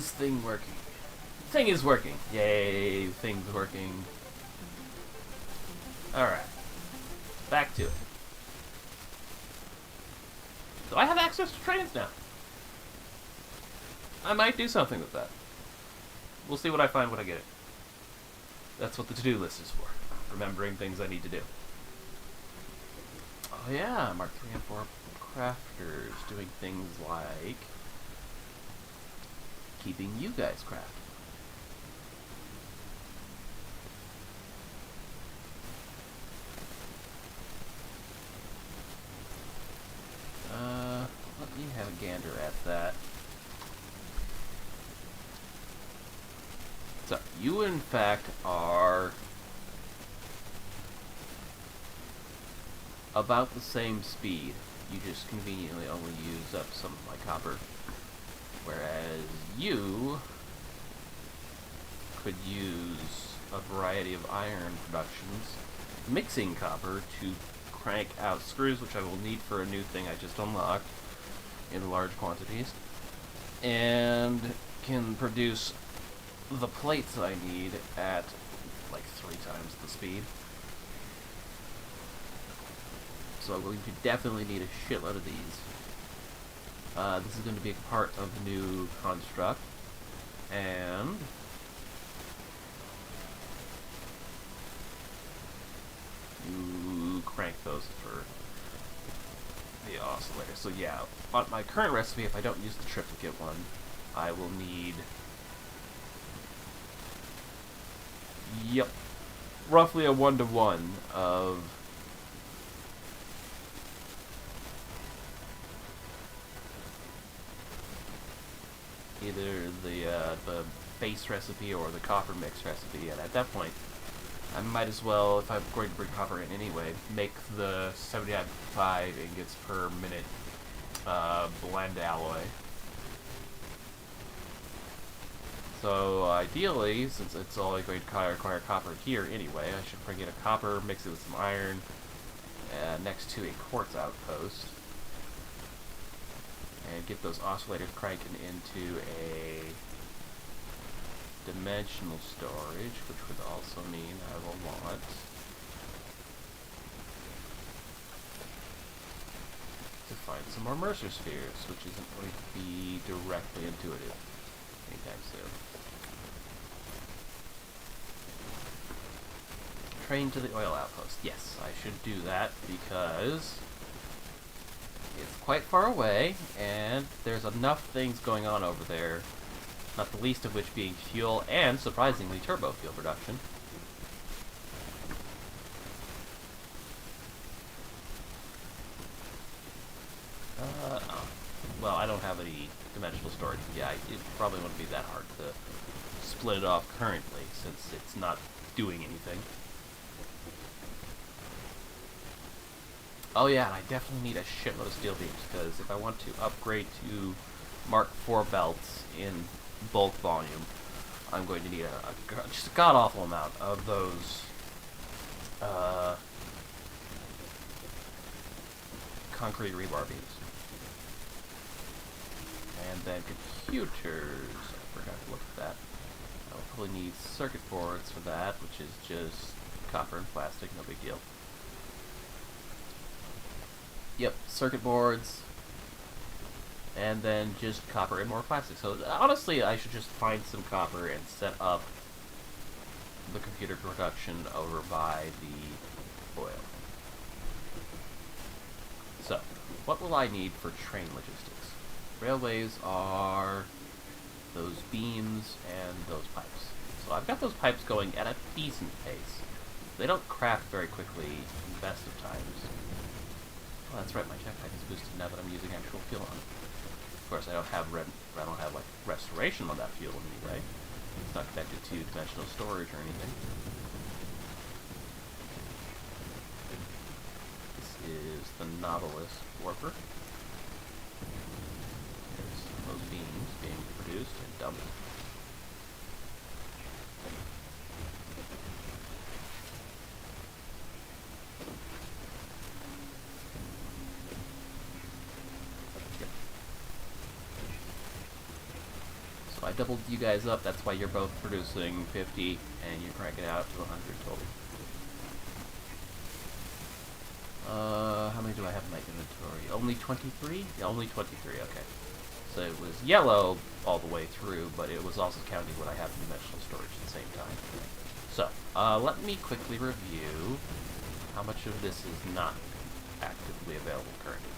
this thing working? The thing is working. Yay, the thing's working. Alright. Back to it. So I have access to trains now. I might do something with that. We'll see what I find when I get it. That's what the to-do list is for. Remembering things I need to do. Oh yeah, Mark 3 and 4 crafters doing things like keeping you guys crafted. Let me have a gander at that. So, you in fact are about the same speed. You just conveniently only use up some of my copper. Whereas you could use a variety of iron productions, mixing copper to crank out screws, which I will need for a new thing I just unlocked in large quantities, and can produce the plates I need at like 3 times the speed. So I'm going to definitely need a shitload of these. This is going to be a part of the new construct, and you crank those for the oscillator. So yeah, on my current recipe, if I don't use the triplicate one, I will need, yep, roughly a 1-to-1 of either the base recipe or the copper mix recipe, and at that point, I might as well, if I'm going to bring copper in anyway, make the 75 ingots per minute blend alloy. So ideally, since it's only going to require copper here anyway, I should bring in a copper, mix it with some iron, next to a quartz outpost, and get those oscillators cranking into a dimensional storage, which would also mean I will want to find some more Mercer spheres, which isn't going to be directly intuitive anytime soon. Train to the oil outpost. Yes, I should do that because it's quite far away, and there's enough things going on over there, not the least of which being fuel and, surprisingly, turbo fuel production. Well, I don't have any dimensional storage. Yeah, it probably wouldn't be that hard to split it off currently, since it's not doing anything. Oh yeah, and I definitely need a shitload of steel beams, because if I want to upgrade to Mark IV belts in bulk volume, I'm going to need just a god-awful amount of those concrete rebar beams. And then computers, I forgot to look at that. I'll probably need circuit boards for that, which is just copper and plastic, no big deal. Yep, circuit boards, and then just copper and more plastic. So honestly, I should just find some copper and set up the computer production over by the oil. So, what will I need for train logistics? Railways are those beams and those pipes. So I've got those pipes going at a decent pace. They don't craft very quickly in the best of times. Oh, that's right, my jetpack is boosted now that I'm using actual fuel on it. Of course, I don't have like restoration on that fuel in any way. It's not connected to dimensional storage or anything. This is the Nautilus warper. There's those beams being produced and dumped. I doubled you guys up. That's why you're both producing 50, and you're cranking out to 100 total. How many do I have in my inventory? Only 23? Yeah, only 23, okay. So it was yellow all the way through, but it was also counting what I have in dimensional storage at the same time. So, let me quickly review how much of this is not actively available currently.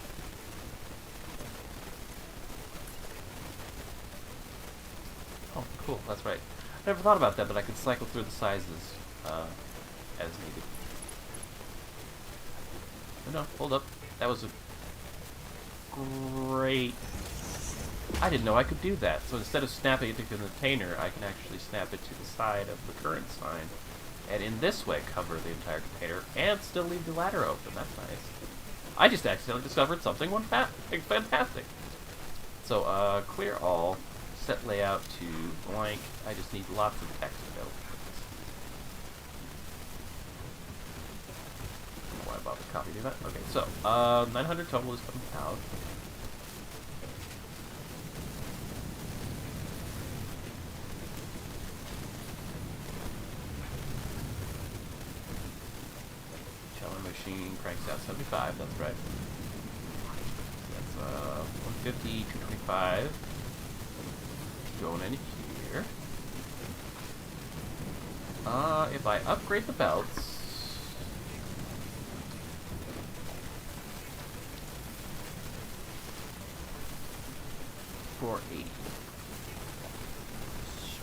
Oh, cool, that's right. I never thought about that, but I could cycle through the sizes as needed. Oh, no, hold up. That was a great... I didn't know I could do that. So instead of snapping it to the container, I can actually snap it to the side of the current sign, and in this way cover the entire container, and still leave the ladder open. That's nice. I just accidentally discovered something fantastic. So, clear all, set layout to blank. I just need lots of text available for this. I don't know why I bought the copy of that. Okay, so, 900 total is coming out. Machine cranks out 75, that's right. That's 150, 225. Going in here. If I upgrade the belts, $480.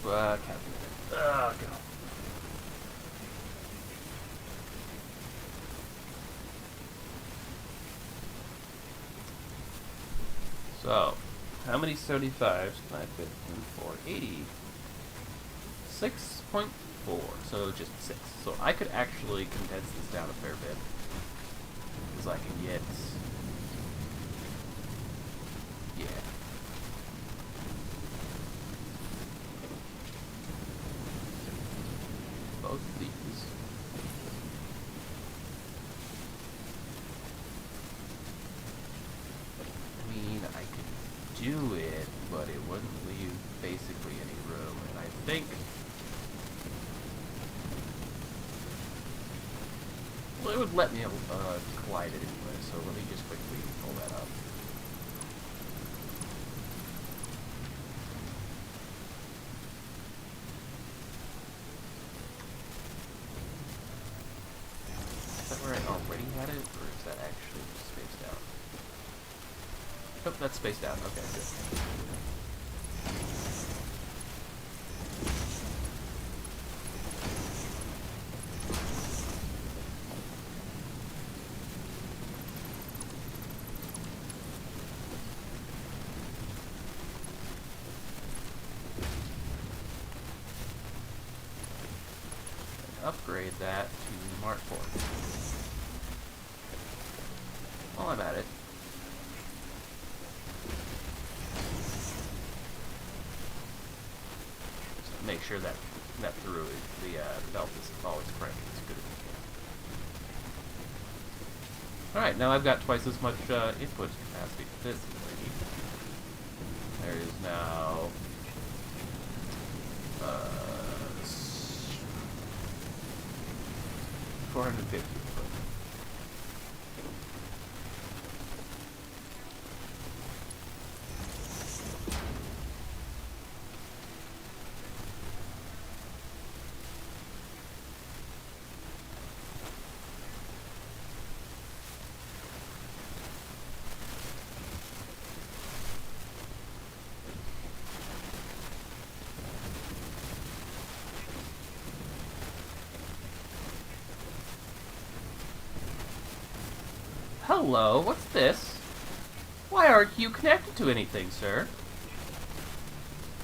Calculator. Go. So, how many 75s can I fit in 480? 6.4, so just 6. So I could actually condense this down a fair bit. Because I can get... yeah. Both these. Do it, but it wouldn't leave basically any room, and I think... well, it would let me collide it anyway, so let me just quickly pull that up. Is that where I already had it, or is that actually just spaced out? Oh, that's spaced out. Okay, good. Upgrade that to Mark 4. While I'm at it, make sure that through the belt is always cranking as good as you can. Alright, now I've got twice as much input capacity for this lady. There is now 450. Hello, what's this? Why aren't you connected to anything, sir?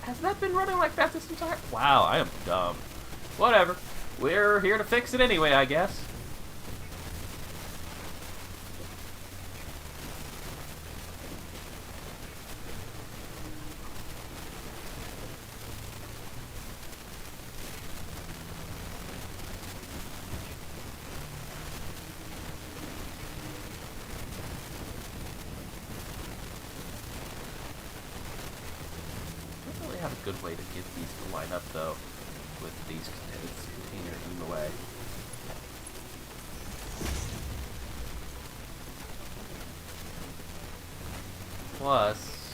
Has that been running like that this entire... wow, I am dumb. Whatever. We're here to fix it anyway, I guess. good way to get these to line up, though, with these containers in the way. Plus,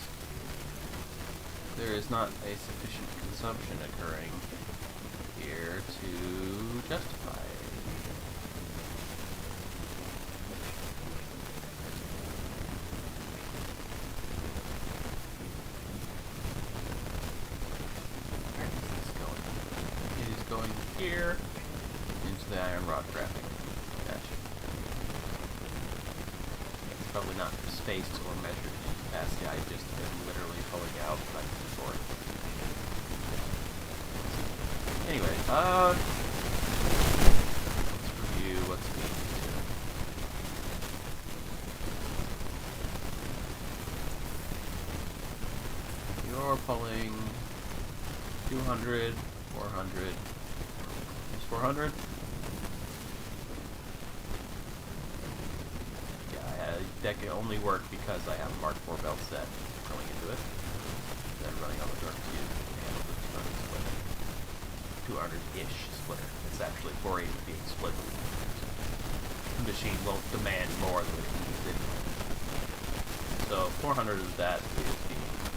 there is not a sufficient consumption occurring here to justify it. Where is this going? It is going here into the iron rod crafting. Gotcha. It's probably not spaced or measured in capacity. I just am literally pulling out like before. Anyway, let's review what's being consumed. You're pulling 200, 400. Is 400? That can only work because I have a Mark IV belt set going into it. Then running on the dark tube and the 200 splitter. 200-ish splitter. It's actually 480 being split. The machine won't demand more than it needs anyway. So 400 of that is being used.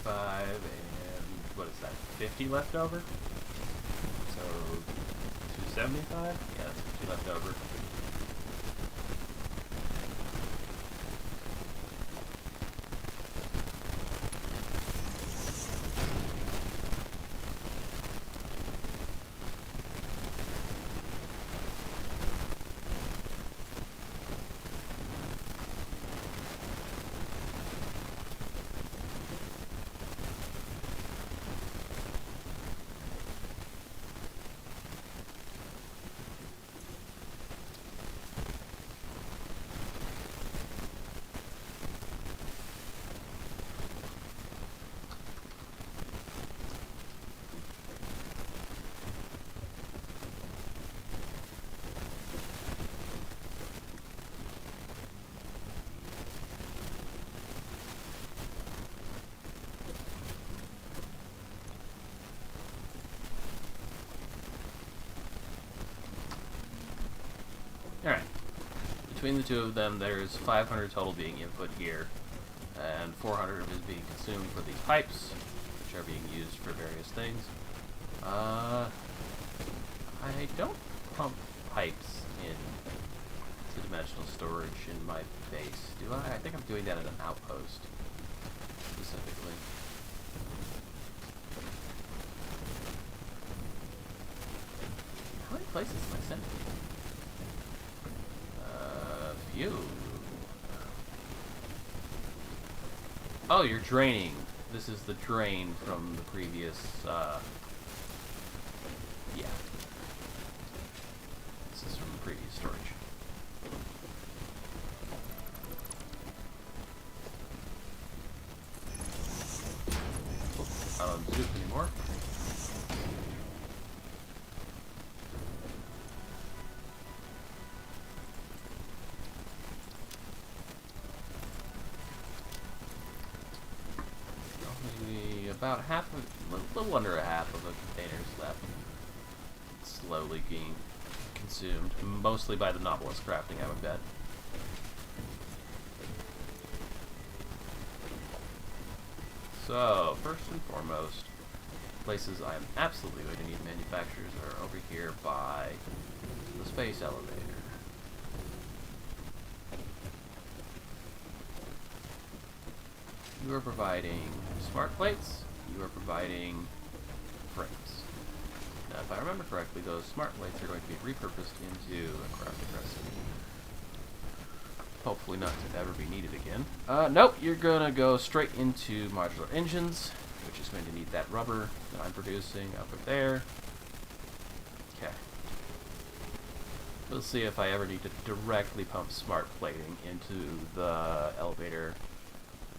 And what is that, 50 left over? So 275? Yeah, that's 50 left over. Alright. Between the two of them, there's 500 total being input here, and 400 is being consumed for these pipes, which are being used for various things. I don't pump pipes in two-dimensional storage in my base, do I? I think I'm doing that at an outpost, specifically. How many places am I sending? Few. Oh, you're draining. This is the drain from the previous, yeah. This is from the previous storage. Oops, I don't zoop anymore. About half of, a little under a half of the containers left. Slowly being consumed, mostly by the novelist crafting, I would bet. So, first and foremost, places I am absolutely going to need manufacturers are over here by the space elevator. You are providing smart plates. You are providing frames. Now, if I remember correctly, those smart plates are going to be repurposed into a crafting recipe. Hopefully not to ever be needed again. Nope, you're gonna go straight into modular engines, which is going to need that rubber that I'm producing over there. Okay. We'll see if I ever need to directly pump smart plating into the elevator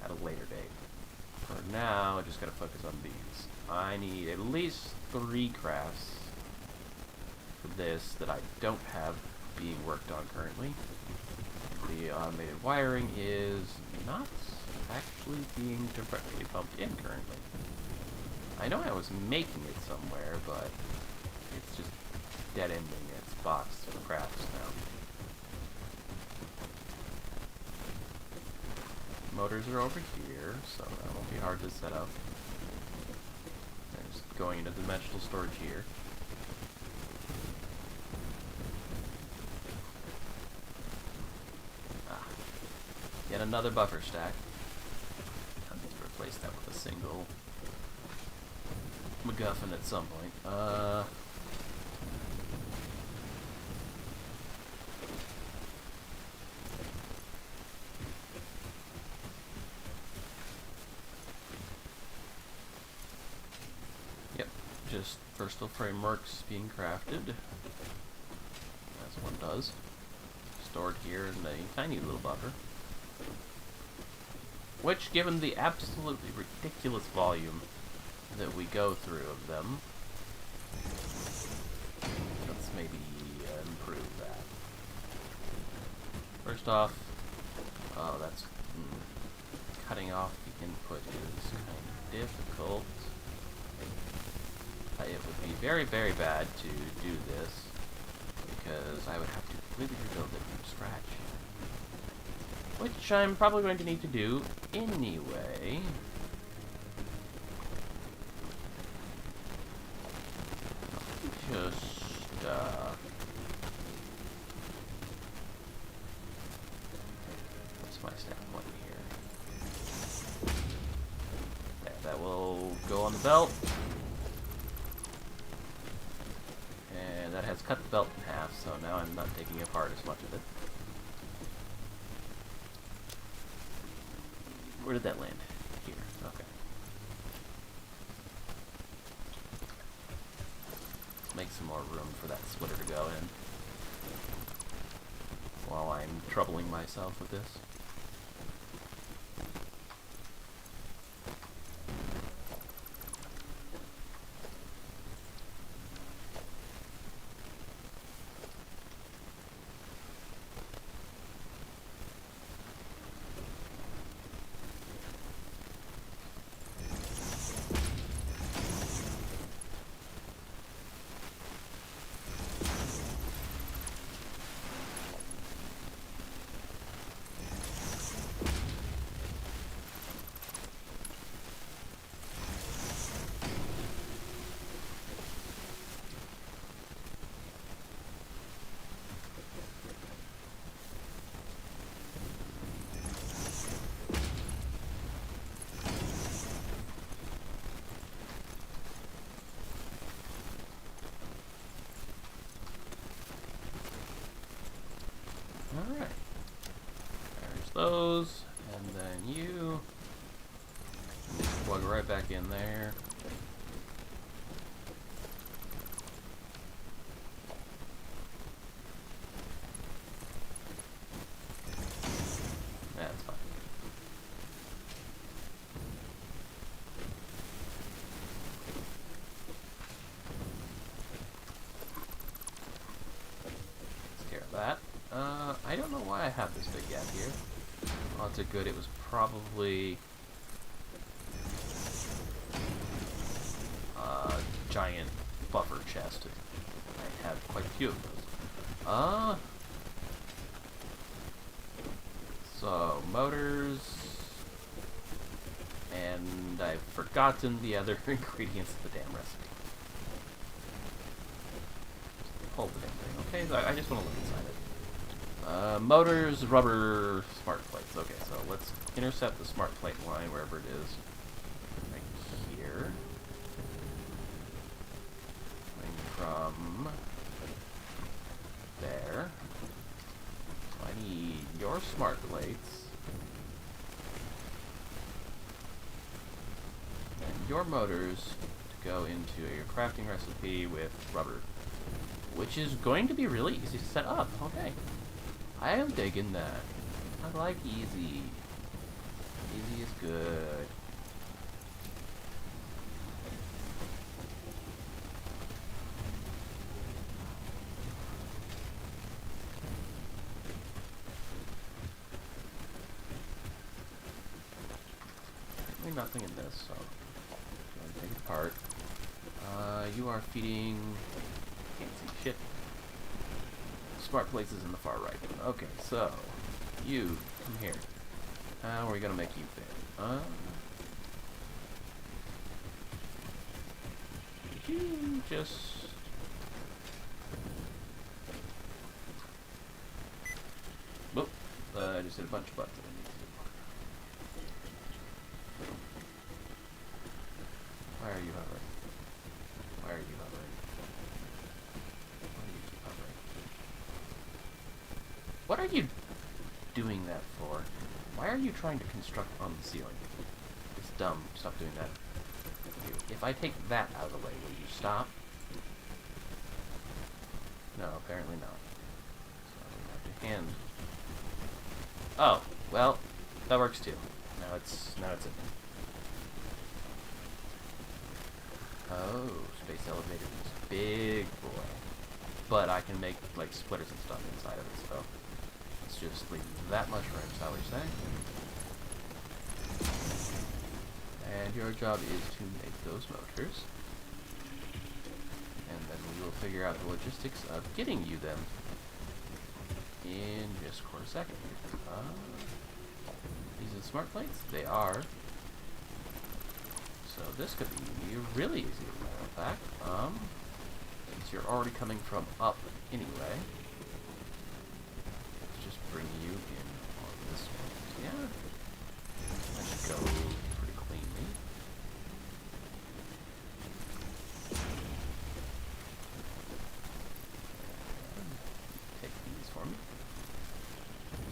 at a later date. For now, I just gotta focus on these. I need at least 3 crafts for this that I don't have being worked on currently. The automated wiring is not actually being directly pumped in currently. I know I was making it somewhere, but it's just dead-ending its box for crafts now. Motors are over here, so that won't be hard to set up. There's going into dimensional storage here. Yet another buffer stack. I need to replace that with a single MacGuffin at some point. Yep, just versatile frameworks being crafted, as one does. Stored here in a tiny little buffer. Which, given the absolutely ridiculous volume that we go through of them, let's maybe improve that. First off, oh, that's cutting off the input is kind of difficult. It would be very, very bad to do this because I would have to completely rebuild it from scratch. Which I'm probably going to need to do anyway. Just, what's my stack point here? Okay, that will go on the belt. And that has cut the belt in half, so now I'm not taking apart as much of it. Where did that land? Here. Okay. Let's make some more room for that splitter to go in while I'm troubling myself with this. Alright. There's those, and then you plug right back in there. That's fine. Takes care of that. I don't know why I have this big gap here. Odds are good it was probably a giant buffer chest. I have quite a few of those. So, motors, and I've forgotten the other ingredients of the damn recipe. Hold the damn thing, okay? I just want to look inside it. Motors, rubber, smart plates. Okay, so let's intercept the smart plate line wherever it is. Right here. Coming from there. So I need your smart plates. And your motors to go into your crafting recipe with rubber. Which is going to be really easy to set up. Okay. I am digging that. I like easy. Easy is good. Certainly nothing in this, so I'm going to take it apart. You are feeding... Can't see shit. Smart places in the far right. Okay, so you come here. How are we gonna make you fit? You just whoop! I just hit a bunch of buttons. Why are you hovering? Why are you hovering? Why do you keep hovering? What are you doing that for? Why are you trying to construct on the ceiling? It's dumb. Stop doing that. If I take that out of the way, will you stop? No, apparently not. So we have to hand... Oh, well, that works too. Now it's in. Oh, space elevator is big boy. But I can make, like, splitters and stuff inside of it, so... Let's just leave that much room, is that what you're saying? And your job is to make those motors. And then we will figure out the logistics of getting you them in just a quarter second. These are the smart plates? They are. So this could be really easy, as a matter of fact. Since you're already coming from up anyway. Let's just bring you in on this one. Yeah. That should go pretty cleanly. Take these for me.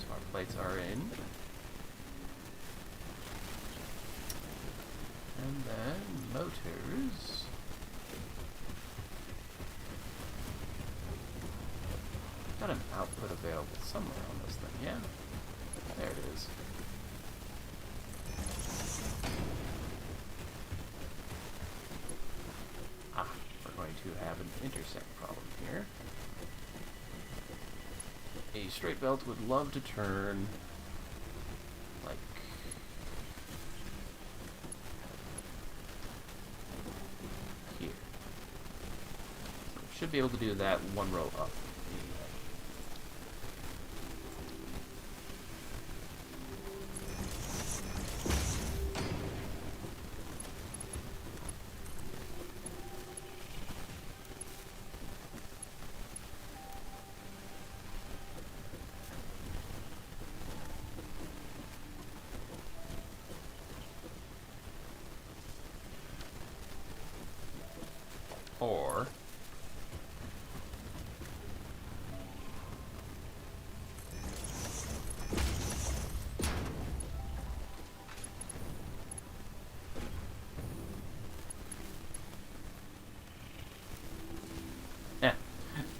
Smart plates are in. And then motors. Got an output available somewhere on this thing, yeah? There it is. Ah, we're going to have an intersect problem here. A straight belt would love to turn like here. So it should be able to do that one row up. Or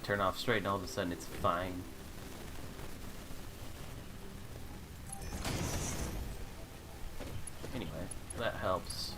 turn off straight and all of a sudden it's fine. Anyway, that helps.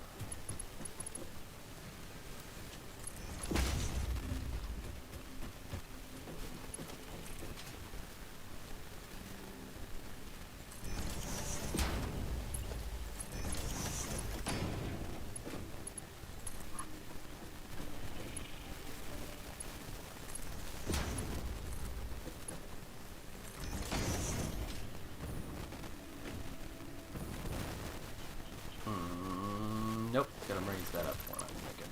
Nope, gotta raise that up one, I'm thinking.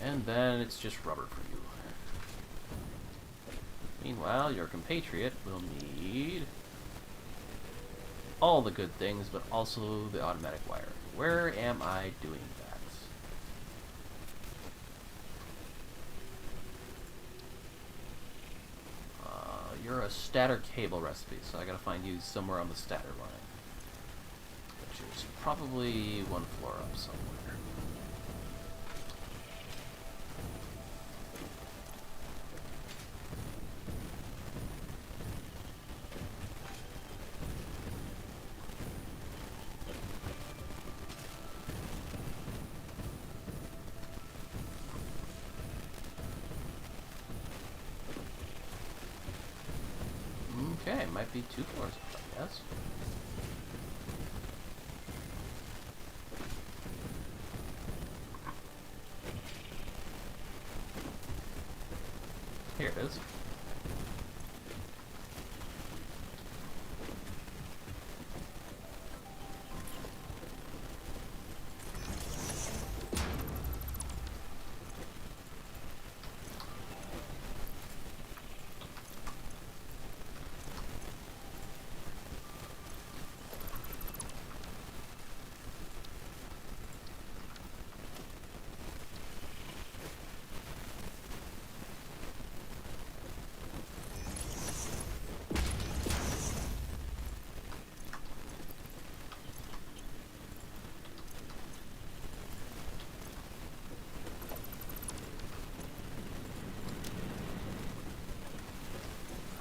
And then it's just rubber for you. Meanwhile, your compatriot will need all the good things, but also the automatic wire. Where am I doing that? You're a stator cable recipe, so I gotta find you somewhere on the stator line. Which is probably one floor up somewhere. Okay, might be 2 floors up, I guess. Here it is.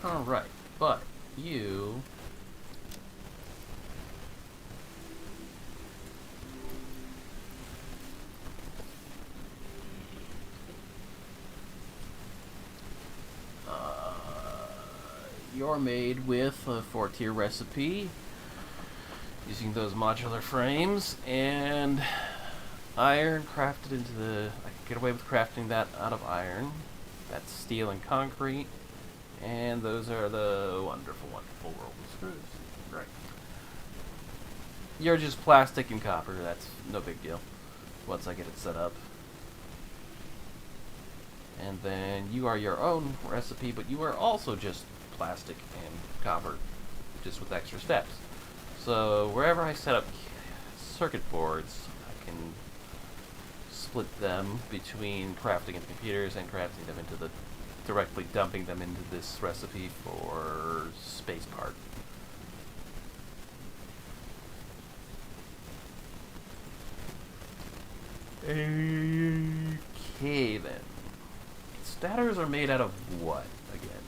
Alright, but you... you're made with a 4-tier recipe using those modular frames and iron crafted into the... I can get away with crafting that out of iron. That's steel and concrete. And those are the wonderful, wonderful roll screws. Great. You're just plastic and copper. That's no big deal once I get it set up. And then you are your own recipe, but you are also just plastic and copper, just with extra steps. So wherever I set up circuit boards, I can split them between crafting into computers and crafting them into the... directly dumping them into this recipe for space part. Okay then. Stators are made out of what again?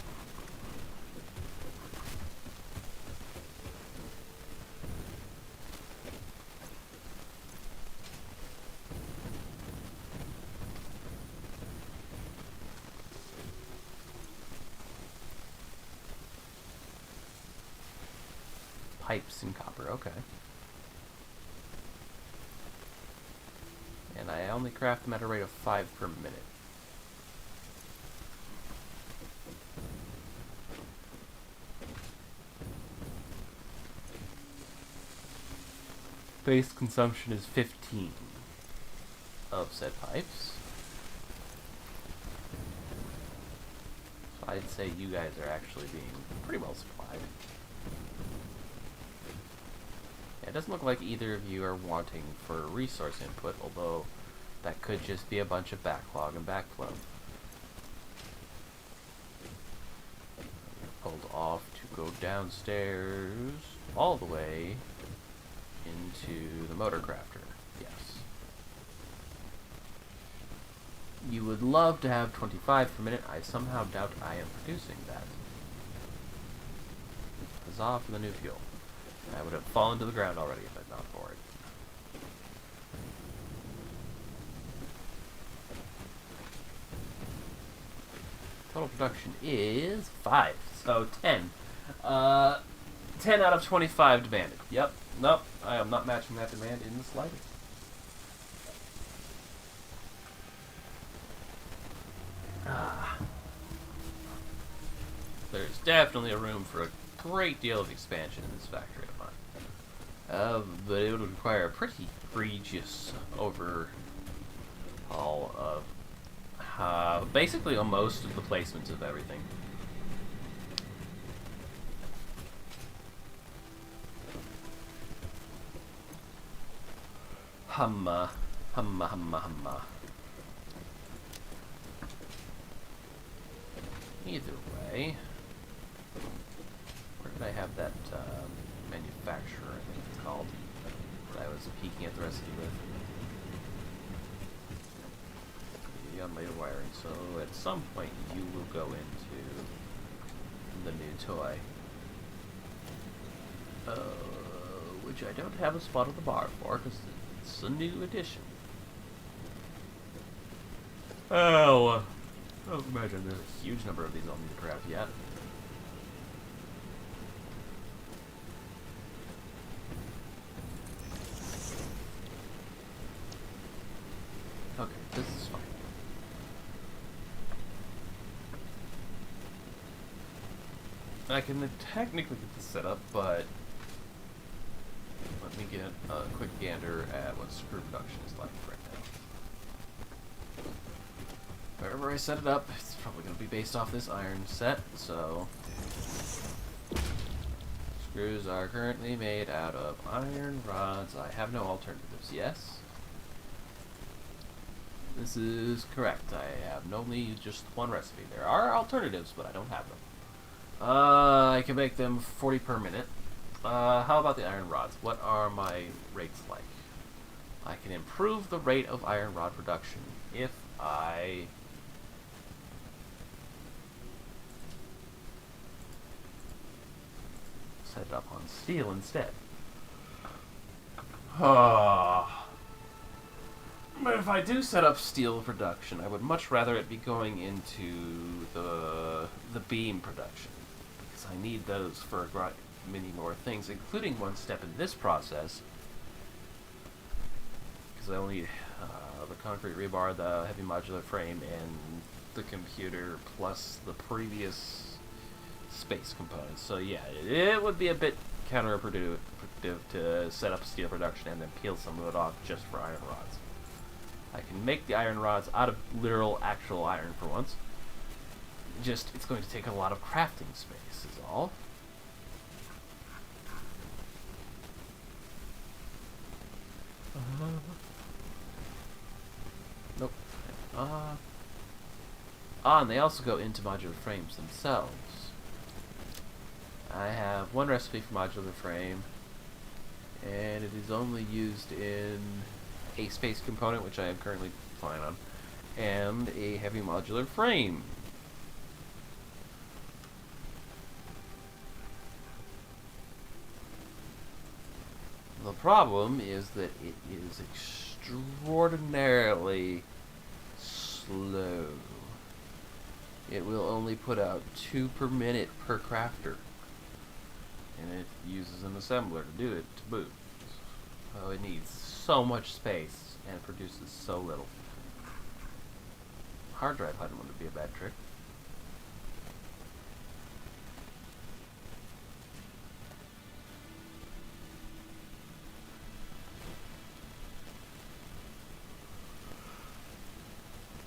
Pipes and copper, okay. And I only craft them at a rate of 5 per minute. Base consumption is 15 of said pipes. So I'd say you guys are actually being pretty well supplied. It doesn't look like either of you are wanting for resource input, although that could just be a bunch of backlog and backflow. Pulled off to go downstairs all the way into the motor crafter. Yes. You would love to have 25 per minute. I somehow doubt I am producing that. Huzzah for the new fuel. I would have fallen to the ground already if I'd not for it. Total production is 5, so 10. 10 out of 25 demanded. Yep, nope, I am not matching that demand in the slightest. There's definitely a room for a great deal of expansion in this factory of mine. But it would require a pretty egregious overhaul of basically on most of the placements of everything. Humma. Humma, humma, humma. Either way, where did I have that manufacturer, I think it's called, that I was peeking at the recipe with? On later wiring, so at some point you will go into the new toy. Which I don't have a spot on the bar for, because it's a new edition. Oh, I don't imagine there's a huge number of these I'll need to craft yet. Okay, this is fine. I can technically get this set up, but let me get a quick gander at what screw production is like right now. Wherever I set it up, it's probably going to be based off this iron set, so... Screws are currently made out of iron rods. I have no alternatives, yes? This is correct. I have only just one recipe. There are alternatives, but I don't have them. I can make them 40 per minute. How about the iron rods? What are my rates like? I can improve the rate of iron rod production if I set it up on steel instead. But if I do set up steel production, I would much rather it be going into the beam production, because I need those for many more things, including one step in this process, because I will need the concrete rebar, the heavy modular frame, and the computer, plus the previous space components. So yeah, it would be a bit counterproductive to set up steel production and then peel some of it off just for iron rods. I can make the iron rods out of literal, actual iron for once. Just, it's going to take a lot of crafting space, is all. Nope. And they also go into modular frames themselves. I have one recipe for modular frame, and it is only used in a space component, which I am currently flying on, and a heavy modular frame. The problem is that it is extraordinarily slow. It will only put out 2 per minute per crafter, and it uses an assembler to do it, to boot. So it needs so much space and produces so little. Hard drive HUD wouldn't be a bad trick.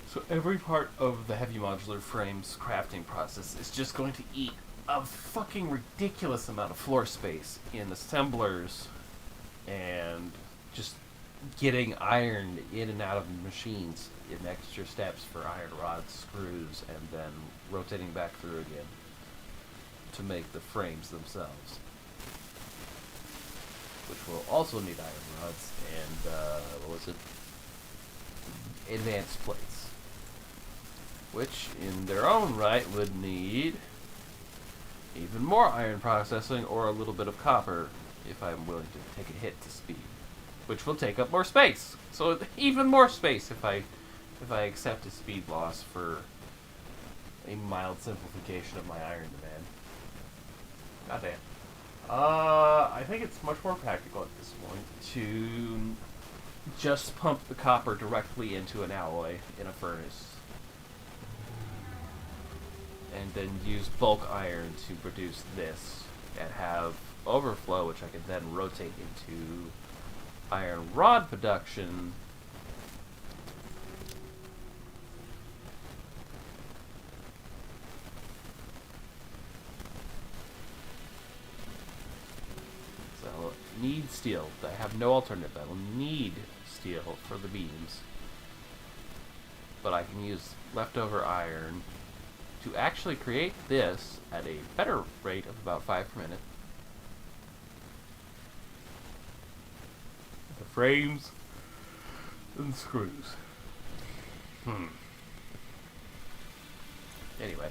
So every part of the heavy modular frame's crafting process is just going to eat a fucking ridiculous amount of floor space in assemblers and just getting iron in and out of machines in extra steps for iron rods, screws, and then rotating back through again to make the frames themselves, which will also need iron rods and what was it? Advanced plates, which in their own right would need even more iron processing or a little bit of copper if I'm willing to take a hit to speed, which will take up more space. So even more space if I accept a speed loss for a mild simplification of my iron demand. Goddamn. I think it's much more practical at this point to just pump the copper directly into an alloy in a furnace, and then use bulk iron to produce this, and have overflow, which I can then rotate into iron rod production steel. I have no alternative. I will need steel for the beams. But I can use leftover iron to actually create this at a better rate of about 5 per minute. The frames and screws. Anyway.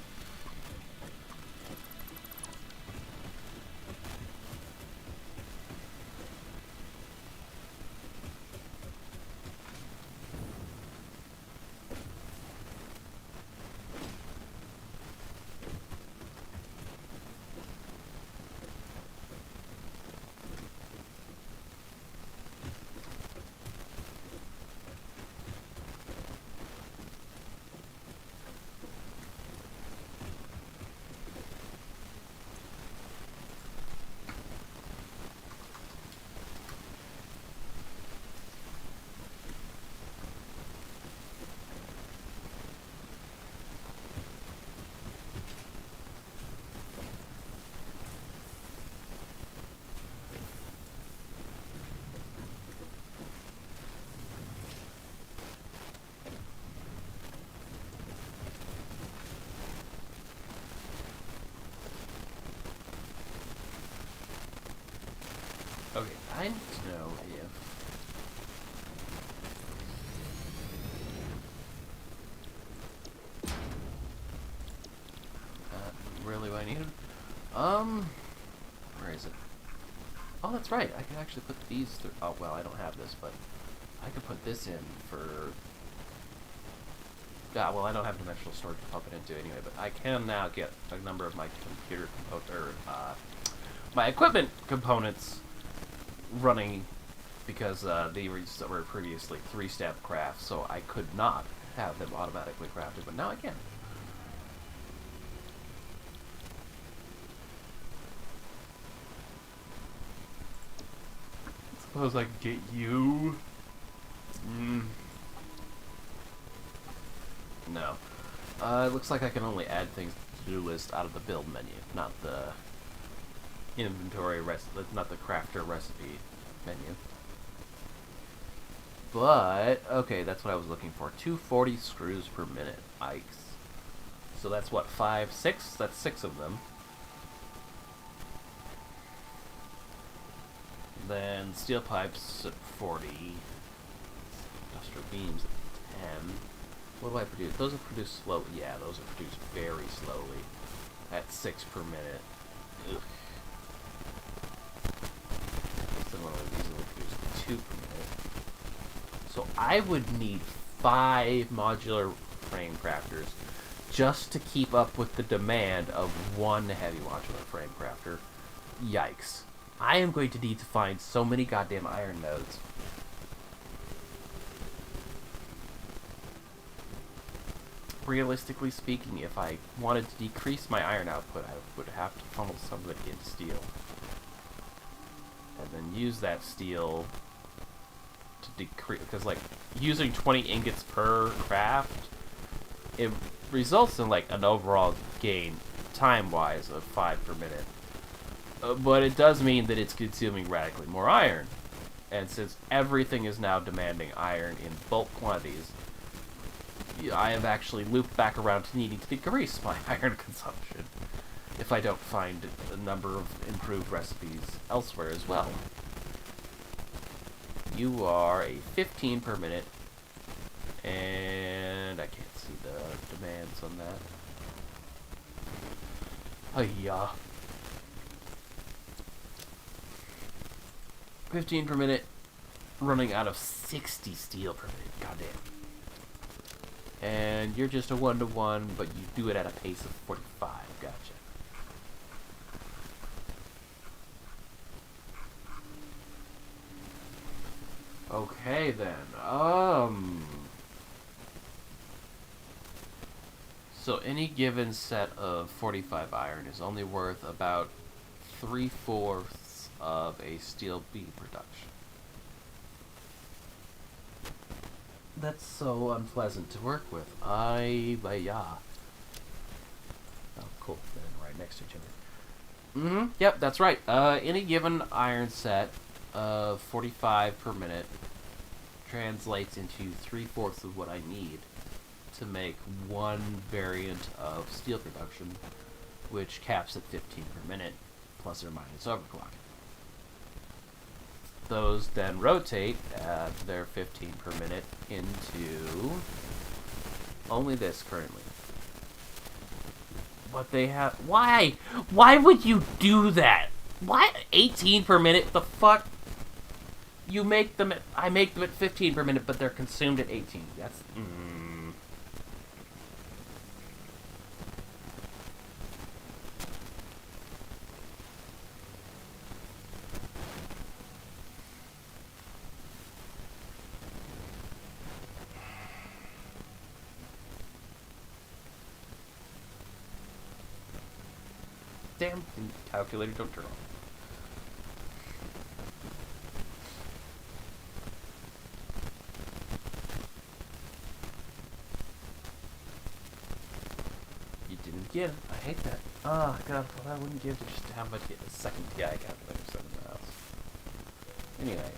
Okay, I need to know if... really what I needed? Where is it? Oh, that's right, I can actually put these through... Oh, well, I don't have this, but I could put this in for... Yeah, well, I don't have dimensional storage to pump it into anyway, but I can now get a number of my computer my equipment components running because they were previously 3-step crafts, so I could not have them automatically crafted, but now I can. Suppose I could get you. No. It looks like I can only add things to the to-do list out of the build menu, not the inventory not the crafter recipe menu. But okay, that's what I was looking for. 240 screws per minute. Yikes. So that's what, 5, 6? That's 6 of them. Then steel pipes at 40. Industrial beams at 10. What do I produce? Those are produced slow. Yeah, those are produced very slowly. At 6 per minute. Ugh. Then one of these will produce 2 per minute. So I would need 5 modular frame crafters just to keep up with the demand of 1 heavy modular frame crafter. Yikes. I am going to need to find so many goddamn iron nodes. Realistically speaking, if I wanted to decrease my iron output, I would have to funnel some of it into steel. And then use that steel to decrease, because like using 20 ingots per craft, it results in like an overall gain time-wise of 5 per minute. But it does mean that it's consuming radically more iron. And since everything is now demanding iron in bulk quantities, I have actually looped back around to needing to decrease my iron consumption if I don't find a number of improved recipes elsewhere as well. You are a 15 per minute, and I can't see the demands on that. Hiya. 15 per minute, running out of 60 steel per minute. Goddamn. And you're just a 1-to-1, but you do it at a pace of 45. Gotcha. Okay then. So any given set of 45 iron is only worth about 3/4 of a steel beam production. That's so unpleasant to work with. Yeah. Oh, cool. They're right next to each other. Yep, that's right. Any given iron set of 45 per minute translates into 3/4 of what I need to make one variant of steel production, which caps at 15 per minute, plus or minus overclock. Those then rotate at their 15 per minute into only this currently. But they have... Why? Why would you do that? Why? 18 per minute? The fuck? You make them at... I make them at 15 per minute, but they're consumed at 18. That's... Damn calculator, don't turn off. You didn't get it. I hate that. Oh god, what I wouldn't give to just how much a second TI calculator set in the house. Anyway,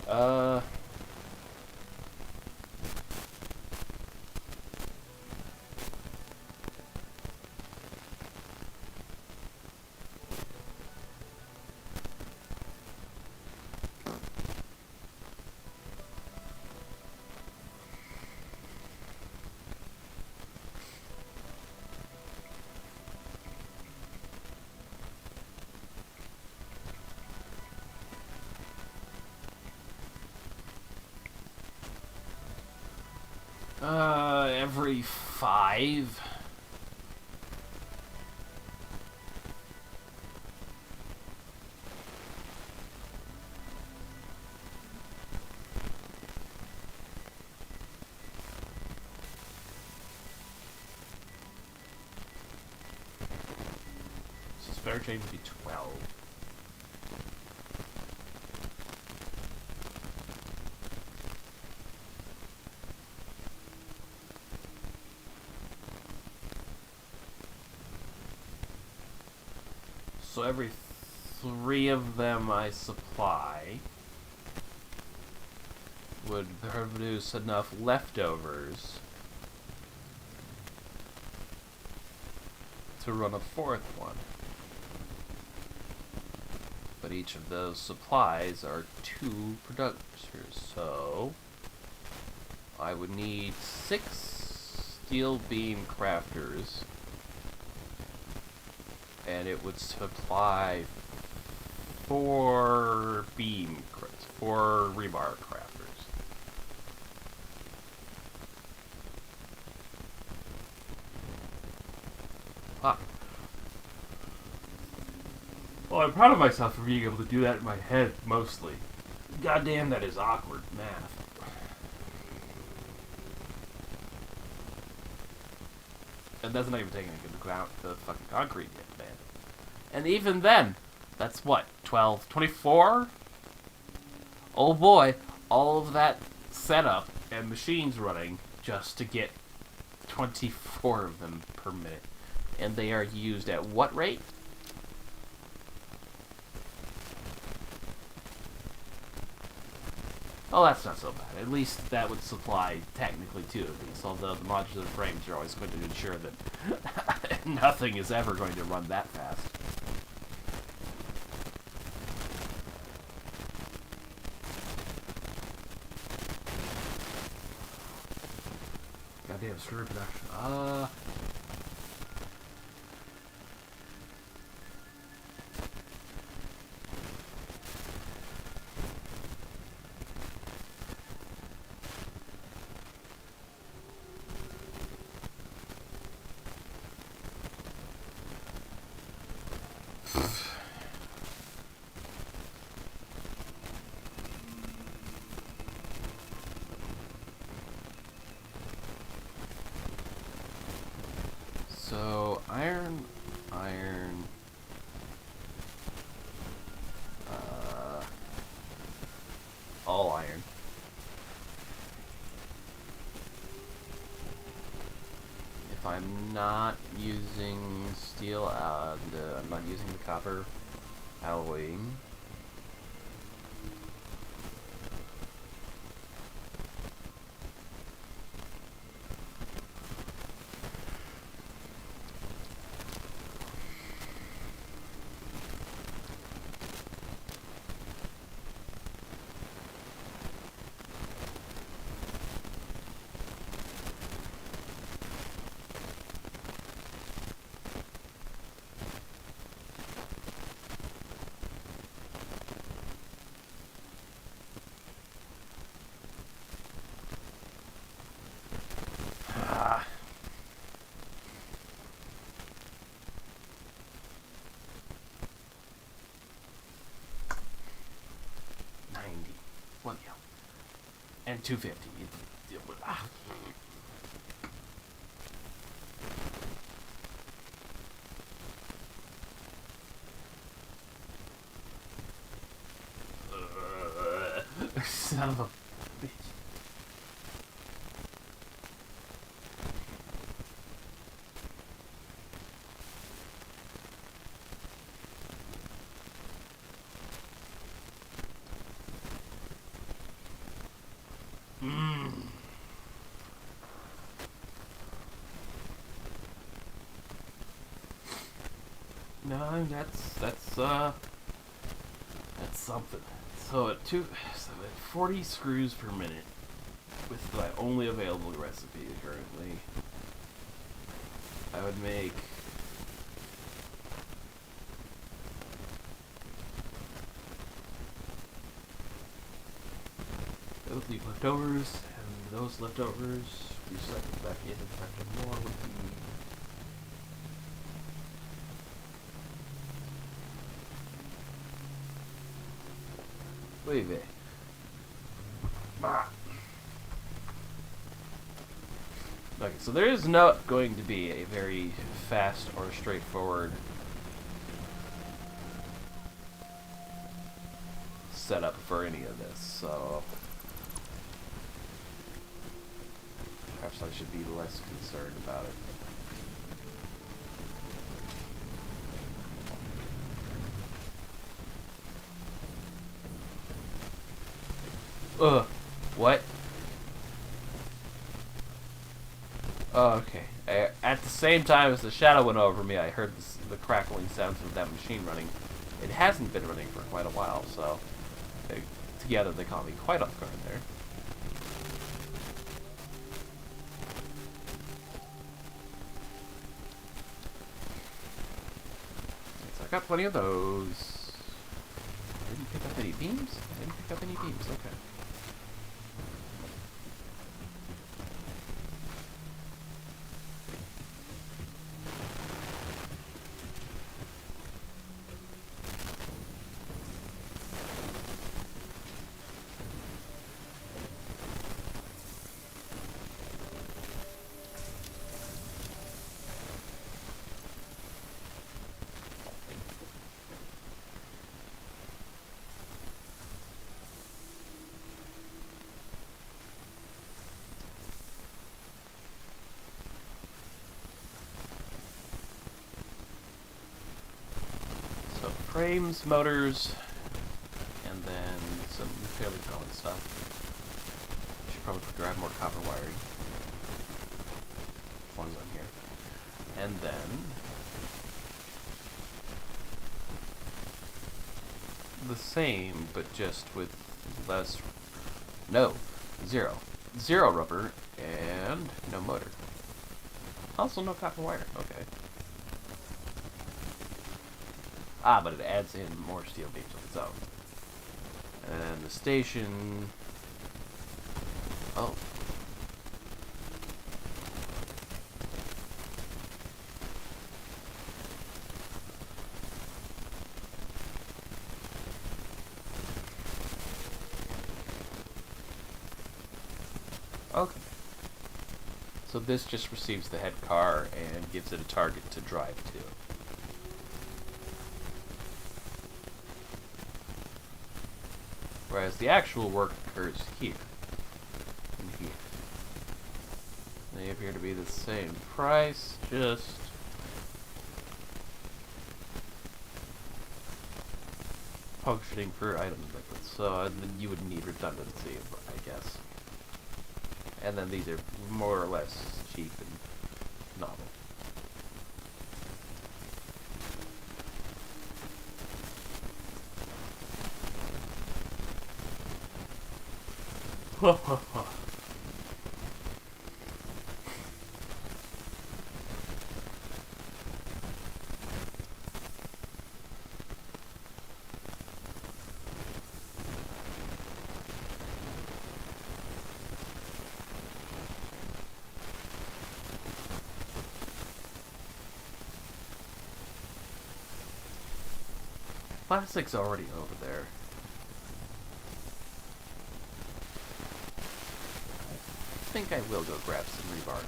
every 5. So spare change would be 12. So every 3 of them I supply would produce enough leftovers to run a 4th one. But each of those supplies are 2 producers, so I would need 6 steel beam crafters, and it would supply 4 rebar crafters. Ah. Well, I'm proud of myself for being able to do that in my head, mostly. Goddamn, that is awkward math. And that's not even taking into account the fucking concrete yet, man. And even then, that's what, 12, 24? Oh boy, all of that setup and machines running just to get 24 of them per minute. And they are used at what rate? Oh, that's not so bad. At least that would supply technically 2 of these, although the modular frames are always going to ensure that nothing is ever going to run that fast. Goddamn screw production. So, iron, all iron. If I'm not using steel, I'm not using the copper alloying, And 250. Ah. Son of a bitch. No, that's something. So at 40 screws per minute with my only available recipe currently, I would make those leave leftovers, and those leftovers recycle back in. In fact, more would be. Wait a minute. Okay, so there is not going to be a very fast or straightforward setup for any of this, so perhaps I should be less concerned about it. What? Oh, okay. At the same time as the shadow went over me, I heard the crackling sounds of that machine running. It hasn't been running for quite a while, so together they caught me quite off guard there. So I got plenty of those. I didn't pick up any beams? I didn't pick up any beams, okay. Frames, motors, and then some fairly common stuff. Should probably grab more copper wiring. As long as I'm here. And then the same, but just with less. No, zero. Zero rubber and no motor. Also no copper wire. Okay. Ah, but it adds in more steel beams of its own. And the station. Oh. Okay. So this just receives the head car and gives it a target to drive to. Whereas the actual work occurs here. And here. They appear to be the same price, just functioning per item liquid. So you would need redundancy, I guess. And then these are more or less cheap and novel. Plastic's already over there. think I will go grab some rebar.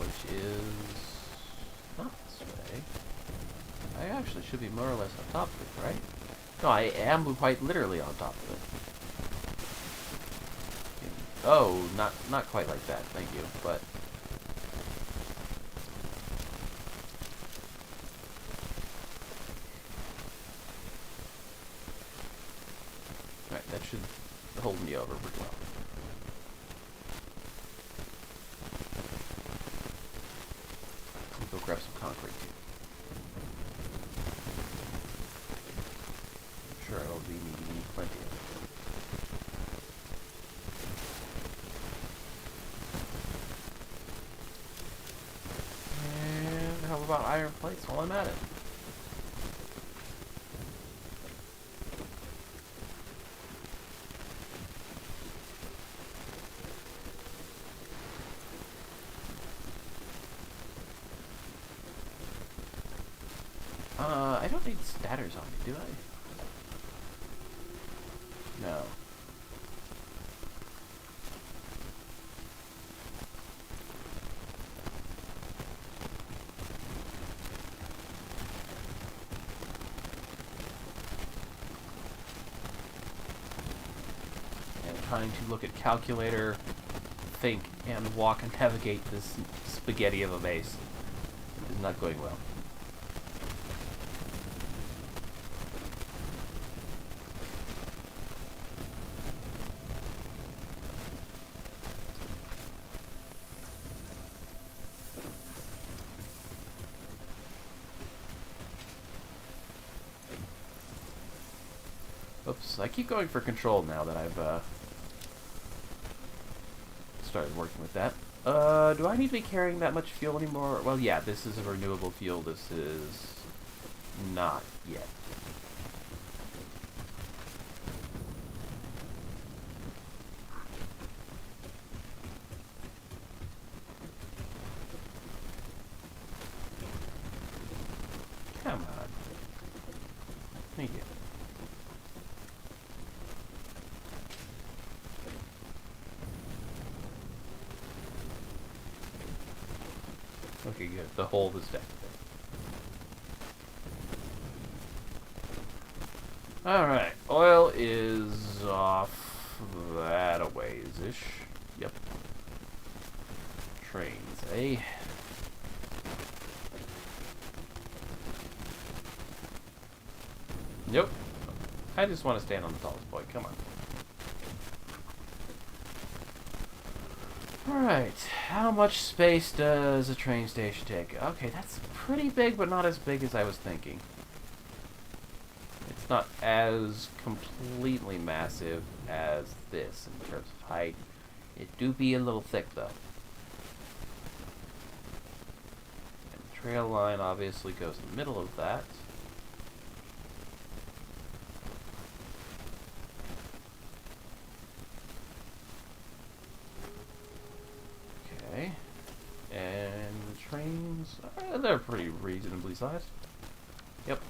Which is not this way. I actually should be more or less on top of it, right? No, I am quite literally on top of it. Oh, not quite like that, thank you, but... Alright, that should hold me over pretty well. Let me go grab some concrete, too. I'm sure I will be needing plenty of it. How about iron plates while I'm at it? I don't need statters on me, do I? No. Trying to look at calculator, think, and walk and navigate this spaghetti of a base is not going well. Oops, I keep going for control now that I've started working with that. Do I need to be carrying that much fuel anymore? Well, yeah, this is a renewable fuel. This is not yet. Come on. Thank you. Okay, good. The hole was decked. Alright, oil is off that a ways-ish. Yep. Trains, eh? Nope. I just want to stand on the tallest point. Come on. Alright, how much space does a train station take? Okay, that's pretty big, but not as big as I was thinking. It's not as completely massive as this in terms of height. It do be a little thick, though. And the trail line obviously goes in the middle of that. Okay. And the trains, they're pretty reasonably sized. Yep.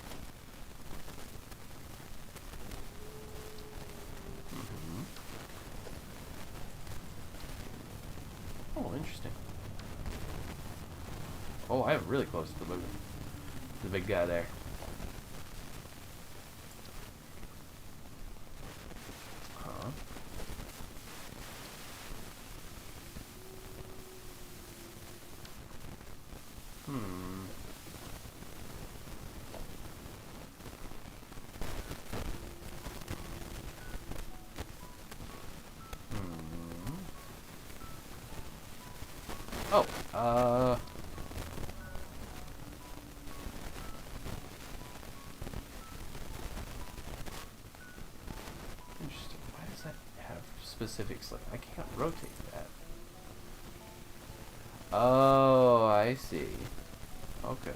Oh, interesting. Oh, I'm really close to the big guy there. Huh? Hmm. Oh, interesting. Why does that have specifics? Like, I can't rotate that. Oh, I see. Okay.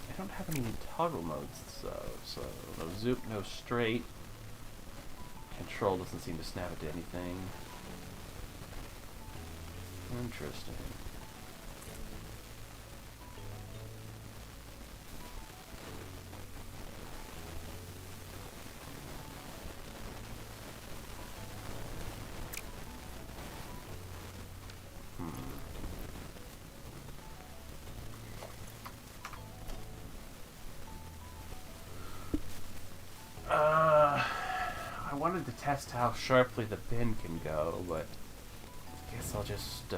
I don't have any toggle modes, so no zoop, no straight. control doesn't seem to snap it to anything. Interesting. I wanted to test how sharply the pin can go, but I guess I'll just,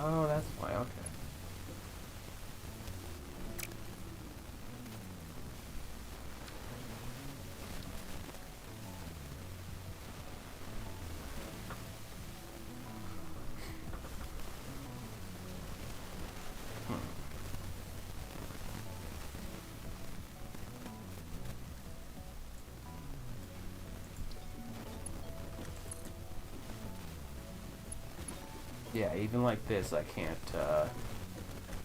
oh, that's why, okay. Yeah, even like this, I can't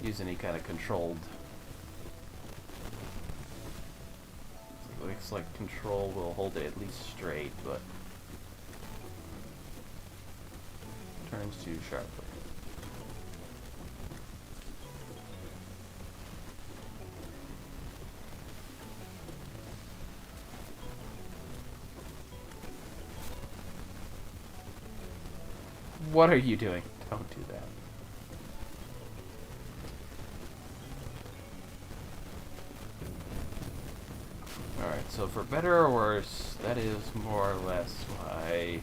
use any kind of controlled. It looks like control will hold it at least straight, but turns too sharply. What are you doing? Don't do that. Alright, so for better or worse, that is more or less my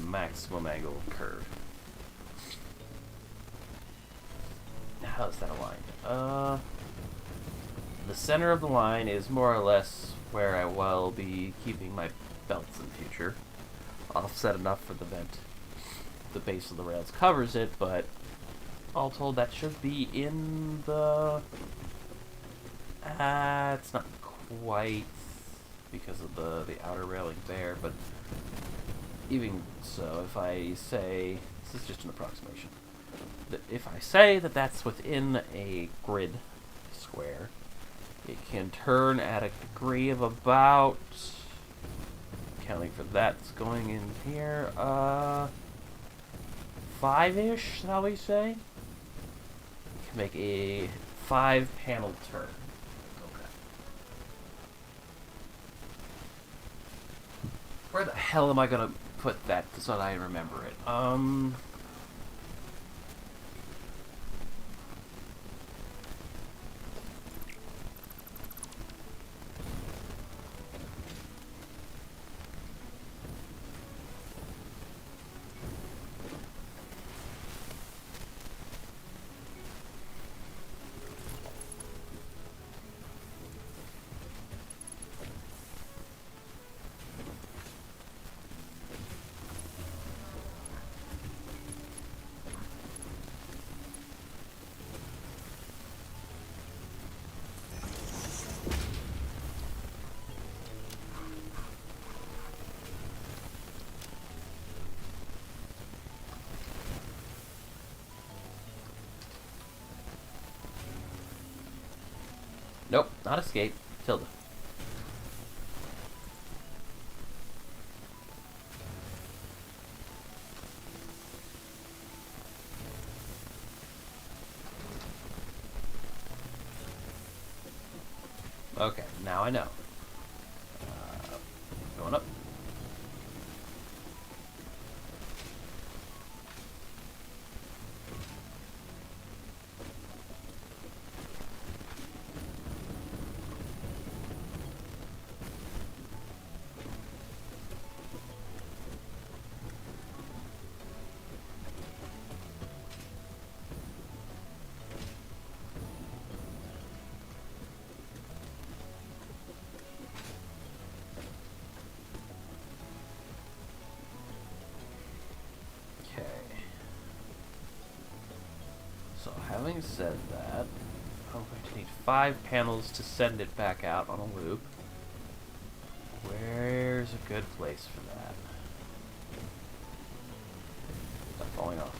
maximum angle curve. How is that aligned? The center of the line is more or less where I will be keeping my belts in the future. Offset enough for the vent. The base of the rails covers it, but all told, that should be in the... it's not quite because of the outer railing there, but even so, if I say... This is just an approximation. If I say that that's within a grid square, it can turn at a degree of about... Counting for that's going in here, 5-ish, shall we say? Can make a 5-panel turn. Okay. Where the hell am I gonna put that so that I remember it? Nope, not escape. Tilde. Okay, now I know. Going up. Having said that, I'm going to need 5 panels to send it back out on a loop. Where's a good place for that? Stop falling off.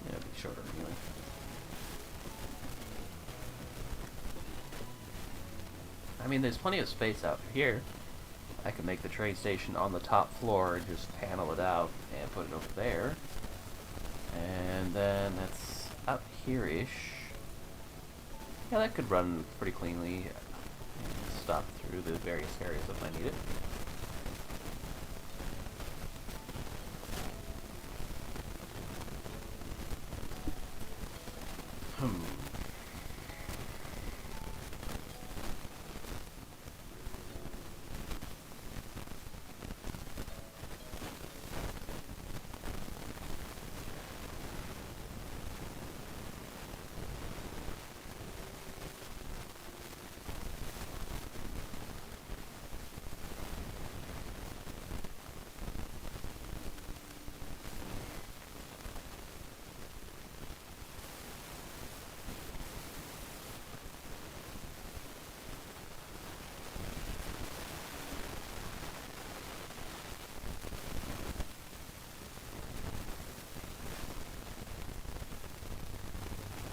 Yeah, it'll be shorter anyway. I mean, there's plenty of space out here. I could make the train station on the top floor and just panel it out and put it over there. And then that's up here-ish. Yeah, that could run pretty cleanly and stop through the various areas if I need it.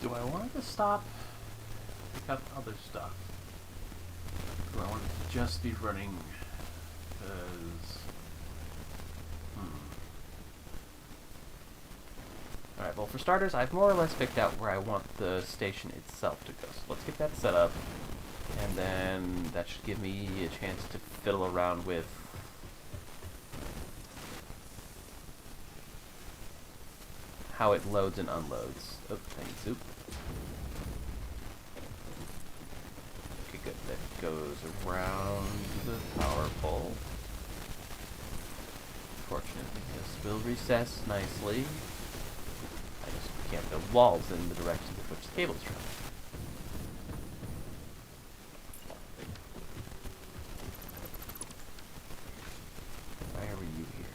Do I want it to stop? Pick up other stuff. Do I want it to just be running? Because... Alright, well for starters, I've more or less picked out where I want the station itself to go. So let's get that set up. And then that should give me a chance to fiddle around with how it loads and unloads. Oh, I need soup. Okay, good. That goes around the power pole. Fortunately, this will recess nicely. I just can't build walls in the direction of which the cable's traveling. Why are you here?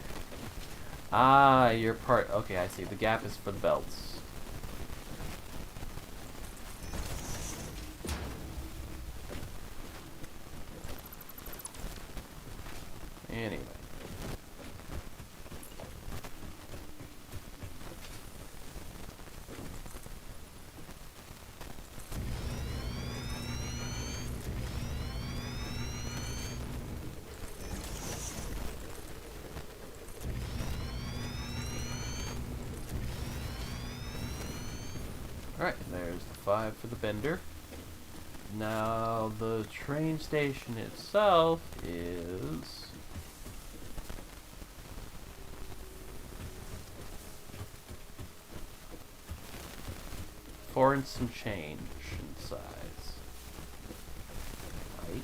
Ah, you're part... Okay, I see. The gap is for the belts. Anyway. Alright, there's the 5 for the bender. Now, the train station itself is... 4 and some change in size. Right?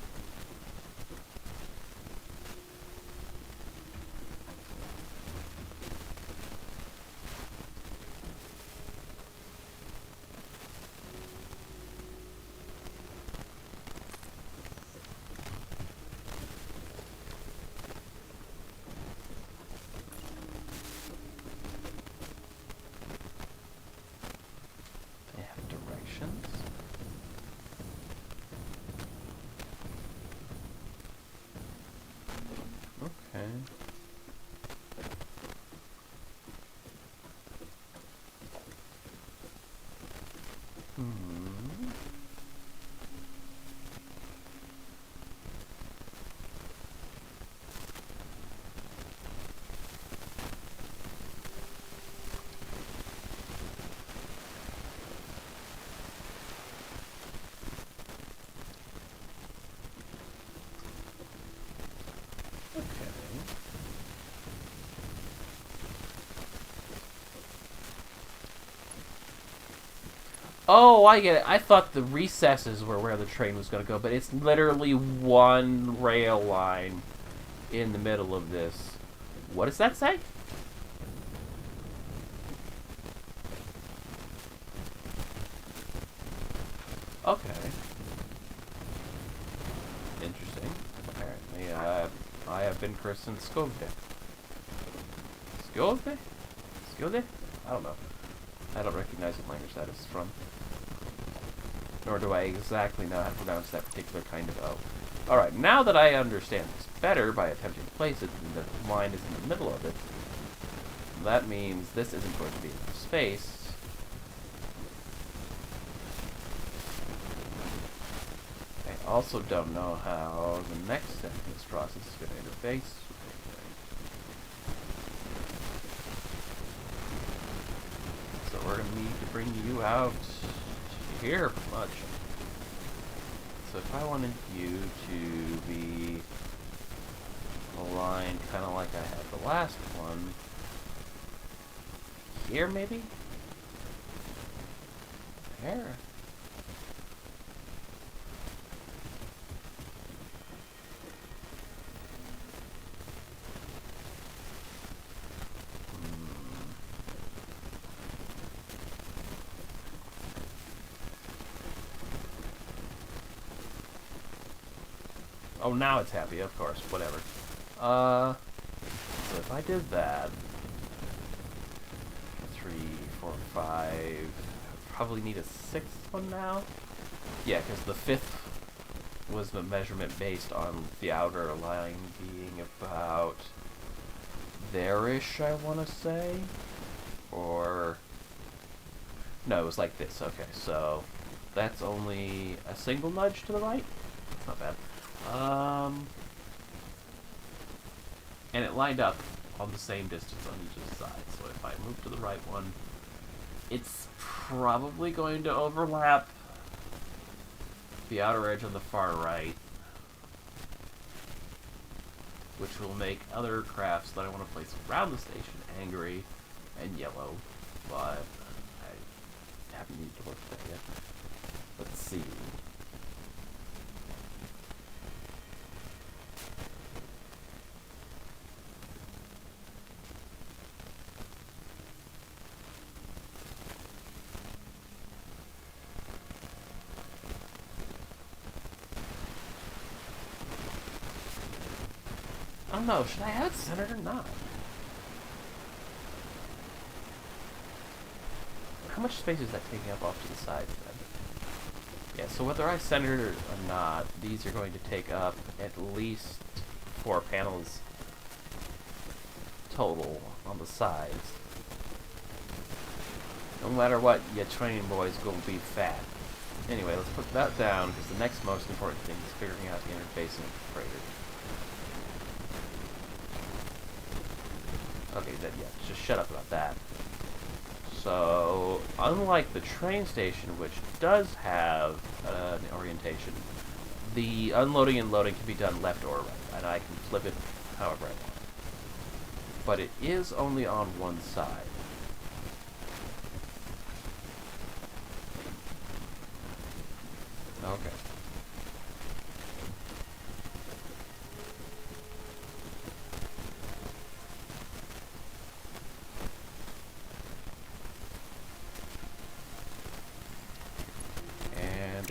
They have directions. Okay. Oh, I get it. I thought the recesses were where the train was going to go, but it's literally one rail line in the middle of this. What does that say? Okay. I have been christened Skove. Skove? Skove? I don't know. I don't recognize what language that is from. Nor do I exactly know how to pronounce that particular kind of O. Alright, now that I understand this better by attempting to place it, and the line is in the middle of it, that means this isn't going to be enough space. I also don't know how the next step in this process is going to interface. So we're going to need to bring you out here, pretty much. So if I wanted you to be aligned kind of like I had the last one, here maybe? There. Oh, now it's happy, of course, whatever. So if I did that, 3, 4, 5, probably need a 6th one now? Yeah, because the 5th was the measurement based on the outer line being about there-ish, I want to say? Or... no, it was like this, okay, so that's only a single nudge to the right? That's not bad. And it lined up on the same distance on each side. So if I move to the right one, it's probably going to overlap the outer edge on the far right, which will make other crafts that I want to place around the station angry and yellow, but I haven't needed to work with that yet. Let's see. I don't know, should I have it centered or not? How much space is that taking up off to the sides then? Yeah, so whether I center it or not, these are going to take up at least 4 panels total on the sides. No matter what, your training boy's gonna be fat. Anyway, let's put that down, because the next most important thing is figuring out the interfacing of the freighter. Okay, then yeah, just shut up about that. So, unlike the train station, which does have an orientation, the unloading and loading can be done left or right, and I can flip it however I want. But it is only on one side. Okay.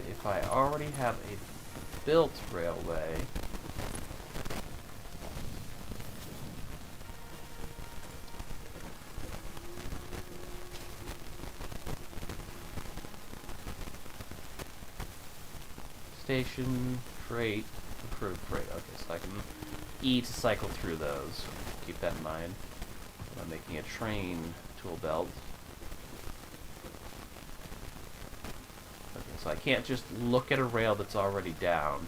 If I already have a built railway, station, freight, improved freight. Okay, so I can E to cycle through those. Keep that in mind. I'm making a train tool belt. So I can't just look at a rail that's already down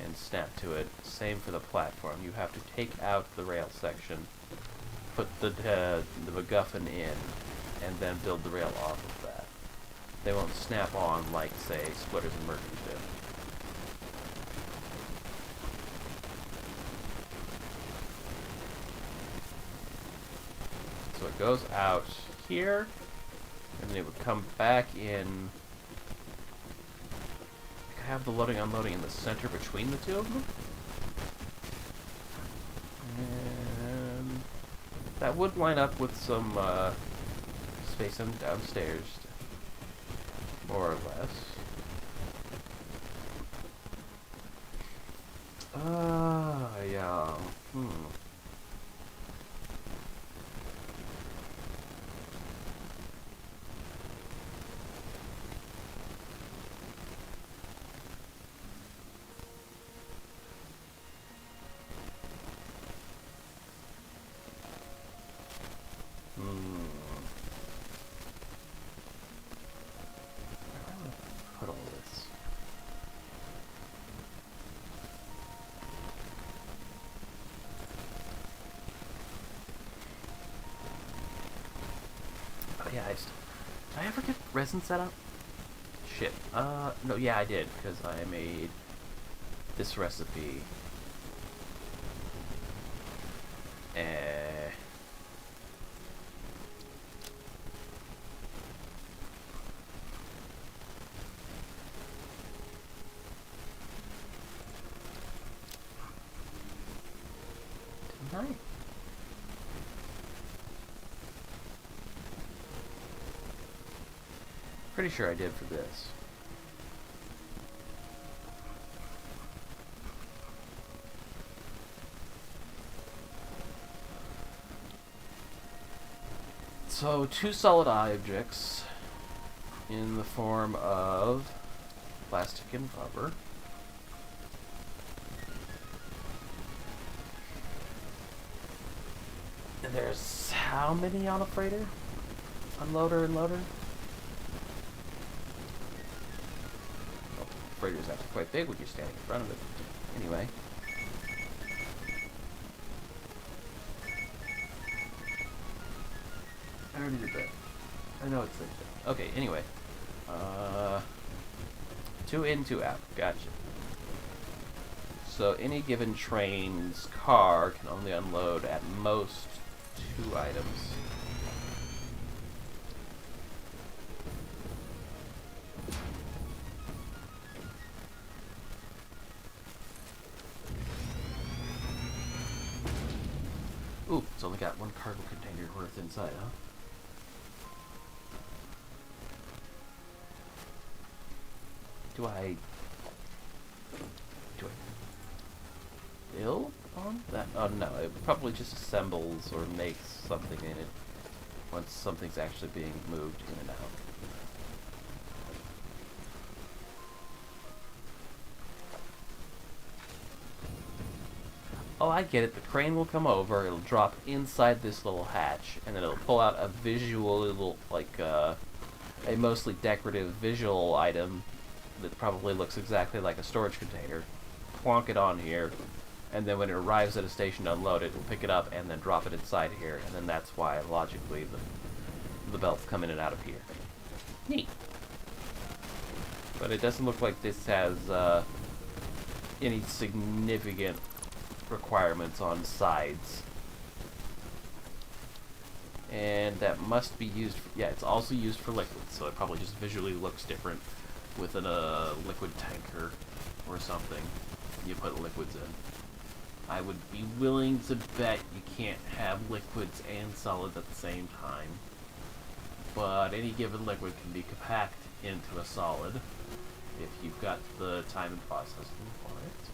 and snap to it. Same for the platform. You have to take out the rail section, put the MacGuffin in, and then build the rail off of that. They won't snap on like, say, splitters and mergers do. So it goes out here, and then it would come back in. Have the loading unloading in the center between the two of them, and that would line up with some space downstairs, more or less. Yeah. Hmm. Hmm. Where am I gonna put all this? Oh yeah, did I ever get resin set up? Shit. No, yeah, I did, because I made this recipe. Eh. Didn't I? Pretty sure I did for this. So, two solid objects in the form of plastic and rubber. And there's how many on a freighter? Unloader and loader? Well, freighter's actually quite big when you're standing in front of it. Anyway. I already did that. I know it's like that. Okay, anyway. 2 in, 2 out. Gotcha. So any given train's car can only unload at most 2 items. Ooh, it's only got 1 cargo container worth inside, huh? Do I build on that? Oh no, it probably just assembles or makes something in it once something's actually being moved in and out. Oh, I get it. The crane will come over, it'll drop inside this little hatch, and then it'll pull out a visual little, like, a mostly decorative visual item that probably looks exactly like a storage container, plonk it on here, and then when it arrives at a station to unload it, it'll pick it up and then drop it inside here, and then that's why, logically, the belts come in and out of here. Neat. But it doesn't look like this has any significant requirements on sides. And that must be used for, yeah, it's also used for liquids, so it probably just visually looks different with a liquid tanker or something you put liquids in. I would be willing to bet you can't have liquids and solids at the same time, but any given liquid can be compact into a solid if you've got the time and processing for it.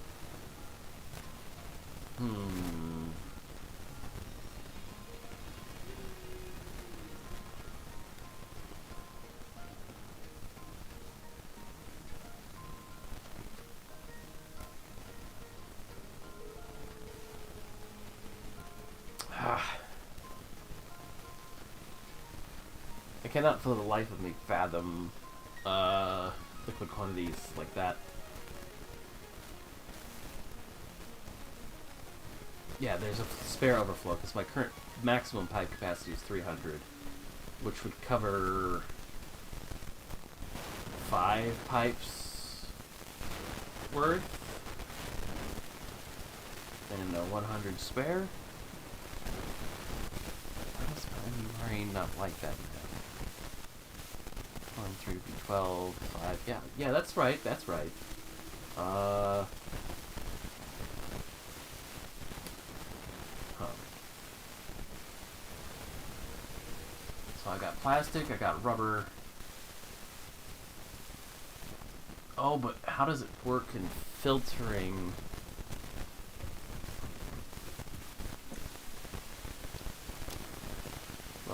I cannot for the life of me fathom liquid quantities like that. Yeah, there's a spare overflow because my current maximum pipe capacity is 300, which would cover 5 pipes worth and a 100 spare. Why does my brain not like that? 1, 3, 12, 5. Yeah, that's right. Huh. So I got plastic, I got rubber. Oh, but how does it work in filtering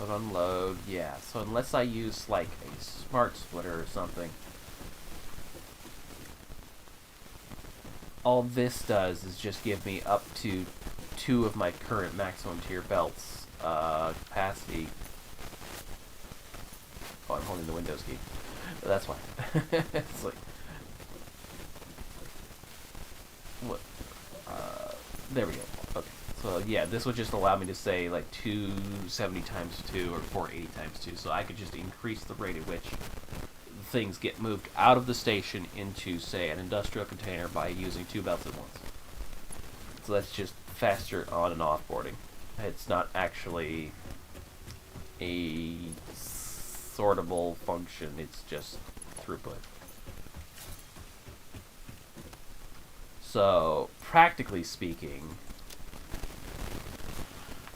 Load, unload, yeah. So unless I use, like, a smart splitter or something, all this does is just give me up to 2 of my current maximum tier belts capacity. Oh, I'm holding the Windows key. That's why. It's like... What? There we go. Okay. So, yeah, this would just allow me to say, like, 270 times 2 or 480 times 2. So I could just increase the rate at which things get moved out of the station into, say, an industrial container by using 2 belts at once. So that's just faster on and off boarding. It's not actually a sortable function, it's just throughput. So, practically speaking,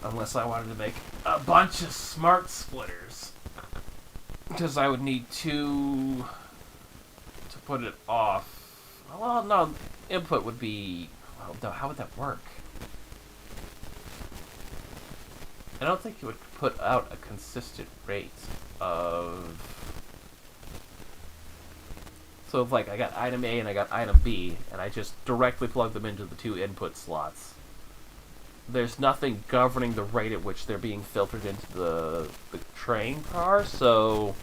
unless I wanted to make a bunch of smart splitters, because I would need 2 to put it off. Well, no, input would be... Well, no, how would that work? I don't think it would put out a consistent rate of... So if, like, I got item A and I got item B, and I just directly plug them into the 2 input slots, there's nothing governing the rate at which they're being filtered into the train car, so...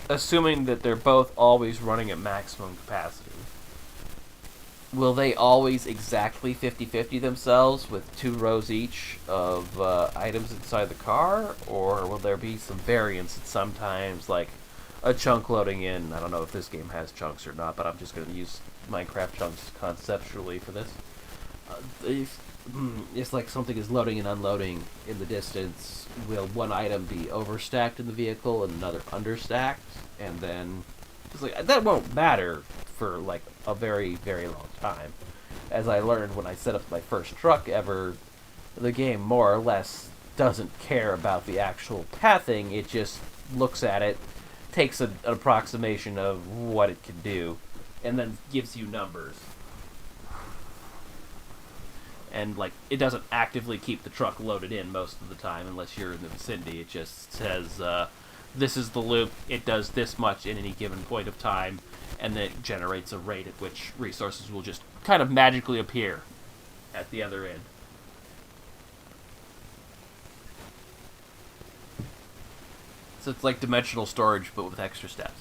Assuming that they're both always running at maximum capacity, will they always exactly 50-50 themselves with 2 rows each of items inside the car? Or will there be some variance at sometimes, like a chunk loading in? I don't know if this game has chunks or not, but I'm just going to use Minecraft chunks conceptually for this. It's like something is loading and unloading in the distance. Will one item be overstacked in the vehicle and another understacked? And then... It's like, that won't matter for, like, a very, very long time. As I learned when I set up my first truck ever, the game more or less doesn't care about the actual pathing. It just looks at it, takes an approximation of what it can do, and then gives you numbers. And, like, it doesn't actively keep the truck loaded in most of the time unless you're in the vicinity. It just says, this is the loop, it does this much in any given point of time, and then it generates a rate at which resources will just kind of magically appear at the other end. So it's like dimensional storage, but with extra steps.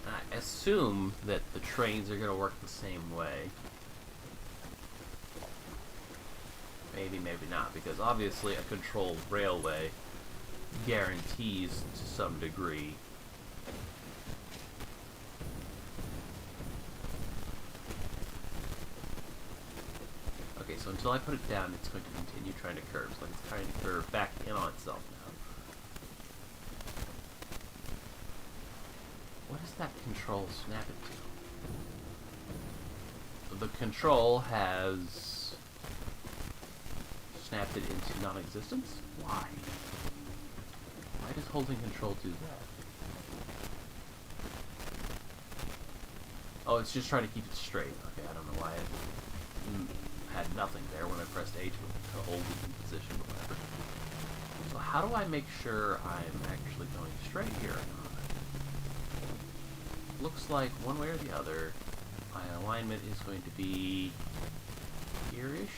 I assume that the trains are going to work the same way. Maybe, maybe not, because obviously a controlled railway guarantees to some degree okay, so until I put it down, it's going to continue trying to curve. So it's trying to curve back in on itself now. What does that control snap it to? The control has snapped it into non-existence? Why? Why does holding control do that? Oh, it's just trying to keep it straight. Okay, I don't know why I had nothing there when I pressed H to hold it in position or whatever. So how do I make sure I'm actually going straight here or not? Looks like one way or the other, my alignment is going to be here-ish.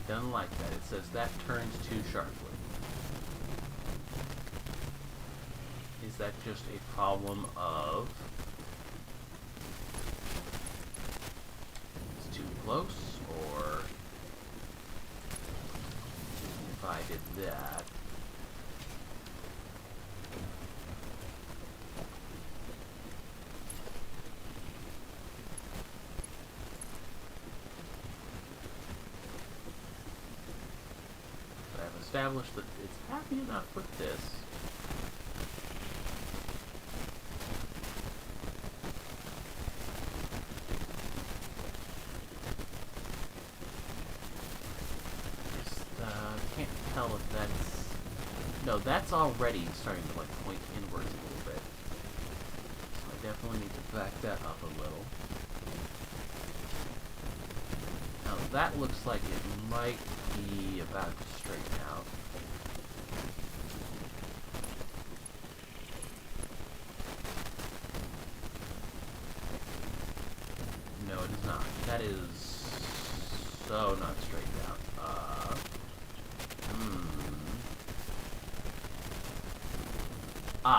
Doesn't like that. It says that turns too sharply. Is that just a problem of it's too close, or if I did that, established that it's happy enough with this. No, that's already starting to like point inwards a little bit. So I definitely need to back that up a little. Now that looks like it might be about to straighten out. No, it is not. That is so not straightened out.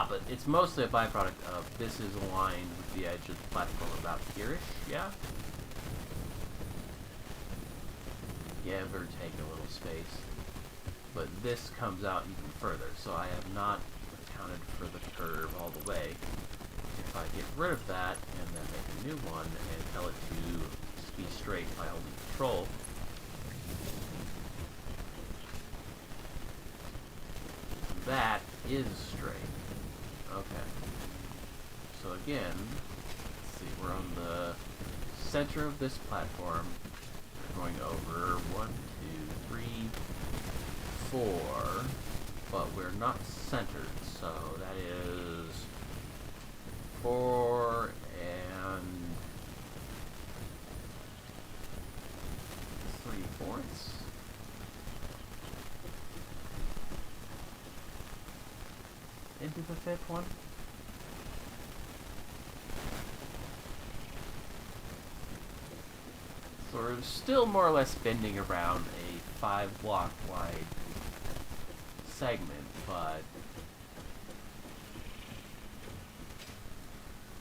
But it's mostly a byproduct of this is aligned with the edge of the platform about here-ish, yeah? Give or take a little space. But this comes out even further, so I have not accounted for the curve all the way. If I get rid of that, and then make a new one, and tell it to be straight by holding Control, that is straight. Okay. So again, let's see, we're on the center of this platform. We're going over 1, 2, 3, 4, but we're not centered, so that is 4 and 3/4. Into the 5th one. So we're still more or less bending around a 5-block wide segment, but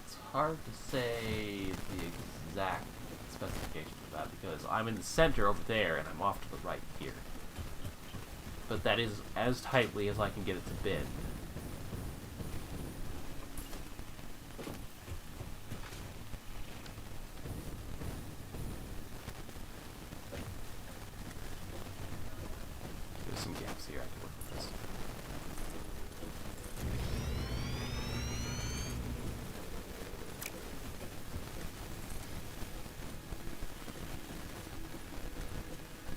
it's hard to say the exact specifications of that because I'm in the center over there and I'm off to the right here. But that is as tightly as I can get it to bend. There's some gaps here, I can work with this.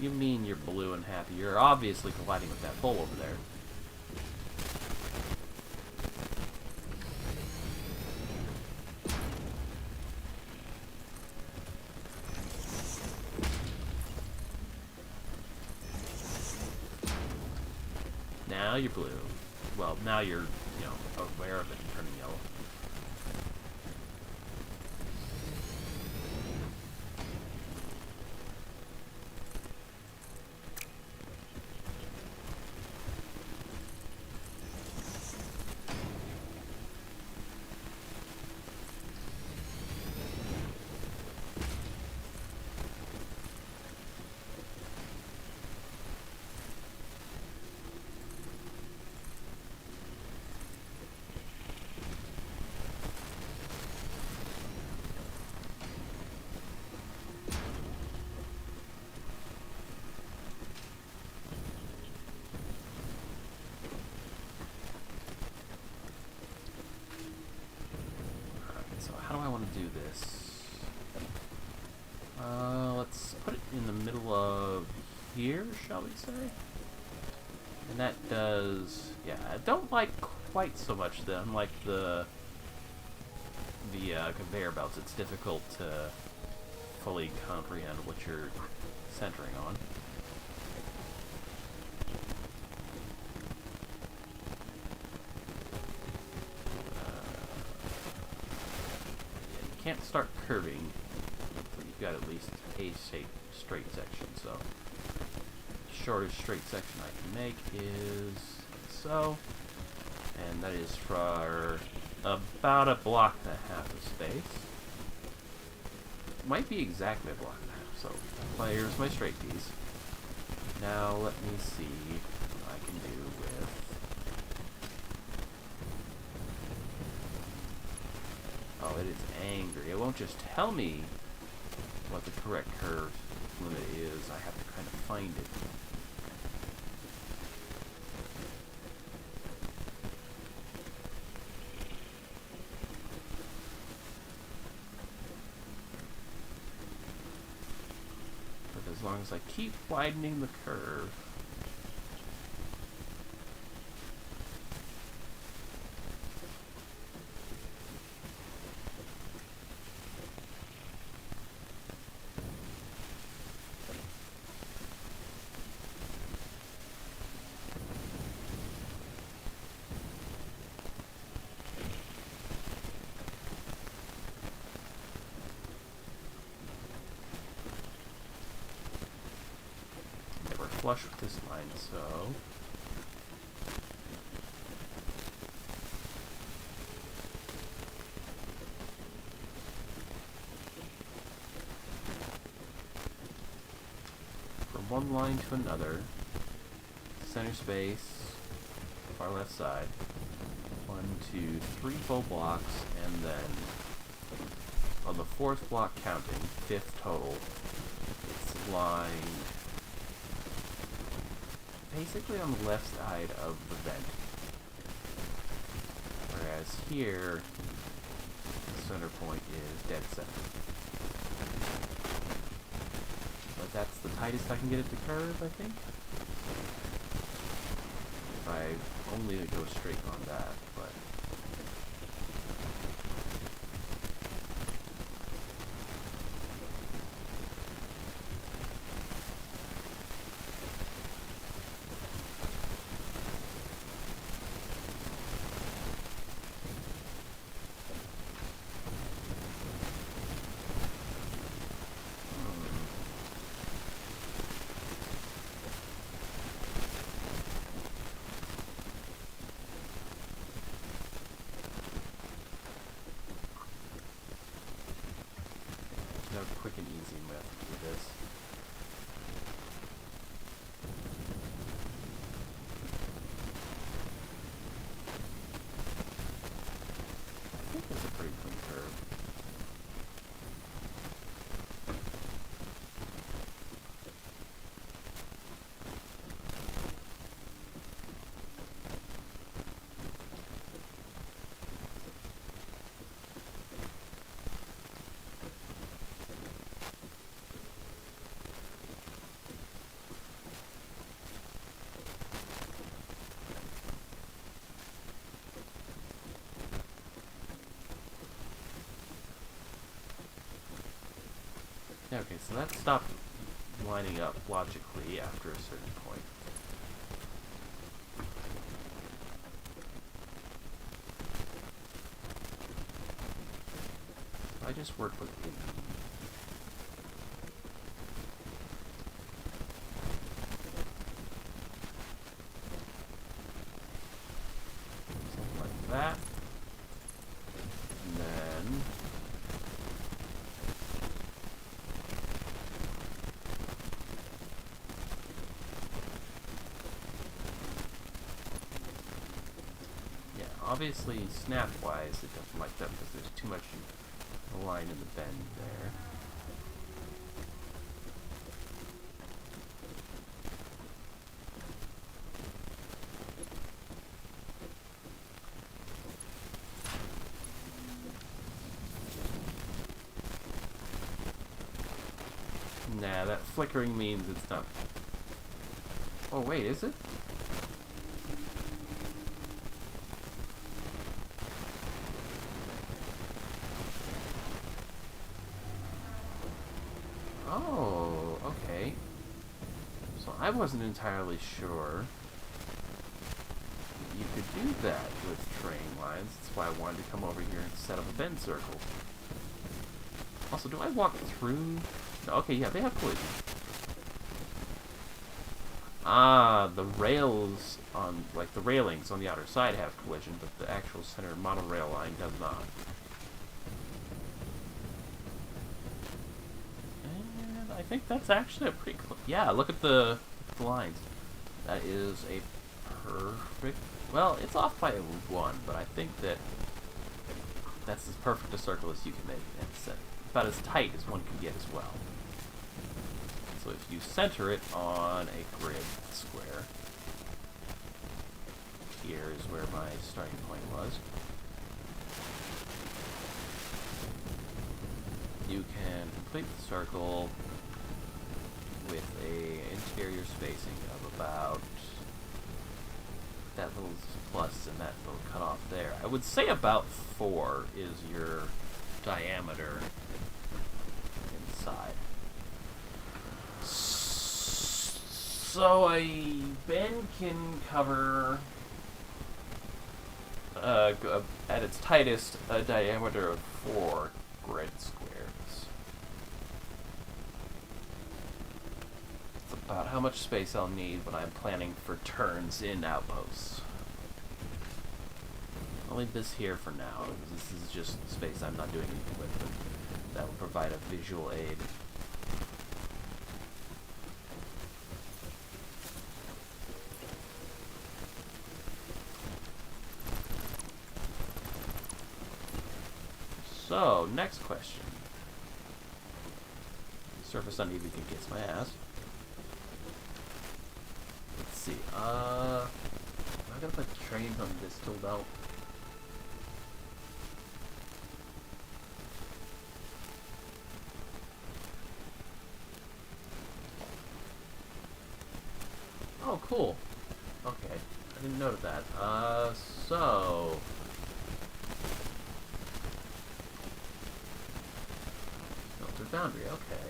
You mean you're blue and happy? You're obviously colliding with that pole over there. Now you're blue. Well, now you're, aware of it and turning yellow. So how do I want to do this? Let's put it in the middle of here, shall we say? And that does, yeah, I don't like quite so much the, unlike the conveyor belts, it's difficult to fully comprehend what you're centering on. Can't start curving, but you've got at least a straight section, so the shortest straight section I can make is so, and that is for about a block and a half of space. Might be exactly a block and a half, so here's my straight piece. Now let me see what I can do with it is angry. It won't just tell me what the correct curve limit is. I have to kind of find it. But as long as I keep widening the curve, flush with this line, so... from one line to another, center space, far left side, 1, 2, 3 full blocks, and then on the 4th block counting, 5th total, it's lined basically on the left side of the vent. Whereas here, the center point is dead center. But that's the tightest I can get it to curve, I think. If I only go straight on that, but... no quick and easy method for this. I think that's a pretty clean curve. Okay, so that stopped lining up logically after a certain point. I just work with the something like that. And then obviously, snap-wise, it doesn't like that because there's too much line in the bend there. Nah, that flickering means it's not... Oh, wait, is it? Oh, okay. So I wasn't entirely sure that you could do that with train lines. That's why I wanted to come over here and set up a bend circle. Also, do I walk through? No, okay, yeah, they have collision. Ah, the rails on, like the railings on the outer side have collision, but the actual center monorail line does not. I think that's actually a pretty yeah, look at the lines. That is a perfect... Well, it's off by 1, but I think that that's as perfect a circle as you can make it. And it's about as tight as one can get as well. So if you center it on a grid square, here is where my starting point was, you can complete the circle with a interior spacing of about that little plus and that little cutoff there. I would say about 4 is your diameter inside. So a bend can cover, at its tightest, a diameter of 4 grid squares. about how much space I'll need when I'm planning for turns in outposts. I'll leave this here for now. This is just space I'm not doing anything with, but that will provide a visual aid. So, next question. Surface uneven can kiss my ass. Let's see. Am I gonna put trains on this tool belt? Oh, cool. Okay. I didn't notice that. So... Smelter foundry, okay.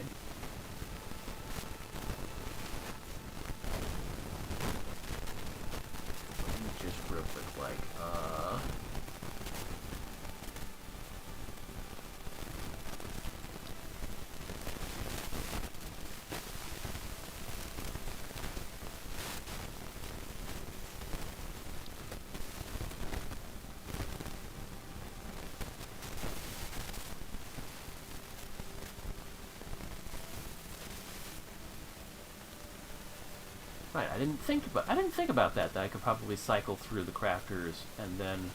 Let me just real quick, right, I didn't think about that I could probably cycle through the crafters and then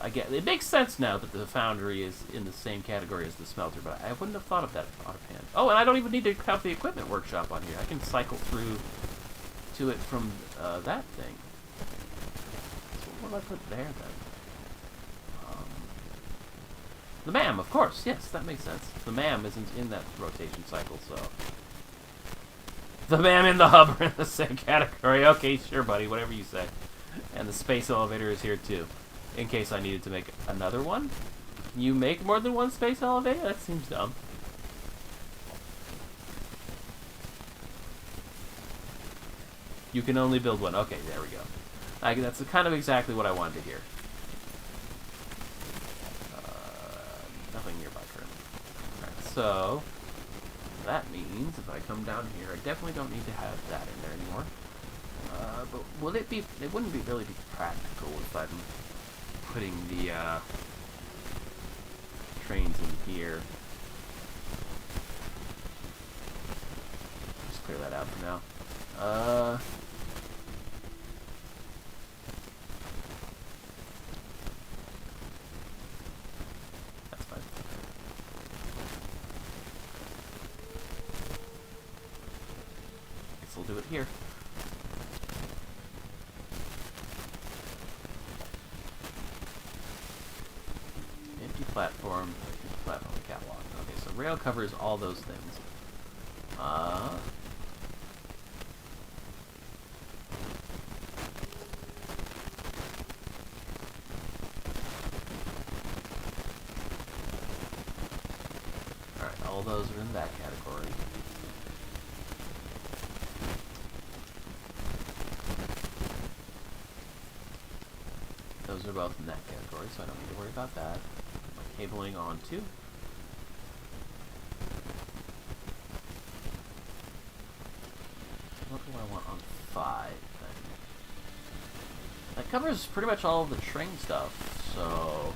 it makes sense now that the foundry is in the same category as the smelter, but I wouldn't have thought of that offhand. Oh, and I don't even need to have the equipment workshop on here. I can cycle through to it from that thing. So what will I put there then? The MAM, of course. Yes, that makes sense. The MAM isn't in that rotation cycle, so... The MAM and the hub are in the same category. Okay, sure, buddy. Whatever you say. And the space elevator is here, too. In case I needed to make another one. Can you make more than one space elevator? That seems dumb. You can only build one. Okay, there we go. That's kind of exactly what I wanted to hear. Nothing nearby currently. Alright, so... That means if I come down here, I definitely don't need to have that in there anymore. But will it be... It wouldn't be really be practical if I'm putting the trains in here. Just clear that out for now. That's fine. Guess we'll do it here. Empty platform catwalk. Okay, so rail covers all those things. Alright, all those are in that category. Those are both in that category, so I don't need to worry about that. Put my cabling on too. What do I want on 5 then? That covers pretty much all of the train stuff, so...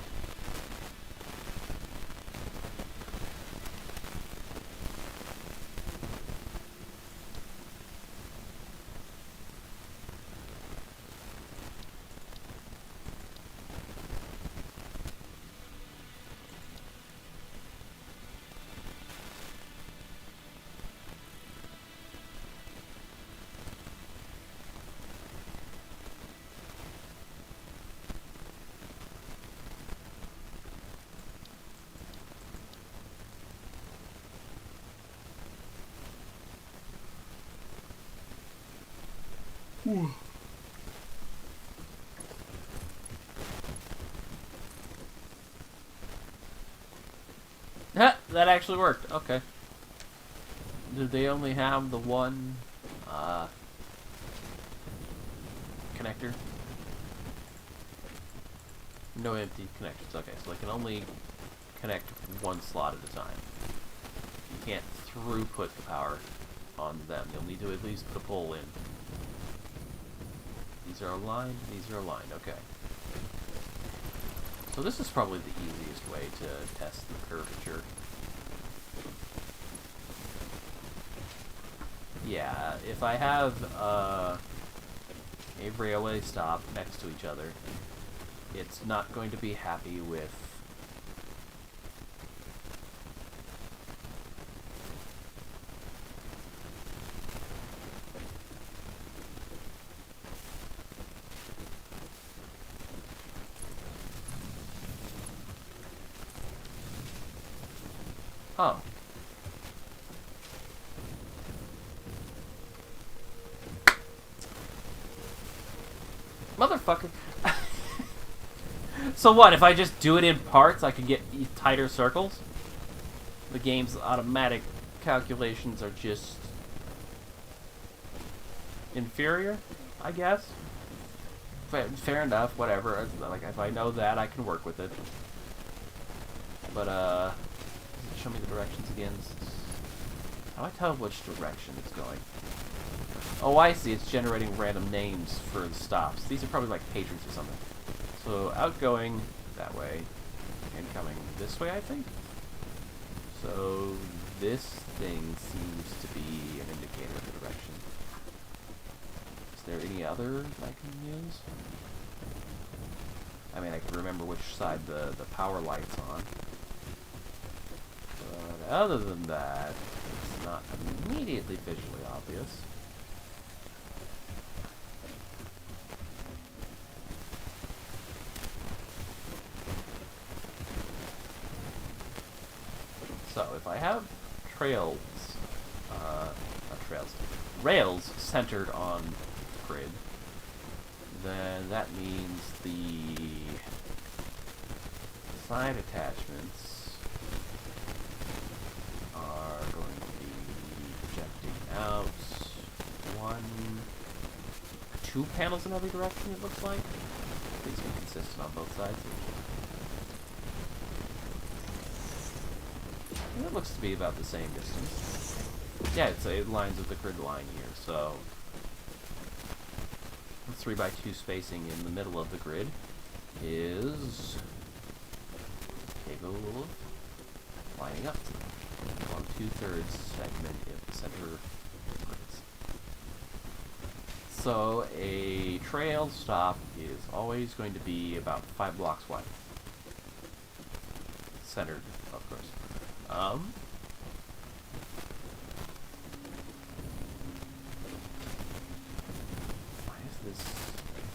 That actually worked. Okay. Did they only have the one connector? No empty connections. Okay, so they can only connect one slot at a time. You can't throughput the power on them. You'll need to at least put a pole in. These are aligned, these are aligned, okay. So this is probably the easiest way to test the curvature. Yeah, if I have a railway stop next to each other, it's not going to be happy with oh. Motherfucker. So what, if I just do it in parts, I can get tighter circles? The game's automatic calculations are just inferior, I guess? Fair enough, whatever. Like, if I know that, I can work with it. But, does it show me the directions again? How do I tell which direction it's going? Oh, I see. It's generating random names for the stops. These are probably like patrons or something. So, outgoing that way, incoming this way, I think? So, this thing seems to be an indicator of the direction. Is there any other I can use? I mean, I can remember which side the power light's on. But other than that, it's not immediately visually obvious. So, if I have trails, not trails, rails centered on the grid, then that means the side attachments are going to be projecting out two panels in every direction, it looks like. Please be consistent on both sides. And it looks to be about the same distance. Yeah, it lines with the grid line here, so 3x2 spacing in the middle of the grid is capable of lining up on 2/3 segment if the center grids. So a trail stop is always going to be about 5 blocks wide. Centered, of course. Why is this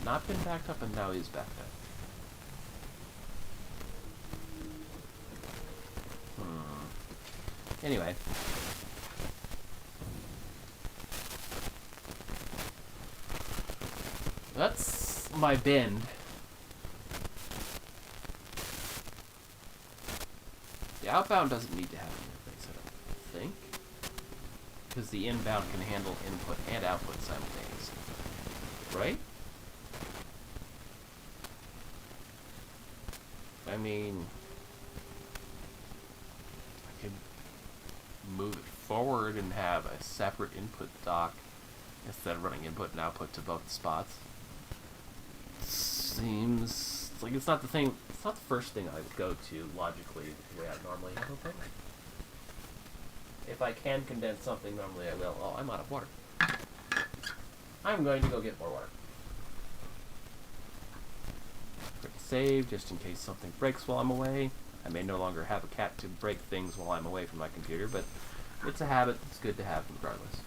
not been backed up and now is backed up? Anyway. That's my bend. The outbound doesn't need to have an interface, I don't think. Because the inbound can handle input and output simultaneously. Right? I mean, I could move it forward and have a separate input dock instead of running input and output to both spots. Seems like it's not the thing. It's not the first thing I would go to logically the way I normally handle things. If I can condense something, normally I will. Oh, I'm out of water. I'm going to go get more water. Quick save, just in case something breaks while I'm away. I may no longer have a cat to break things while I'm away from my computer, but it's a habit that's good to have regardless.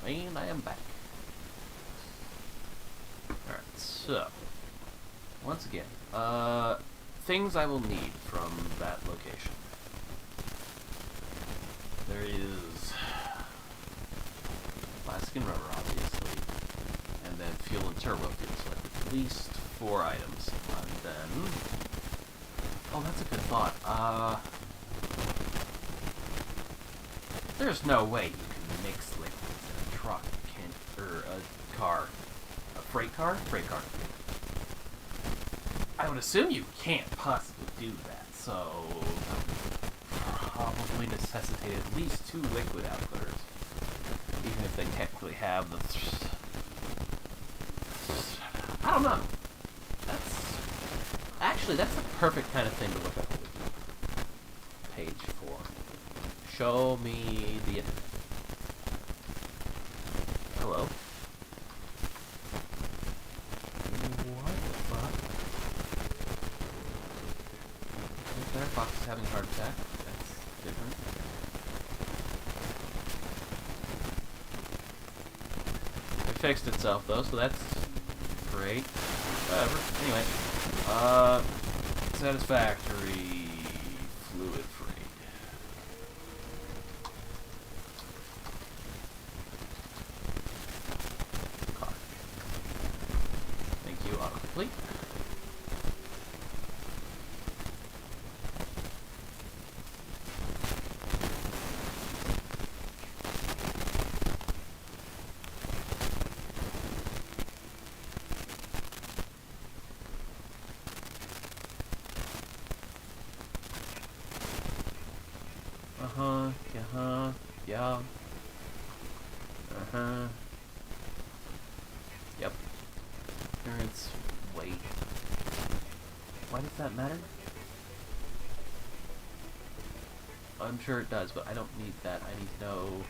And I am back. Alright, so once again, things I will need from that location. There is plastic and rubber, obviously, and then fuel and turbo fuel, so like at least 4 items. And then, oh, that's a good thought. There's no way you can mix liquids in a truck, or a car. A freight car? Freight car. I would assume you can't possibly do that, so that would probably necessitate at least 2 liquid outputters, even if they technically have the... I don't know. That's the perfect kind of thing to look up. Page 4. Show me the internet. Hello? What the fuck? Firefox is having a heart attack. That's different. It fixed itself though, so that's great. Whatever. Anyway. Satisfactory. Fluid freight. Car. Thank you, autocomplete. Yeah. Yep. Appearance, weight. Why does that matter? I'm sure it does, but I don't need that. I need to know...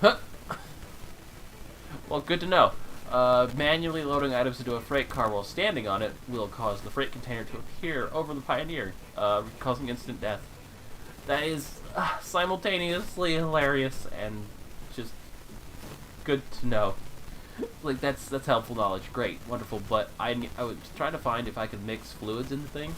Huh. Well, good to know. Manually loading items into a freight car while standing on it will cause the freight container to appear over the Pioneer, causing instant death. That is simultaneously hilarious and just good to know. Like, that's helpful knowledge. Great, wonderful. But I was trying to find if I could mix fluids in the thing.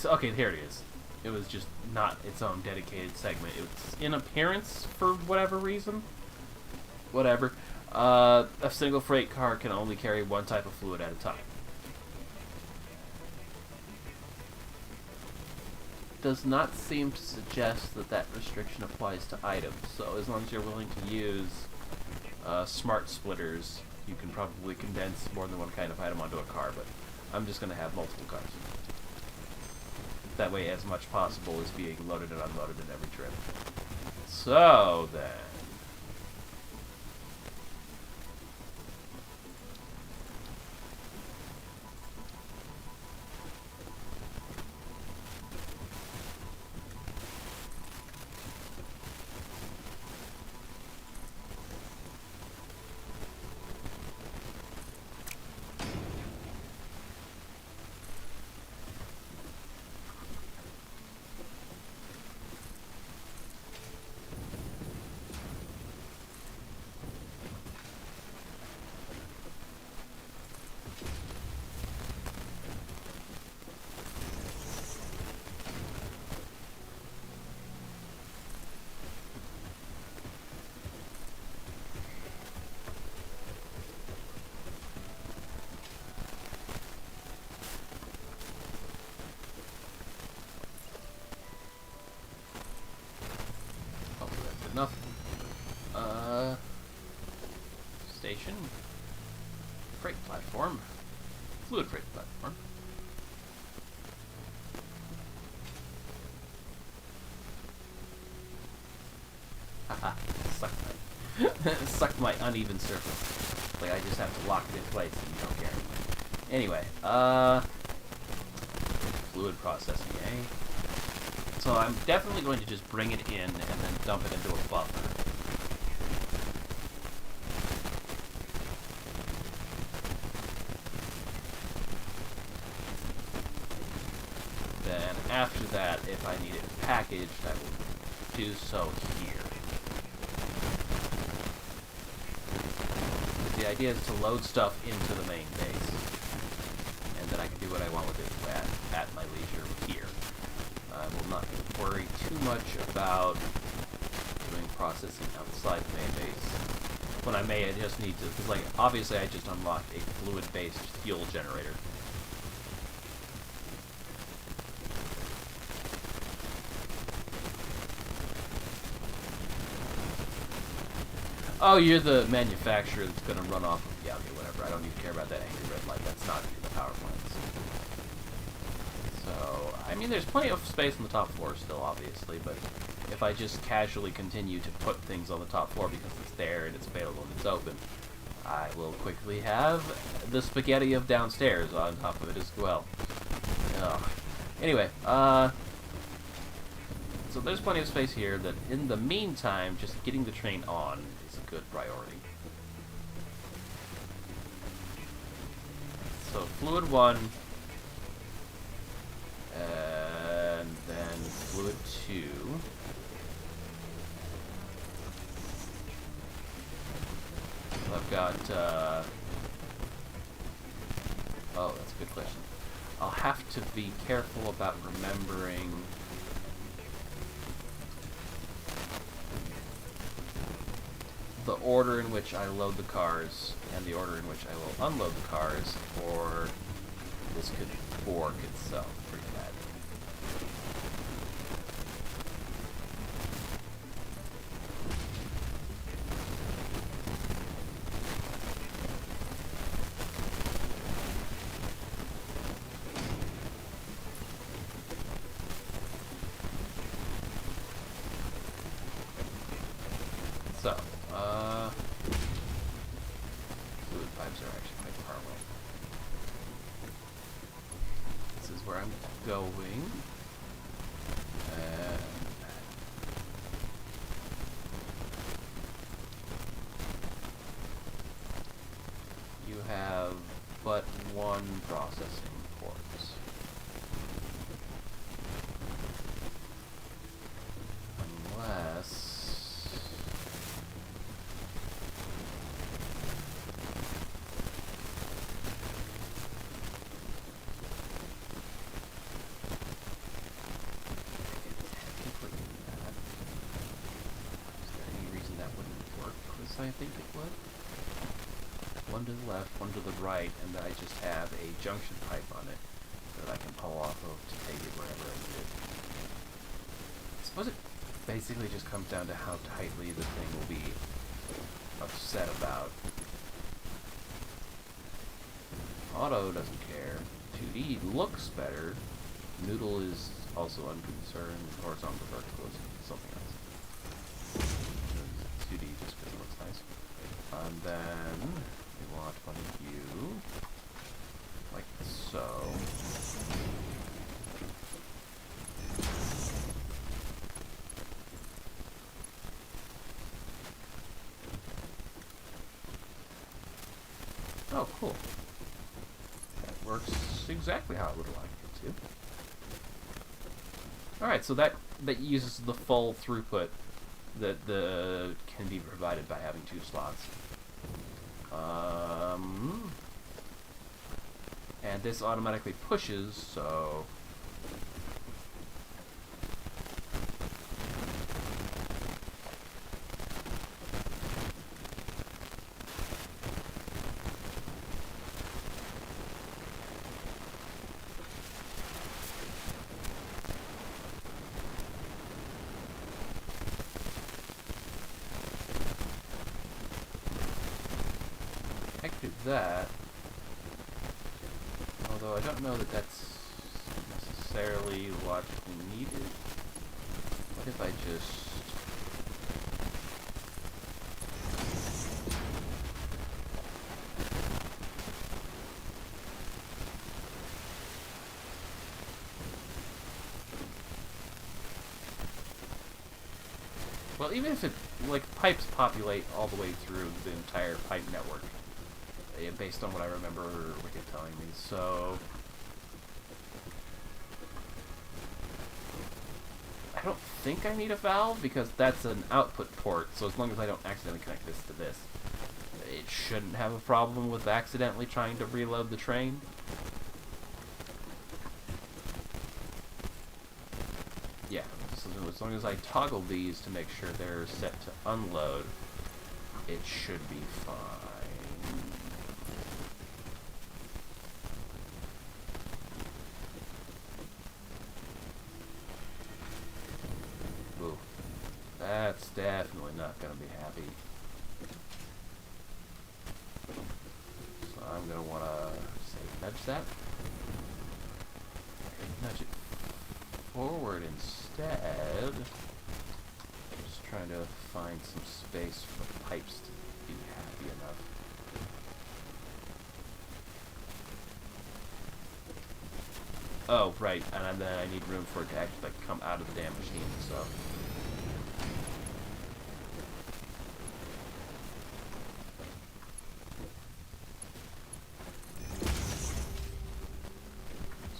Okay, here it is. It was just not its own dedicated segment. It's in appearance for whatever reason. Whatever. A single freight car can only carry one type of fluid at a time. Does not seem to suggest that that restriction applies to items. So as long as you're willing to use smart splitters, you can probably condense more than one kind of item onto a car. But I'm just going to have multiple cars. That way, as much possible is being loaded and unloaded in every trip. So, then... enough. Station? freight platform. Fluid freight platform. Haha, suck my uneven surface. Like I just have to lock it in place and you don't care. Anyway, fluid processing, eh? So I'm definitely going to just bring it in and then dump it into a buffer. Then after that, if I need it packaged, I will do so here. The idea is to load stuff into the main base, and then I can do what I want with it at my leisure here. I will not worry too much about doing processing outside the main base. When I may, I just need to, because like, obviously I just unlocked a fluid-based fuel generator. Oh, you're the manufacturer that's going to run off of... Yeah, okay, whatever. I don't even care about that angry red light. That's not in the power plants. So, I mean, there's plenty of space on the top floor still, obviously, but if I just casually continue to put things on the top floor because it's there and it's available and it's open, I will quickly have the spaghetti of downstairs on top of it as well. Ugh. Anyway, so there's plenty of space here that, in the meantime, just getting the train on is a good priority. So, fluid 1, and then fluid 2. So I've got, oh, that's a good question. I'll have to be careful about remembering the order in which I load the cars and the order in which I will unload the cars, or this could fork itself pretty bad. So, fluid pipes are actually quite far away. This is where I'm going. And you have but one processing port. Unless... I think it would. One to the left, one to the right, and then I just have a junction pipe on it that I can pull off of to take it wherever I need it. I suppose it basically just comes down to how tightly the thing will be upset about. Auto doesn't care. 2D looks better. Noodle is also unconcerned. Horizontal, vertical is something else. 2D just because it looks nice. And then we want one of you, like so. Oh, cool. That works exactly how I would like it to. Alright, so that uses the full throughput that can be provided by having 2 slots. And this automatically pushes, so... I could do that. Although I don't know that that's necessarily logically needed. What if I just... Well, even if it, like, pipes populate all the way through the entire pipe network, based on what I remember Wicked telling me, so... I don't think I need a valve, because that's an output port, so as long as I don't accidentally connect this to this, it shouldn't have a problem with accidentally trying to reload the train. Yeah, as long as I toggle these to make sure they're set to unload, it should be fine. Ooh, that's definitely not going to be happy. So I'm going to want to, say, nudge that. Nudge it forward instead. Just trying to find some space for pipes to be happy enough. Oh, right, and then I need room for it to actually like come out of the damn machine, so.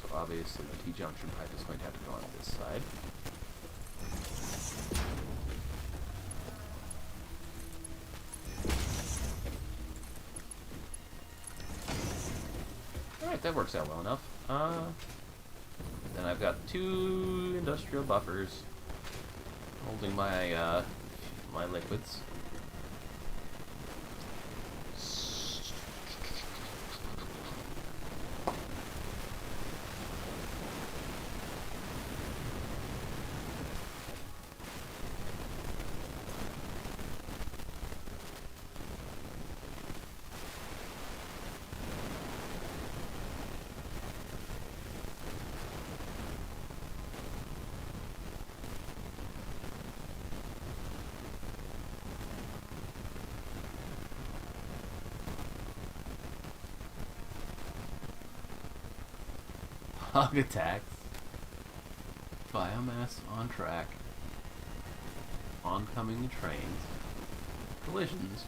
So obviously the T-junction pipe is going to have to go on this side. Alright, that works out well enough. Then I've got 2 industrial buffers holding my my liquids. Hog attacks. Biomass on track. Oncoming trains. Collisions.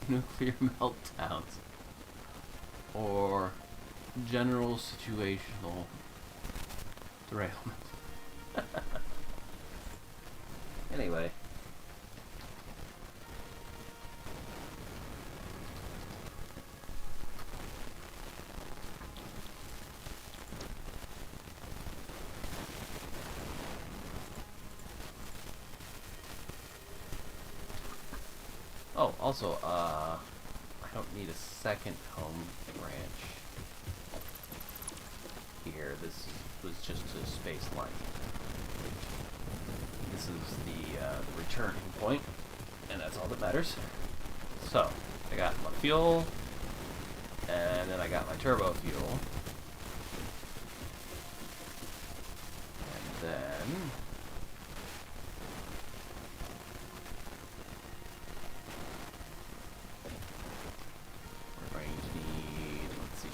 Nuclear meltdowns. Or general situational derailment. Anyway. Oh, also, I don't need a second home branch here. This was just a space line. This is the returning point, and that's all that matters. So, I got my fuel, and then I got my turbo fuel. And then...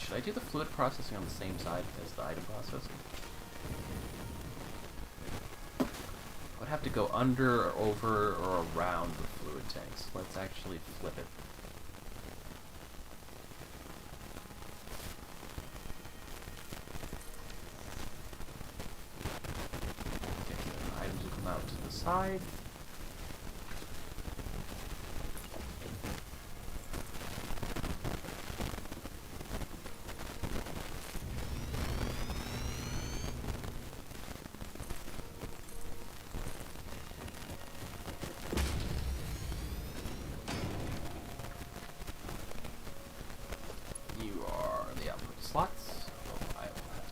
should I do the fluid processing on the same side as the item processing? I would have to go under, or over, or around the fluid tanks. Let's actually flip it. Okay, the items will come out to the side. Slots. Oh, I will have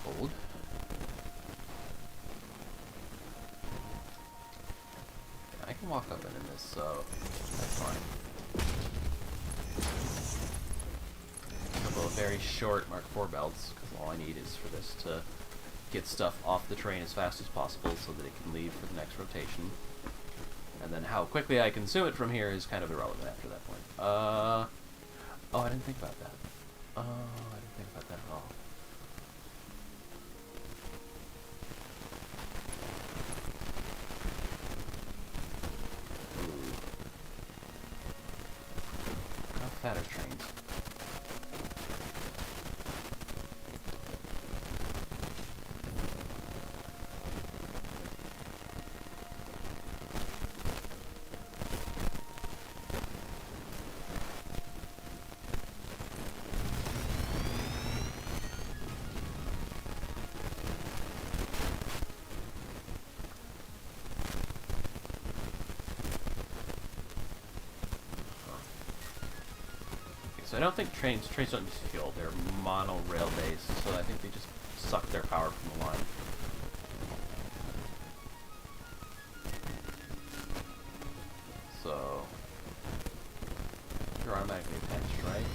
to hold. I can walk up and in this so that's fine. A couple of very short Mark IV belts, because all I need is for this to get stuff off the train as fast as possible so that it can leave for the next rotation. And then how quickly I consume it from here is kind of irrelevant after that point. Oh, I didn't think about that. Oh, I didn't think about that at all. Ooh. How fat are trains? So I don't think trains don't use fuel. They're monorail based, so I think they just suck their power from the line. So you're automatically attached, right?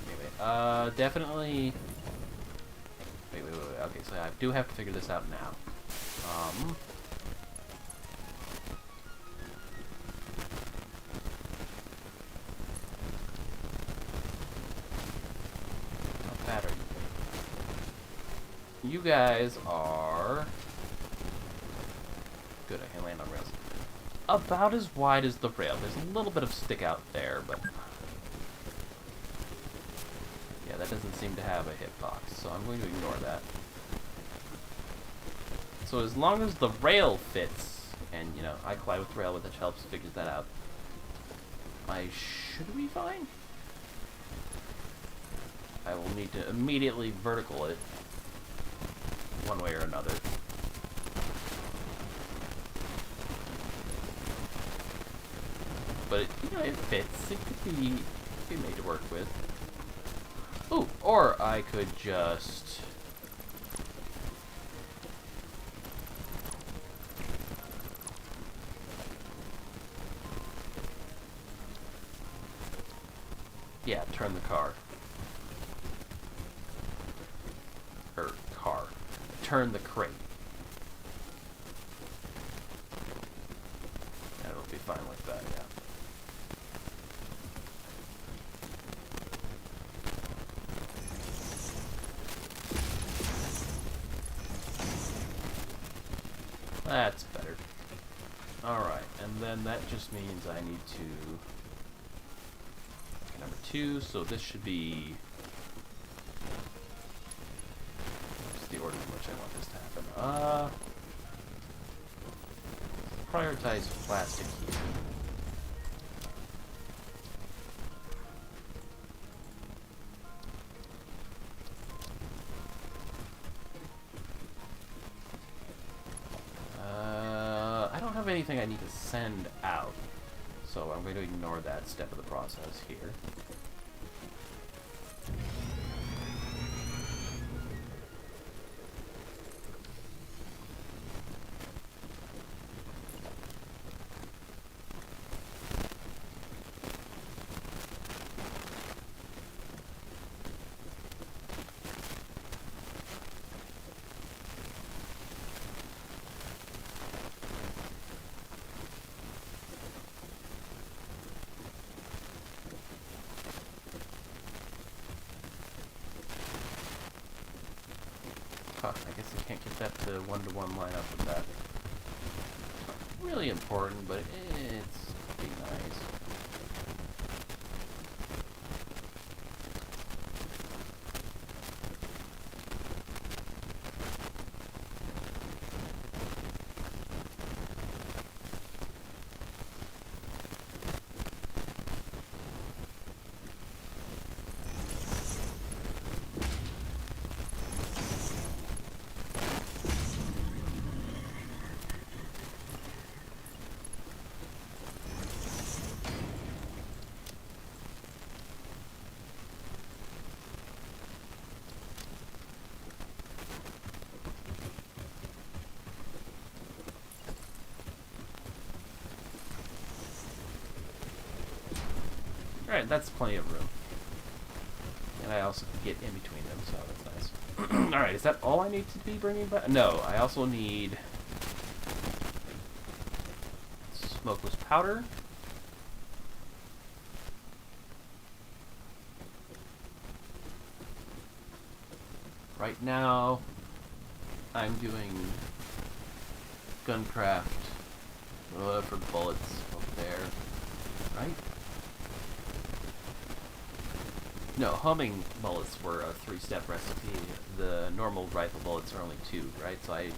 Anyway, definitely. Wait. Okay, so I do have to figure this out now. You guys are good. I can land on rails. About as wide as the rail. There's a little bit of stick out there, but yeah, that doesn't seem to have a hitbox, so I'm going to ignore that. So as long as the rail fits, and you know, I collide with the rail, which helps figure that out, I should be fine. I will need to immediately vertical it one way or another. But you know, it fits. It could be made to work with. Ooh, or I could just turn the car. Turn the crate. And it'll be fine like that, yeah. That's better. Alright, and then that just means I need to... Okay, number 2, so this should be... the order in which I want this to happen. Prioritize plastic here. I don't have anything I need to send out, so I'm going to ignore that step of the process here. Huh, I guess I can't get that to one-to-one line up with that. Not really important, but it's pretty nice. Alright, that's plenty of room. And I also can get in between them, so that's nice. Alright, is that all I need to be bringing back? No, I also need smokeless powder. Right now, I'm doing guncraft for bullets over there, right? No, homing bullets were a 3-step recipe. The normal rifle bullets are only 2, right? So I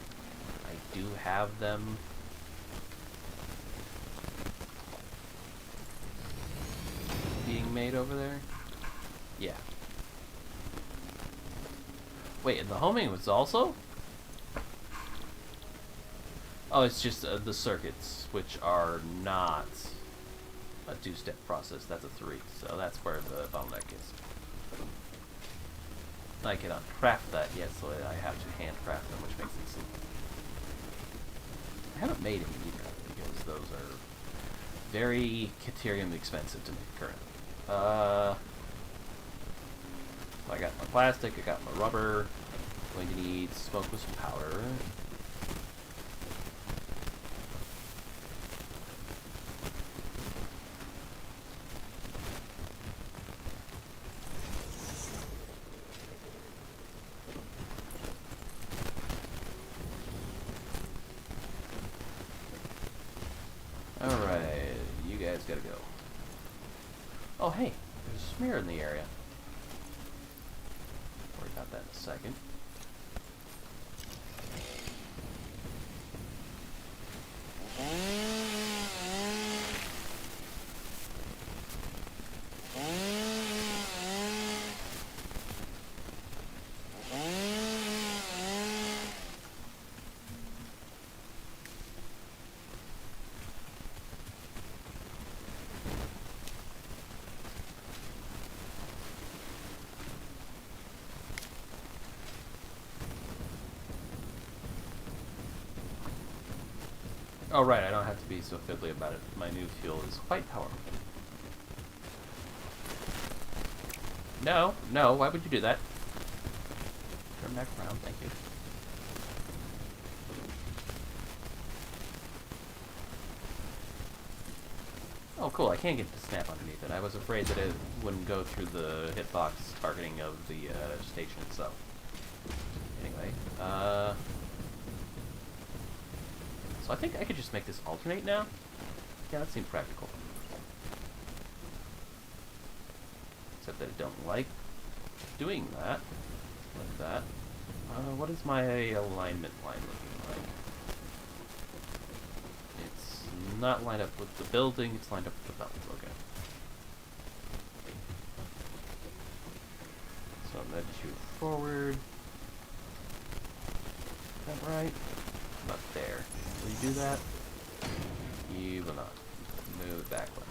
do have them. Being made over there? Yeah. Wait, and the homing was also? Oh, it's just the circuits, which are not a 2-step process. That's a 3, so that's where the bottleneck is. I cannot craft that yet, so I have to handcraft them, which makes it simple. I haven't made any either, because those are very caterium expensive to make currently. So I got my plastic, I got my rubber. I'm going to need smokeless powder. Alright, you guys gotta go. Oh hey, there's a smear in the area. Worry about that in a second. Oh right, I don't have to be so fiddly about it. My new fuel is quite powerful. No, no, why would you do that? Turn back around, thank you. Oh cool, I can get the snap underneath it. I was afraid that it wouldn't go through the hitbox targeting of the station itself. Anyway, so I think I could just make this alternate now. Yeah, that seems practical. Except that I don't like doing that. Like that. What is my alignment line looking like? It's not lined up with the building, it's lined up with the belt. Okay. So I'm going to shoot forward. Is that right? Not there. Will you do that? You will not. Move backward.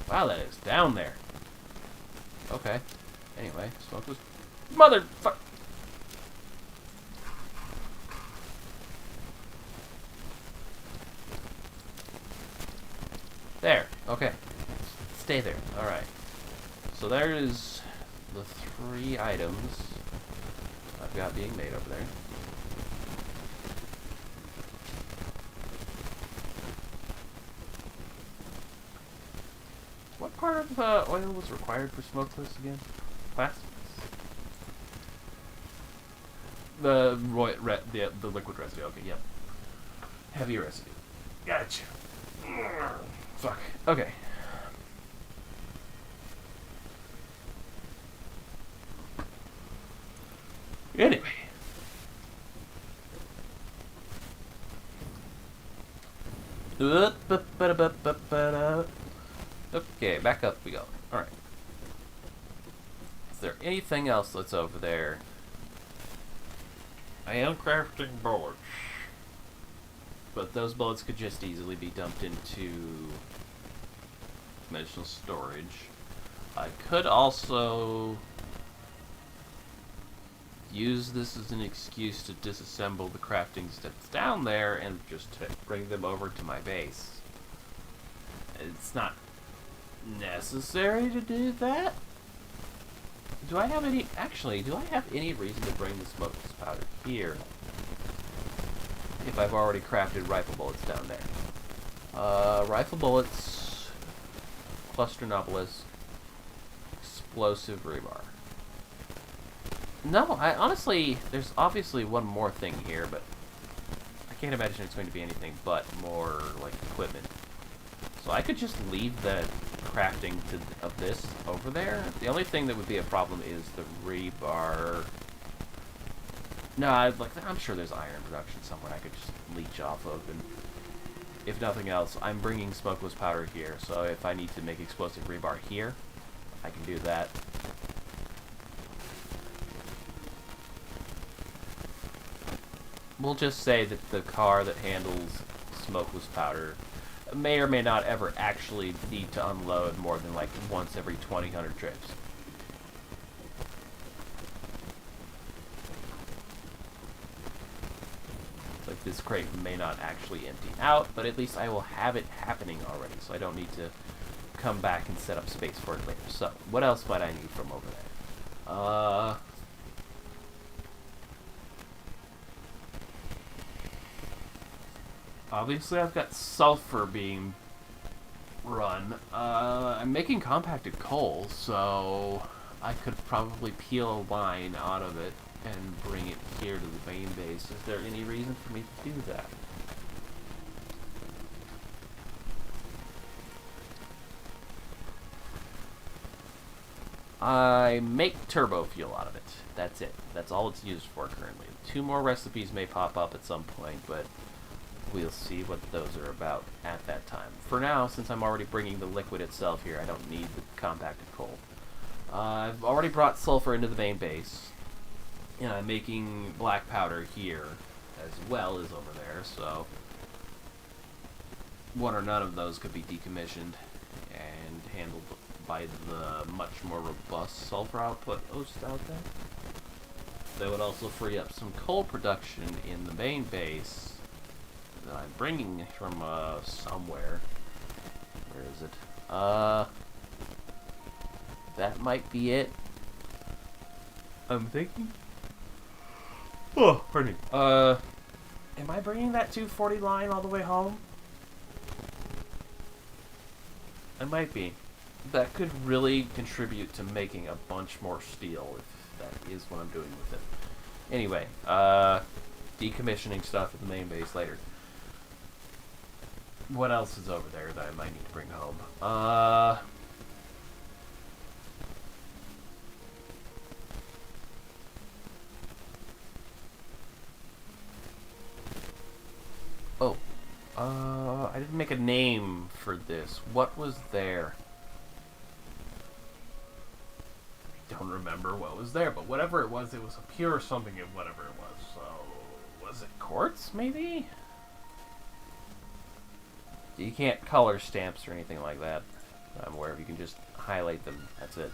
Wow, that is down there. Okay. Anyway, smoke was... Motherfuck! There. Okay. Stay there. Alright. So there is the 3 items I've got being made over there. What part of oil was required for smokeless again? Plastics? The liquid residue. Okay, yep. Heavy residue. Gotcha. Fuck. Okay. Anyway. Okay, back up we go. Alright. Is there anything else that's over there? I am crafting bullets. But those bullets could just easily be dumped into dimensional storage. I could also use this as an excuse to disassemble the crafting steps down there and just bring them over to my base. It's not necessary to do that. Do I have any... Actually, do I have any reason to bring the smokeless powder here? If I've already crafted rifle bullets down there. Rifle bullets... Clusternopolis... Explosive rebar. No, I honestly... There's obviously one more thing here, but... I can't imagine it's going to be anything but more, like, equipment. So I could just leave the crafting of this over there. The only thing that would be a problem is the rebar. No, I'm sure there's iron production somewhere I could just leech off of, and if nothing else, I'm bringing smokeless powder here, so if I need to make explosive rebar here, I can do that. We'll just say that the car that handles smokeless powder may or may not ever actually need to unload more than like once every 2,000 trips. Like this crate may not actually empty out, but at least I will have it happening already, so I don't need to come back and set up space for it later. So, what else might I need from over there? Obviously, I've got sulfur being run. I'm making compacted coal, so I could probably peel a line out of it and bring it here to the main base. Is there any reason for me to do that? I make turbo fuel out of it. That's it. That's all it's used for currently. 2 more recipes may pop up at some point, but we'll see what those are about at that time. For now, since I'm already bringing the liquid itself here, I don't need the compacted coal. I've already brought sulfur into the main base, and I'm making black powder here as well as over there, so one or none of those could be decommissioned and handled by the much more robust sulfur output host out there. That would also free up some coal production in the main base that I'm bringing from somewhere. Where is it? That might be it. I'm thinking. Oh, pardon me. Am I bringing that 240 line all the way home? I might be. That could really contribute to making a bunch more steel, if that is what I'm doing with it. Anyway, decommissioning stuff at the main base later. What else is over there that I might need to bring home? I didn't make a name for this. What was there? I don't remember what was there, but whatever it was a pure something of whatever it was. So, was it quartz, maybe? You can't color stamps or anything like that. I'm aware of. You can just highlight them. That's it.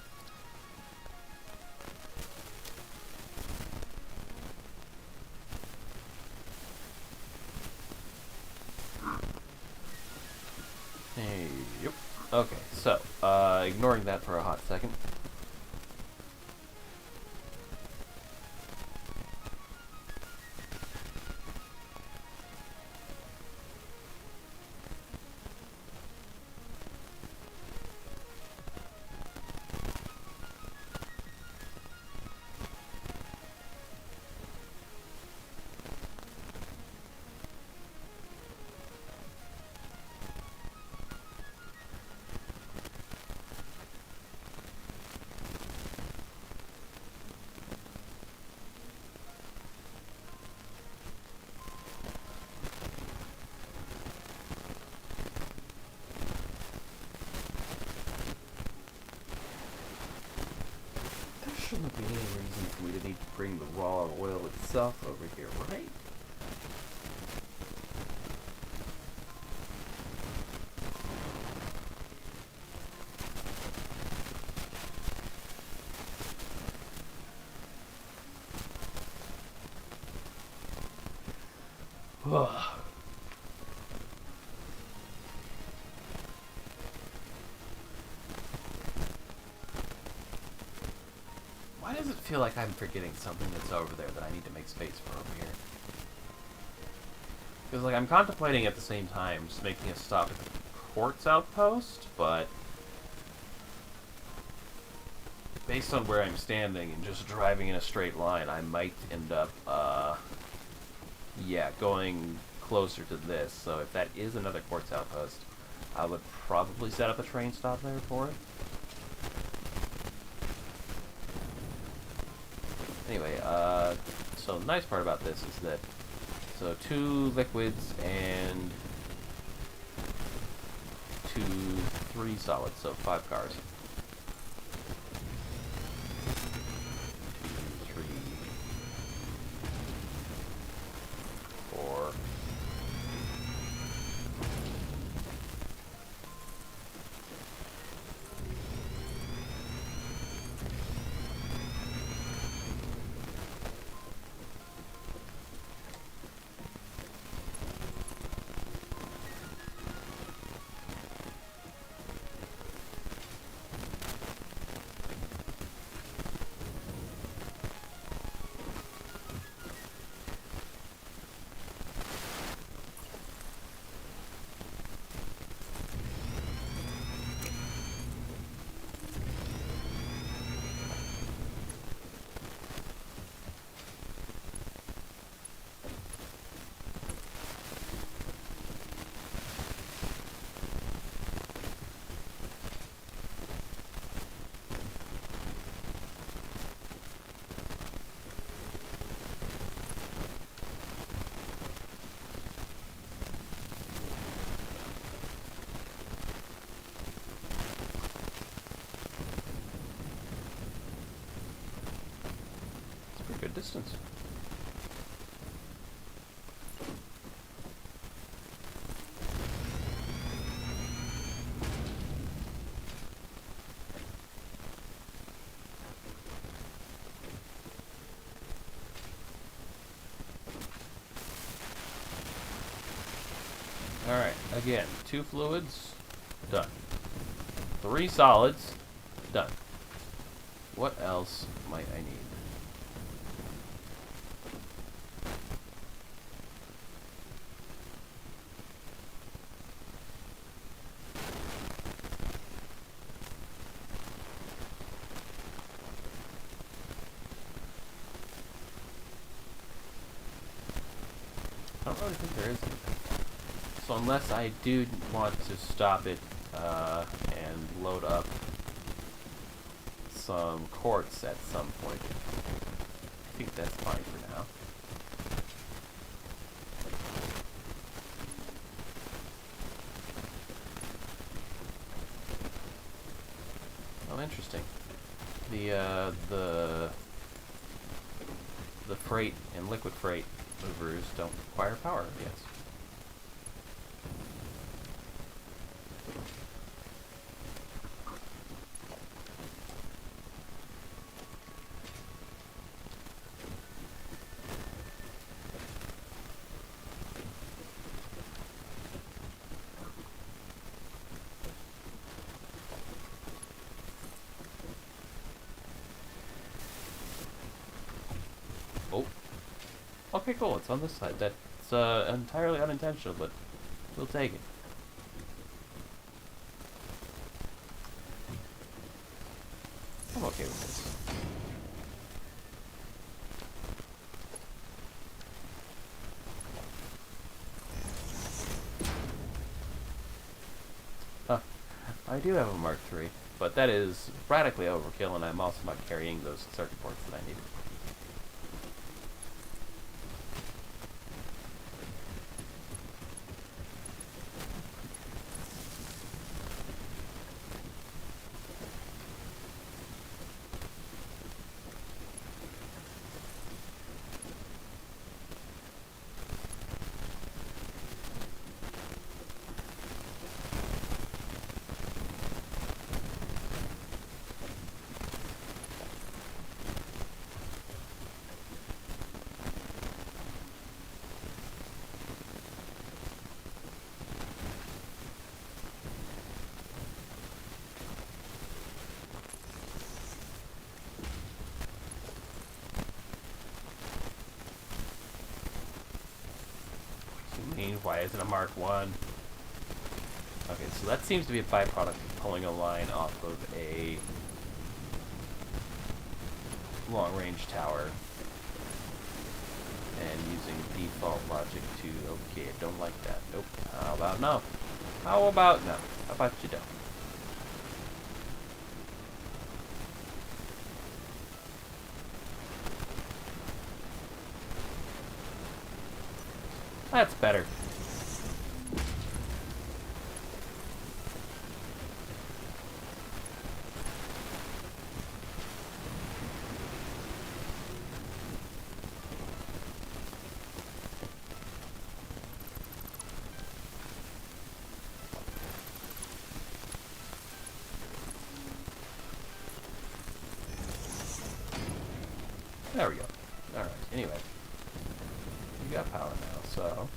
Hey, yep. Okay, so, ignoring that for a hot second. shouldn't be any reason for me to need to bring the raw oil itself over here, right? Why does it feel like I'm forgetting something that's over there that I need to make space for over here? Because, like, I'm contemplating at the same time just making a stop at the quartz outpost, but based on where I'm standing and just driving in a straight line, I might end up, going closer to this. So if that is another quartz outpost, I would probably set up a train stop there for it. Anyway, so the nice part about this is that, so 2 liquids and 3 solids, so 5 cars. 2, 3, 4. Good distance. Alright, again, 2 fluids, done. 3 solids, done. What else might I need? I don't really think there is anything. So unless I do want to stop it and load up some quartz at some point, I think that's fine for now. Oh, interesting. The freight and liquid freight movers don't require power, yes. Oh. Okay, cool. It's on this side. That's entirely unintentional, but we'll take it. I'm okay with this. I do have a Mark III, but that is radically overkill, and I'm also not carrying those circuit boards that I needed. Why isn't a Mark 1? Okay, so that seems to be a byproduct of pulling a line off of a long-range tower and using default logic to... Okay, I don't like that. Nope. How about no? How about no? How about you don't? That's better. There we go. Alright, anyway. We got power now, so...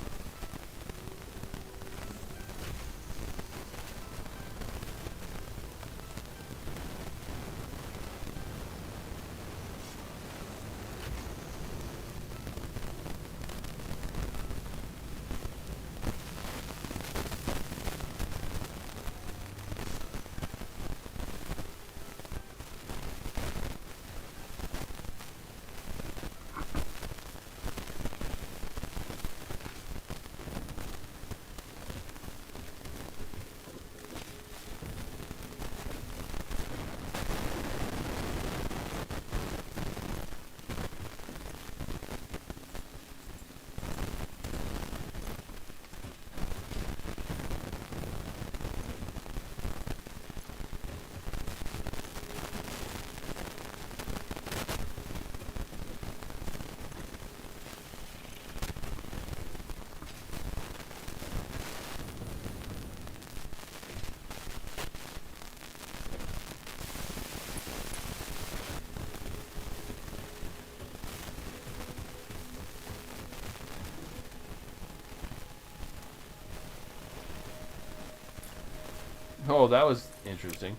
Oh, that was interesting.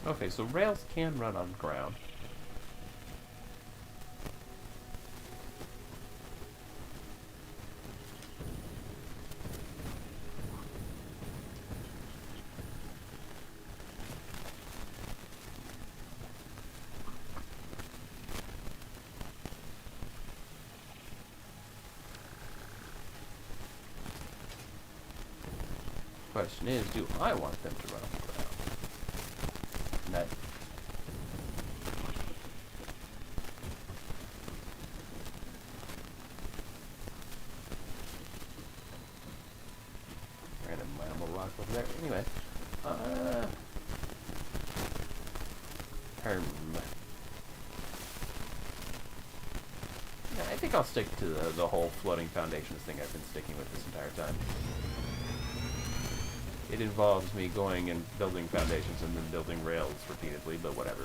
Okay, so rails can run on ground. Question is, do I want them to run on the ground? And that random mammal rock over there. Anyway, yeah, I think I'll stick to the whole floating foundations thing I've been sticking with this entire time. It involves me going and building foundations and then building rails repeatedly, but whatever.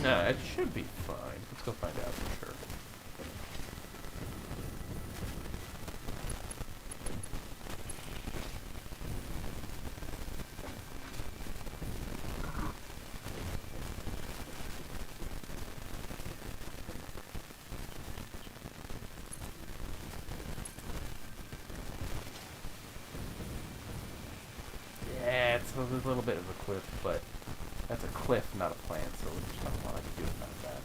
No, it should be fine. Let's go find out for sure. Yeah, it's a little bit of a cliff, but that's a cliff, not a plant, so there's not a lot I can do about that.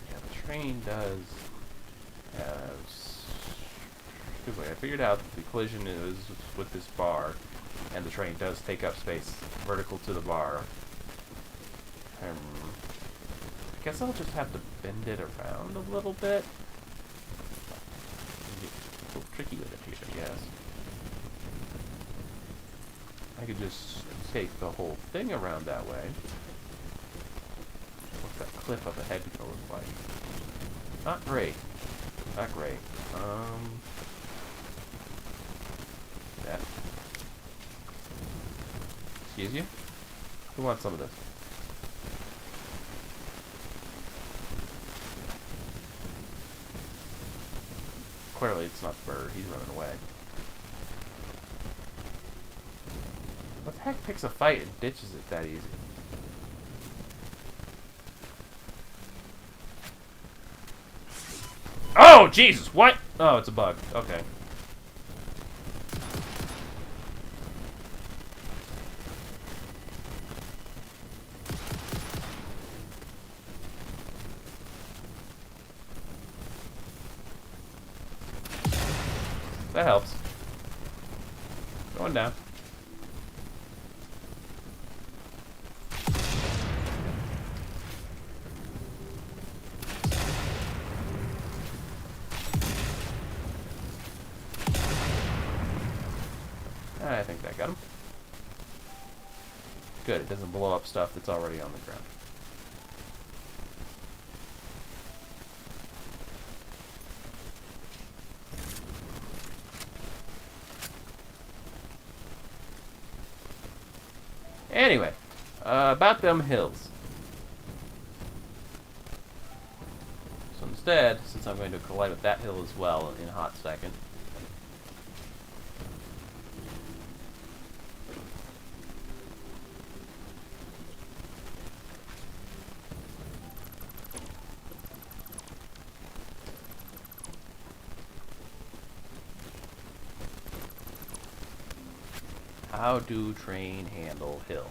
Yeah, the train does have... I figured out that the collision is with this bar, and the train does take up space vertical to the bar. I guess I'll just have to bend it around a little bit. It's a little tricky with it here, I guess. I could just take the whole thing around that way. What's that cliff up ahead gonna look like? Not great. Not great. Yeah. Excuse you? Who wants some of this? Clearly it's not the bird. He's running away. What the heck picks a fight and ditches it that easy? Oh, Jesus! What? Oh, it's a bug. Okay. That helps. Going down. I think that got him. Good, it doesn't blow up stuff that's already on the ground. Anyway, about them hills. So instead, since I'm going to collide with that hill as well in a hot second, how do train handle hill?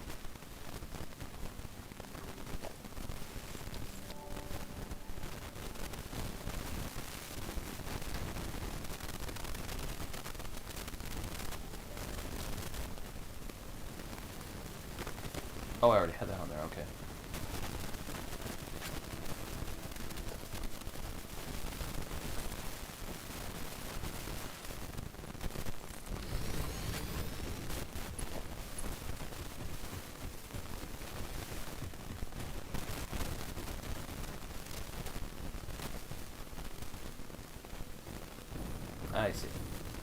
Oh, I already had that on there, okay. I see.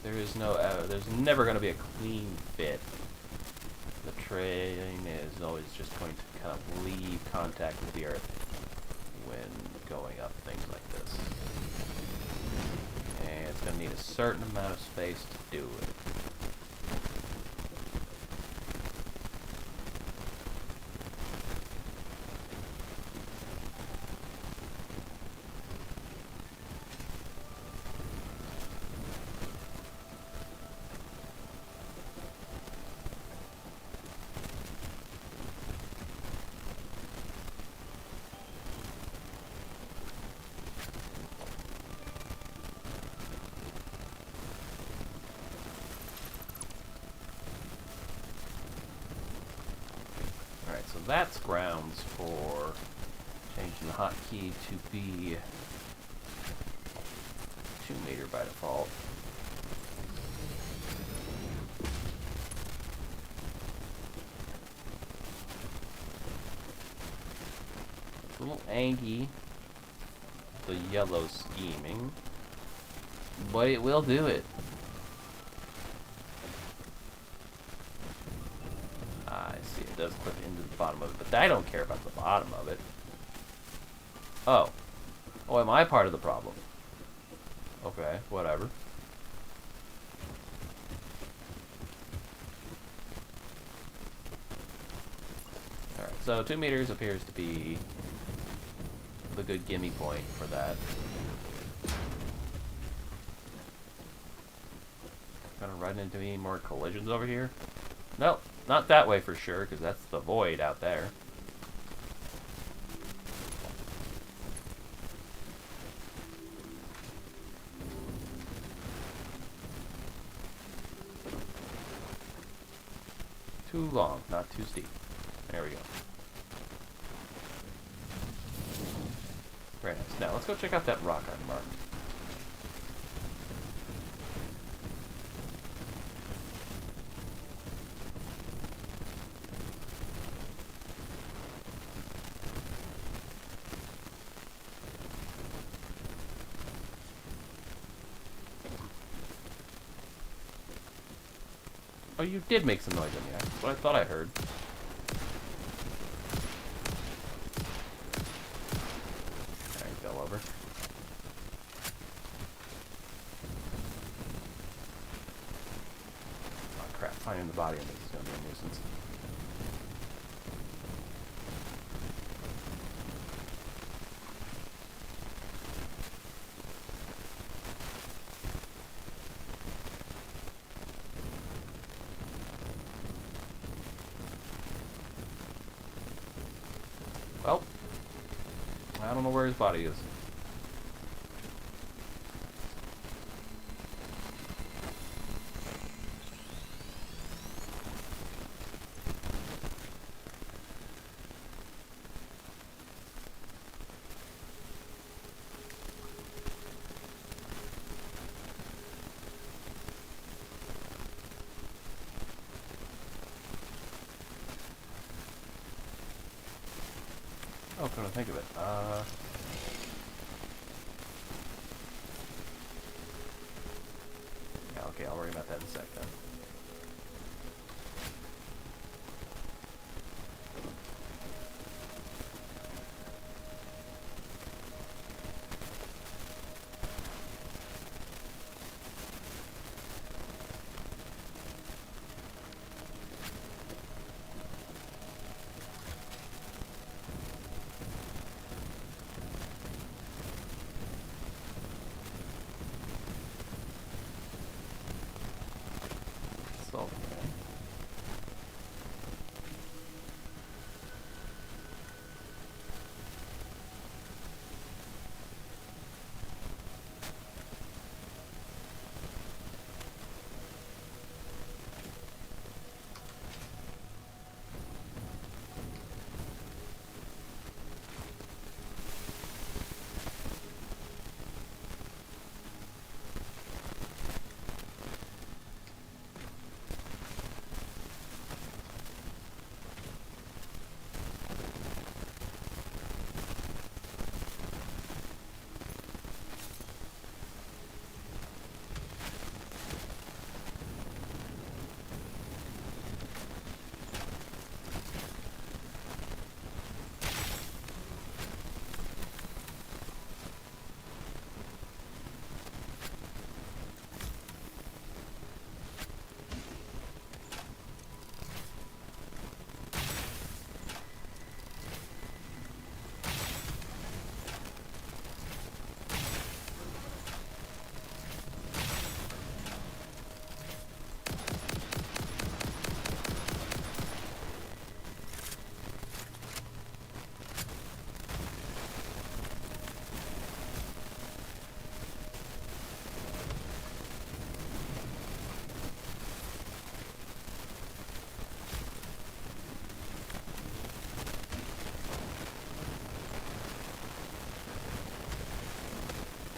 There is no, there's never going to be a clean fit. The train is always just going to kind of leave contact with the earth when going up things like this. And it's going to need a certain amount of space to do it. So that's grounds for changing the hotkey to be 2 meter by default. A little Angie. The yellow scheming. But it will do it. I see, it does clip into the bottom of it, but I don't care about the bottom of it. Oh. Oh, am I part of the problem? Okay, whatever. Alright, so 2 meters appears to be the good gimme point for that. Gonna run into any more collisions over here? Nope, not that way for sure, because that's the void out there. Too long, not too steep. There we go. Very nice. Now, let's go check out that rock I marked. Oh, you did make some noise in the air. That's what I thought I heard. There, he fell over. Oh crap, finding the body in this is going to be a nuisance. Well, I don't know where his body is. Oh, come to think of it. Yeah, okay, I'll worry about that in a sec then. So,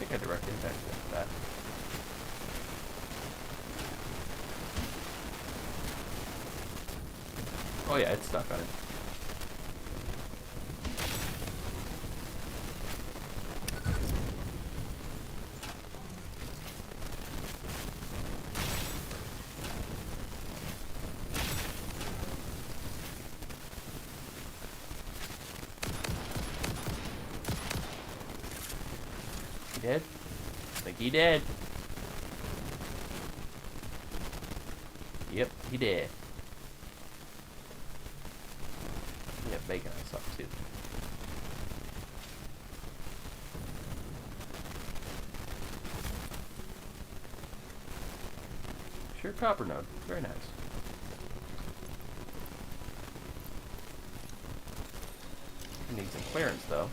I think I direct impact that. Oh yeah, it's stuck on it. He did? I think he did. Yep, he did. Yeah, bacon I saw too. Sure, copper node. Very nice. Need some clearance though.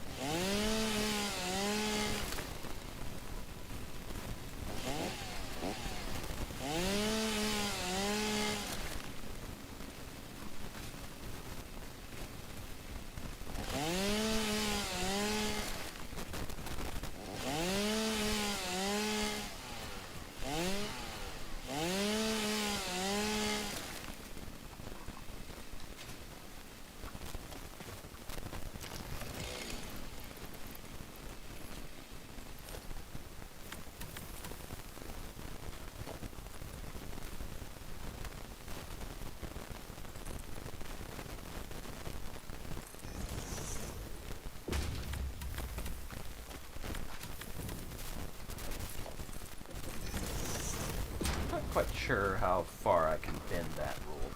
Not quite sure how far I can bend that rule.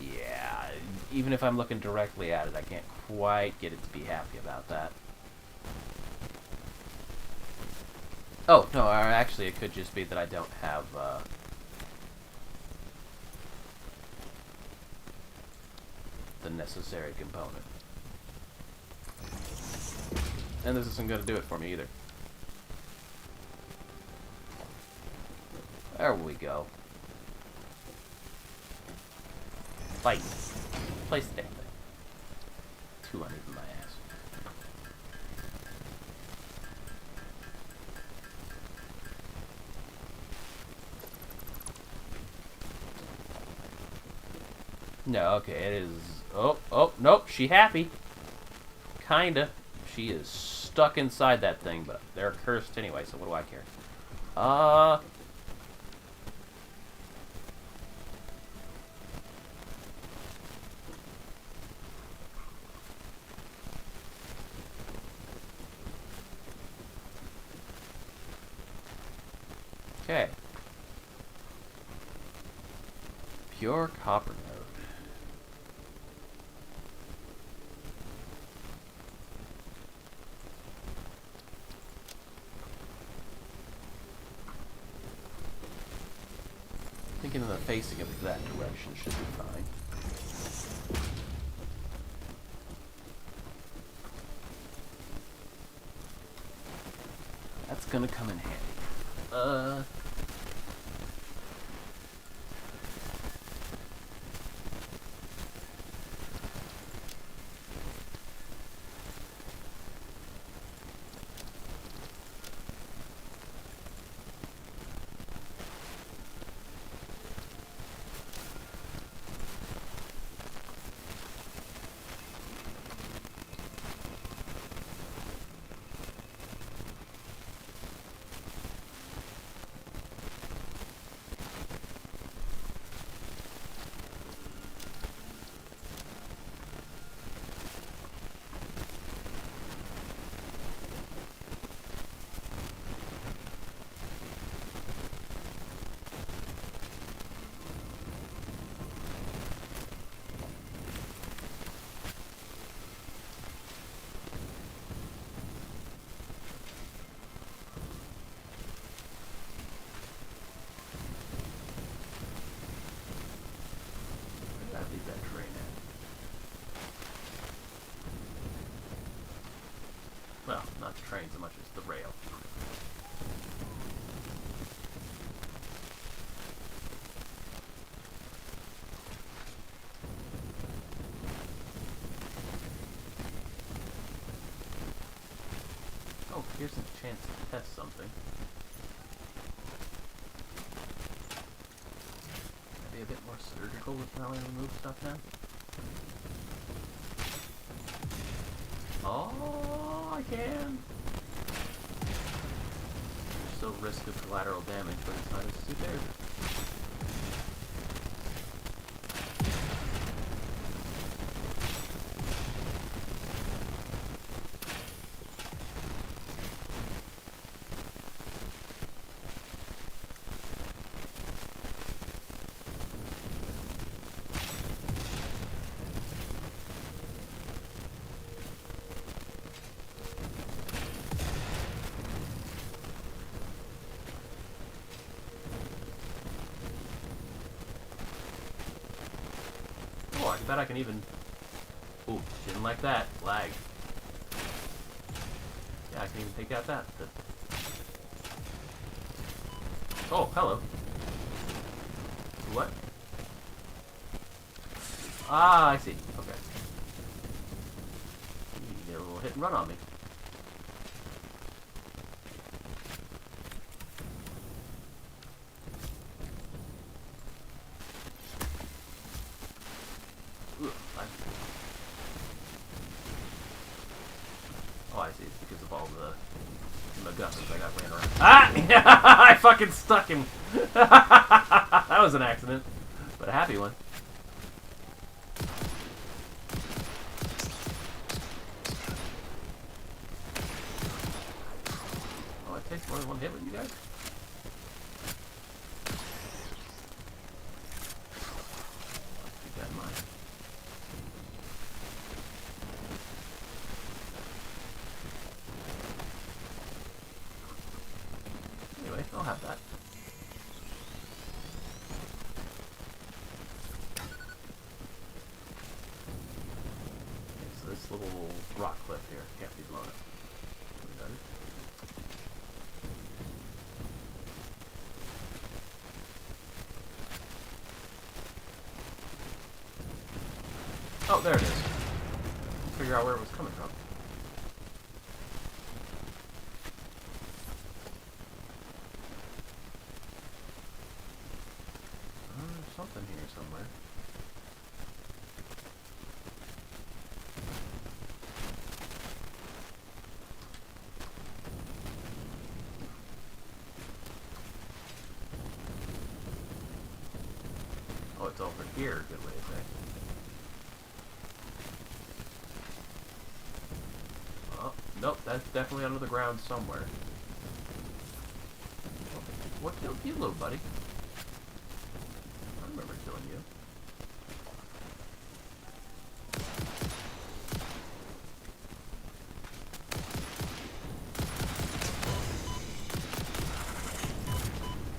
Yeah, even if I'm looking directly at it, I can't quite get it to be happy about that. Oh, no, actually it could just be that I don't have, the necessary component. And this isn't going to do it for me either. There we go. Fight. Place the damn thing. 200 in my ass. No, okay, it is... Oh, nope, she happy. Kinda. She is stuck inside that thing, but they're cursed anyway, so what do I care? Okay. Pure copper node. Thinking the facing of that direction should be fine. That's gonna come in handy. Leave that train in. Well, not the train so much as the rail. Oh, here's a chance to test something. Be a bit more surgical with how I remove stuff now. Oh, I can. There's still risk of collateral damage, but it's not as severe. I bet I can even... Ooh, didn't like that. Lag. Yeah, I can even take out that. Oh, hello. What? Ah, I see. Okay. You get a little hit and run on me. Oh, I see. It's because of all the MacGuffins I got laying around. Ah! I fucking stuck him. That was an accident, but a happy one. Oh, it takes more than one hit with you guys? Keep that in mind. Anyway, I'll have that. Okay, so this little rock cliff here can't be blown up. Oh, there it is. Figure out where it was coming from. There's something here somewhere. Oh, it's over here, good way to say. Oh, nope, that's definitely under the ground somewhere. What killed you, little buddy? I remember killing you.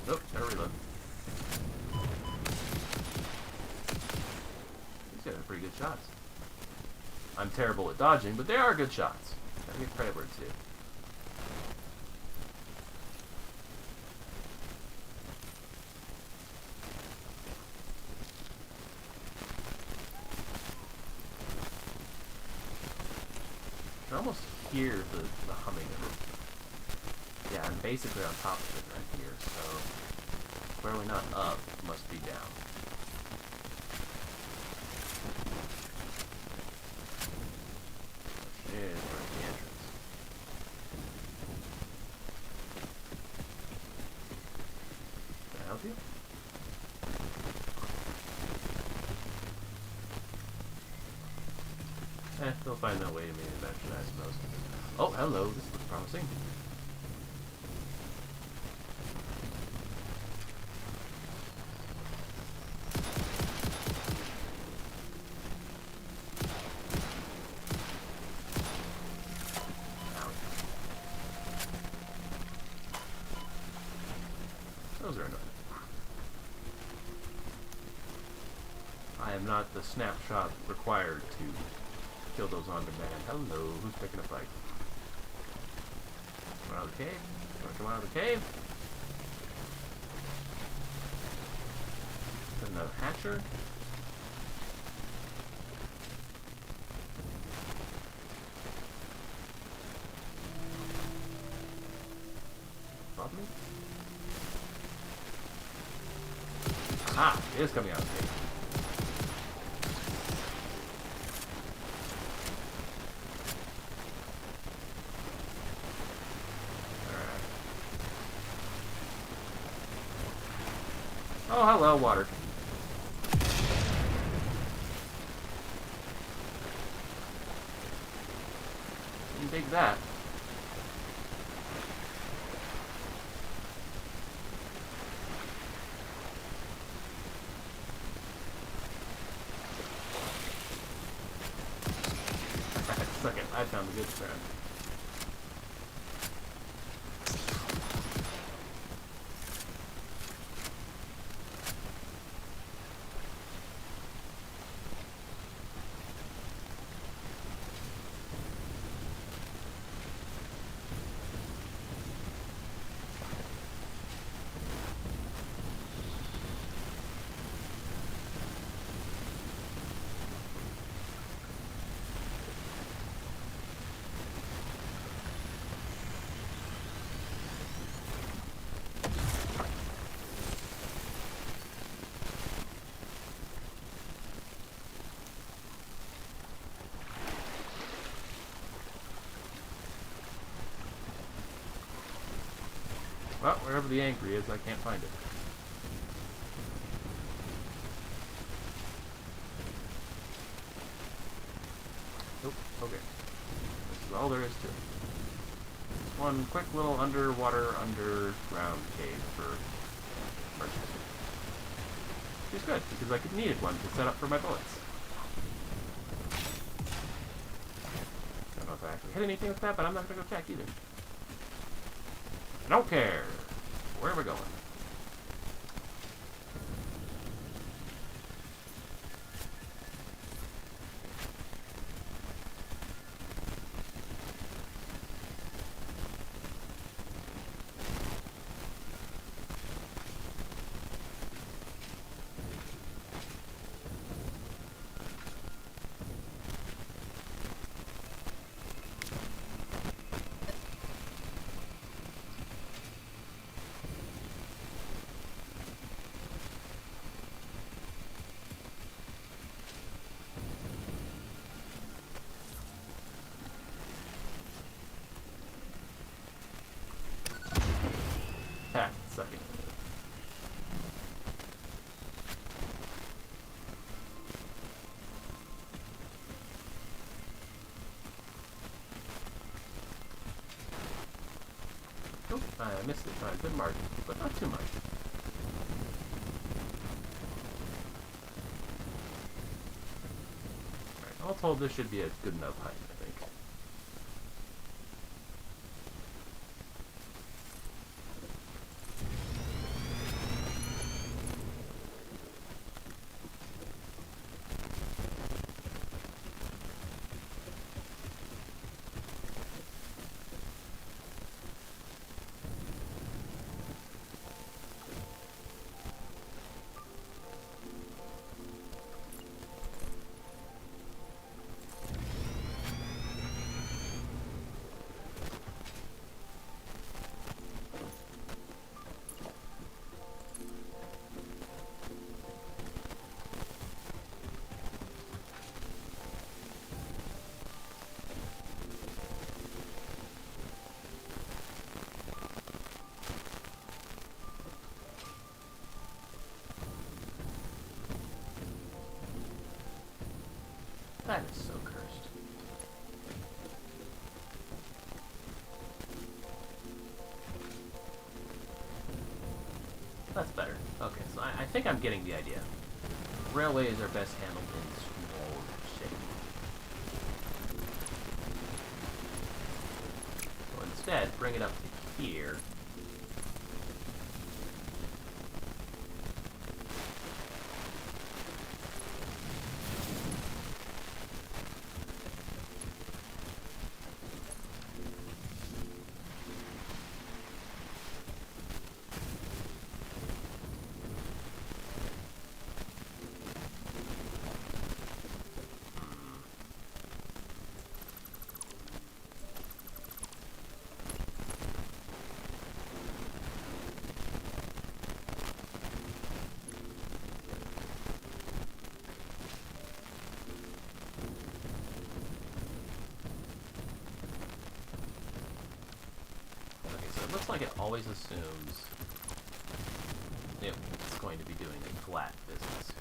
Nope, gotta reload. These guys are pretty good shots. I'm terrible at dodging, but they are good shots. Gotta give credit where it's due. I can almost hear the humming of it. Yeah, I'm basically on top of it right here, so clearly not up, must be down. Is where's the entrance? Can I help you? They'll find their way to me eventually, I suppose. Oh, hello, this looks promising. Those are annoying. I am not the snapshot required to kill those on demand. Hello, who's picking a fight? Come out of the cave? Wanna come out of the cave? Is that another hatcher? Above me? Ah, it is coming out of the cave. Oh, hello, water. Didn't dig that. Second, I found the good friend. Well, wherever the angry is, I can't find it. Nope, okay. This is all there is to it. Just one quick little underwater, underground cave for purchase. Which is good, because I needed one to set up for my bullets. I don't know if I actually hit anything with that, but I'm not going to go check either. I don't care. Where are we going? Second. Oh, I missed it by a good margin, but not too much. Alright, all told, this should be a good enough height, I think. That is so cursed. That's better. Okay, so I think I'm getting the idea. Railways are best handled in small shape. So instead, bring it up to here. Looks like it always assumes it's going to be doing a flat business.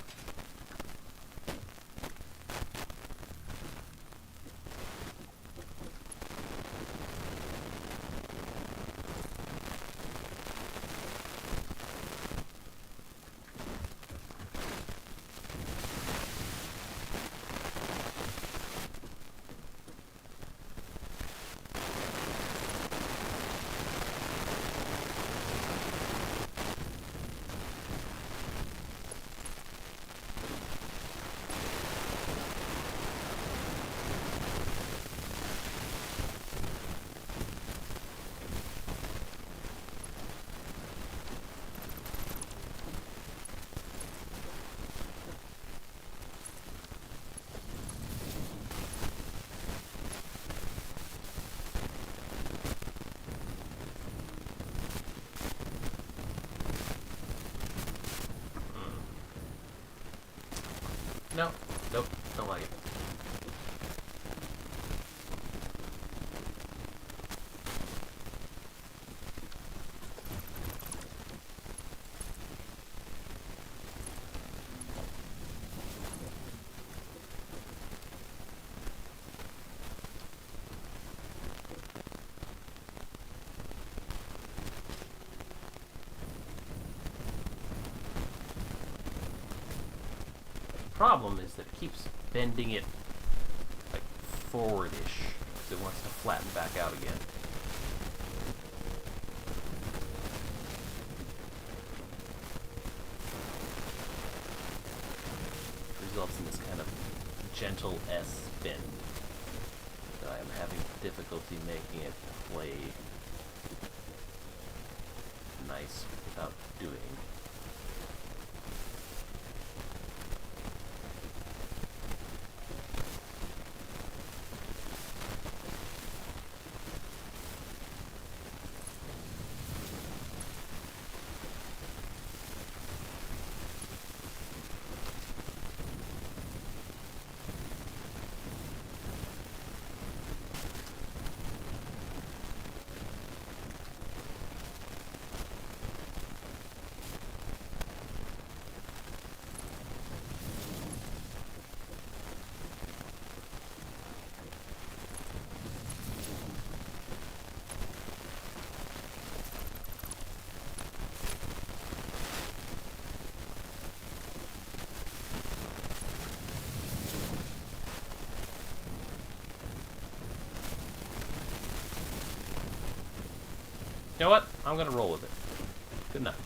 No, nope, don't like it. problem is that it keeps bending it, like, forward-ish, because it wants to flatten back out again. Results in this kind of gentle S bend that I am having difficulty making it play nice without doing. You know what? I'm gonna roll with it. Good enough.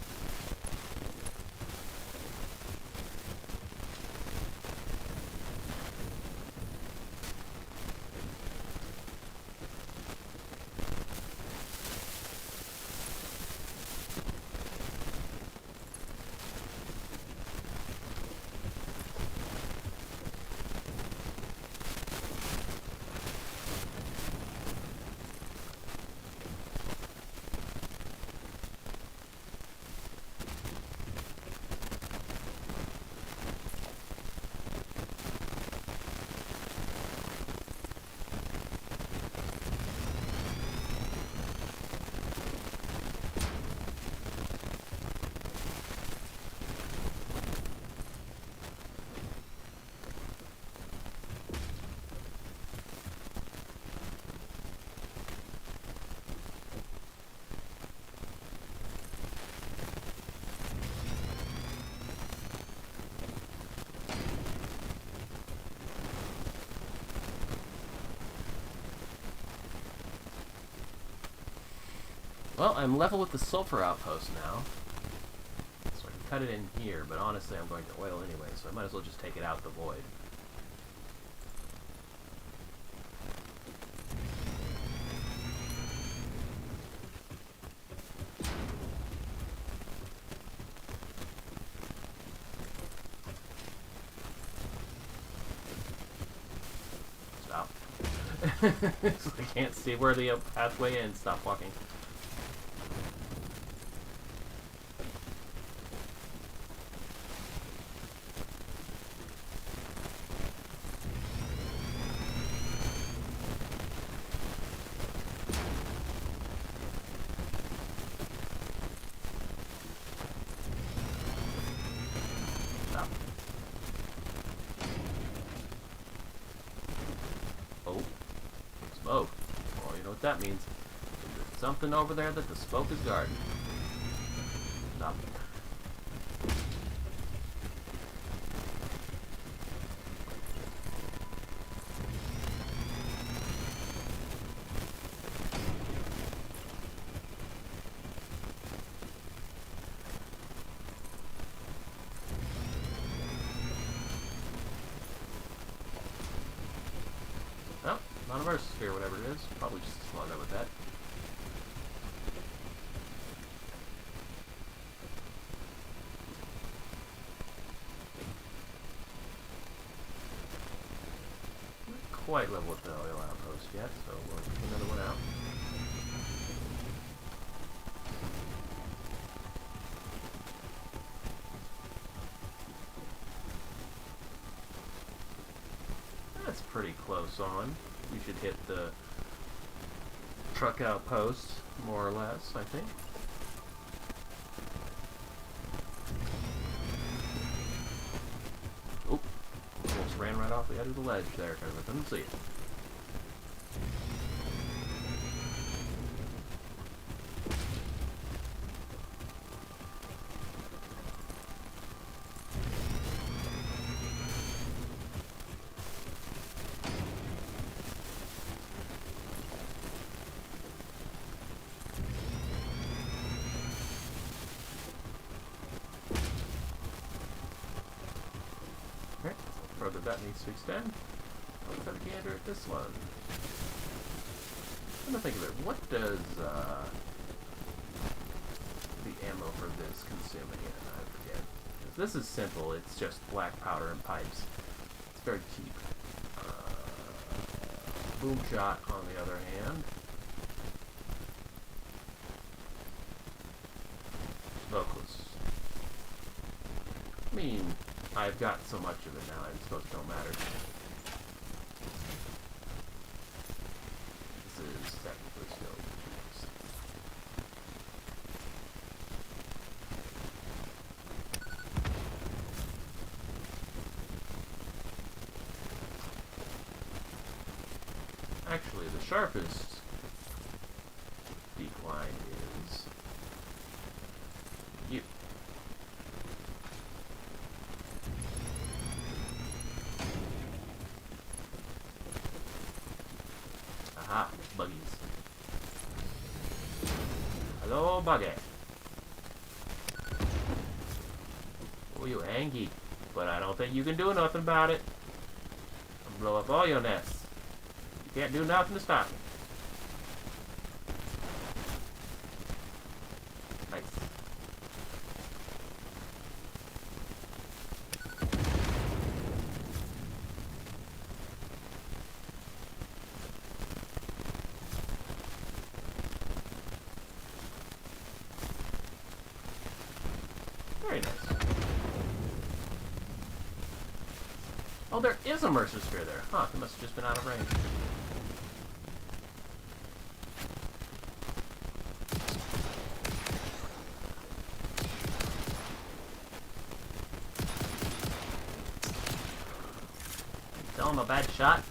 Well, I'm level with the sulfur outpost now. So I can cut it in here, but honestly I'm going to oil anyway, so I might as well just take it out the void. Stop. So I can't see where the pathway ends. Stop walking. Smoke. Well, you know what that means. There's something over there that the smoke is guarding. Stop. Oh, not a versus sphere, whatever it is. Probably just spawned out with that. Not quite level with the oil outpost yet, so we'll take another one out. That's pretty close on. We should hit the truck outpost, more or less, I think. Oh, almost ran right off the edge of the ledge there because I couldn't see it. that needs to extend. Let's have a gander at this one. I'm gonna think of it. What does the ammo for this consume again? I forget. 'Cause this is simple. It's just black powder and pipes. It's very cheap. Boom shot, on the other hand. Smokeless. I mean, I've got so much of it now, I suppose it don't matter. This is technically still used. Actually, the sharpest decline is you. Aha, buggies. Hello, buggy. Oh, you angry, but I don't think you can do nothing about it. I'll blow up all your nests. You can't do nothing to stop me. Nice. Very nice. Oh, there is a Mercer Spear there. Huh, it must have just been out of range. Tell him a bad shot.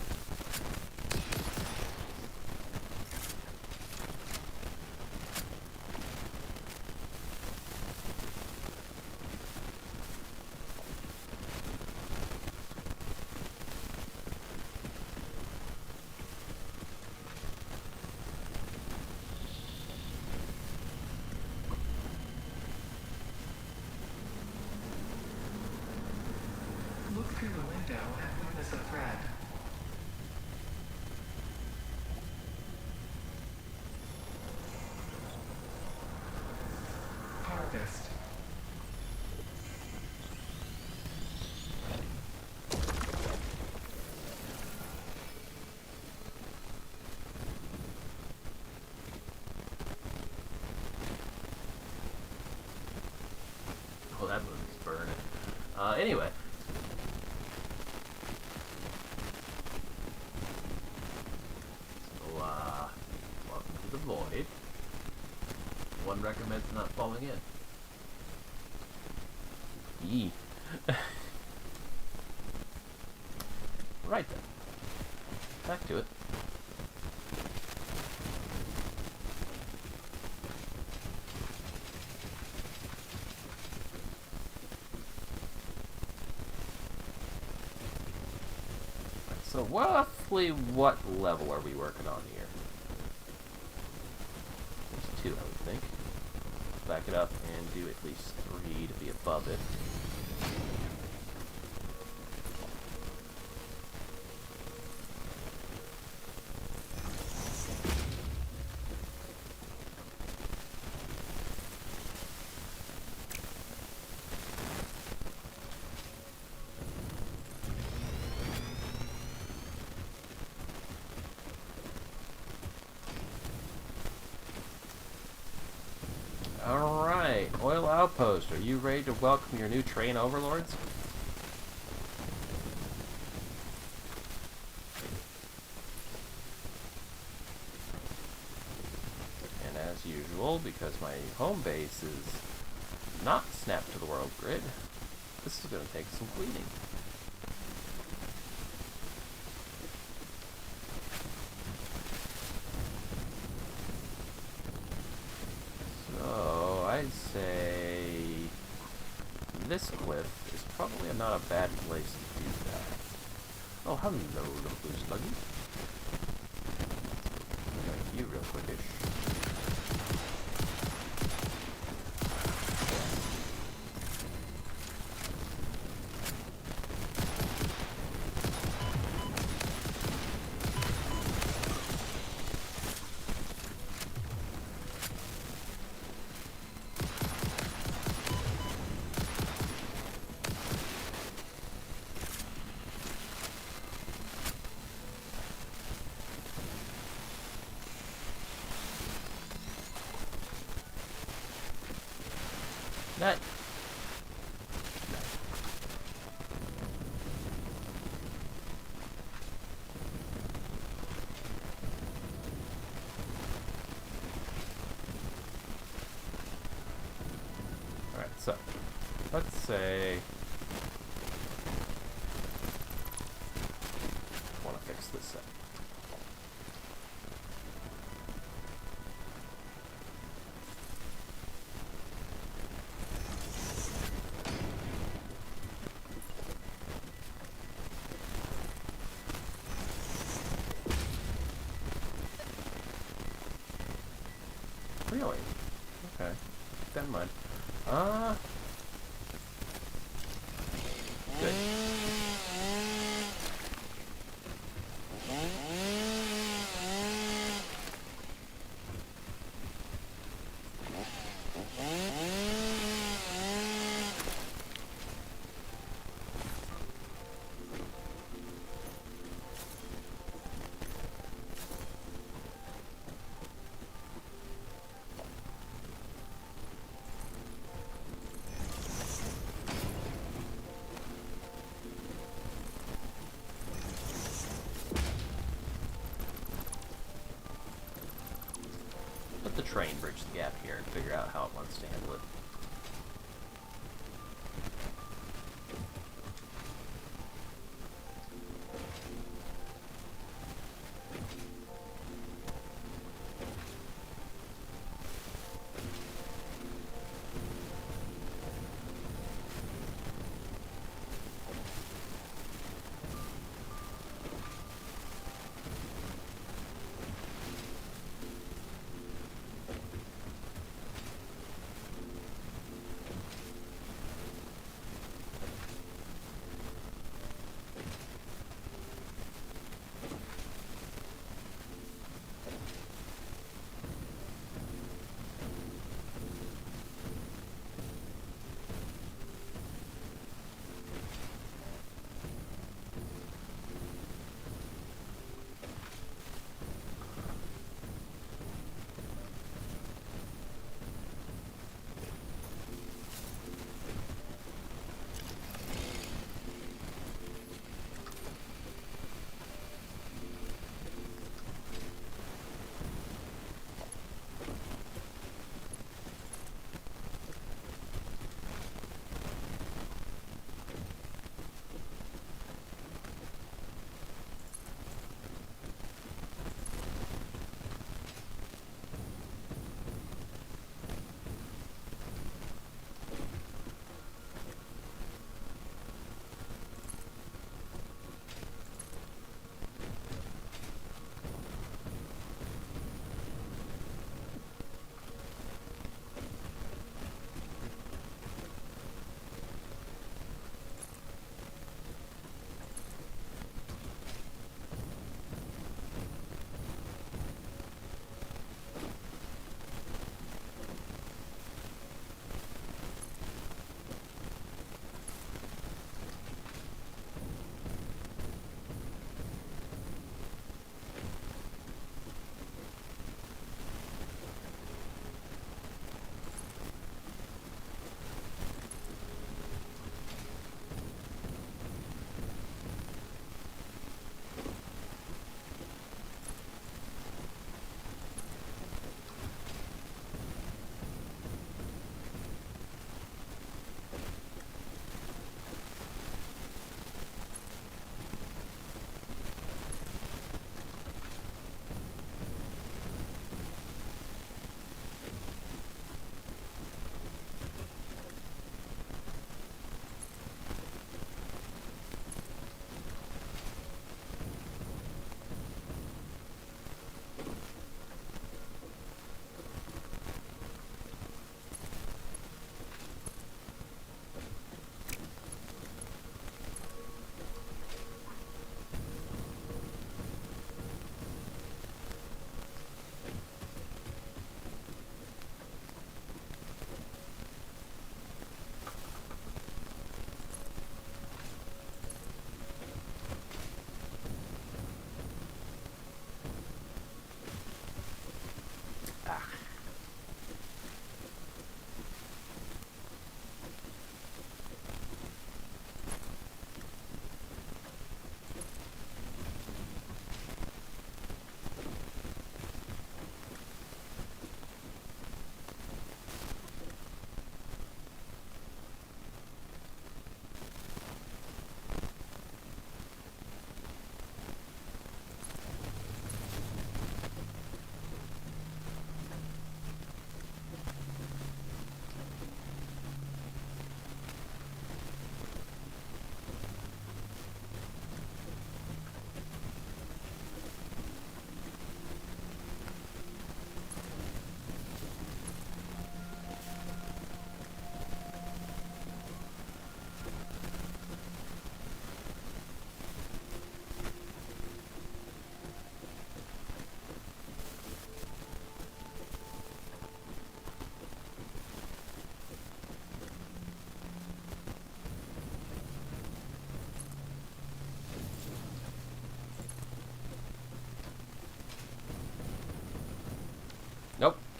Look through the window and witness a thread. Harvest. Oh, that one's burning. Anyway. So, welcome to the void. One recommends not falling in. Yee. Right then. Back to it. So roughly what level are we working on here? There's 2, I would think. Back it up and do at least 3 to be above it. Alright, Oil Outpost, are you ready to welcome your new train overlords? And as usual, because my home base is not snapped to the world grid, this is going to take some cleaning. I'd say this cliff is probably not a bad place to do that. Oh, hello, little goose buggy. Like you real quickish. That... Alright, so, let's say... I want to fix this set. Really? Okay. Keep that in mind. Good. Let the train bridge the gap here and figure out how it wants to handle it.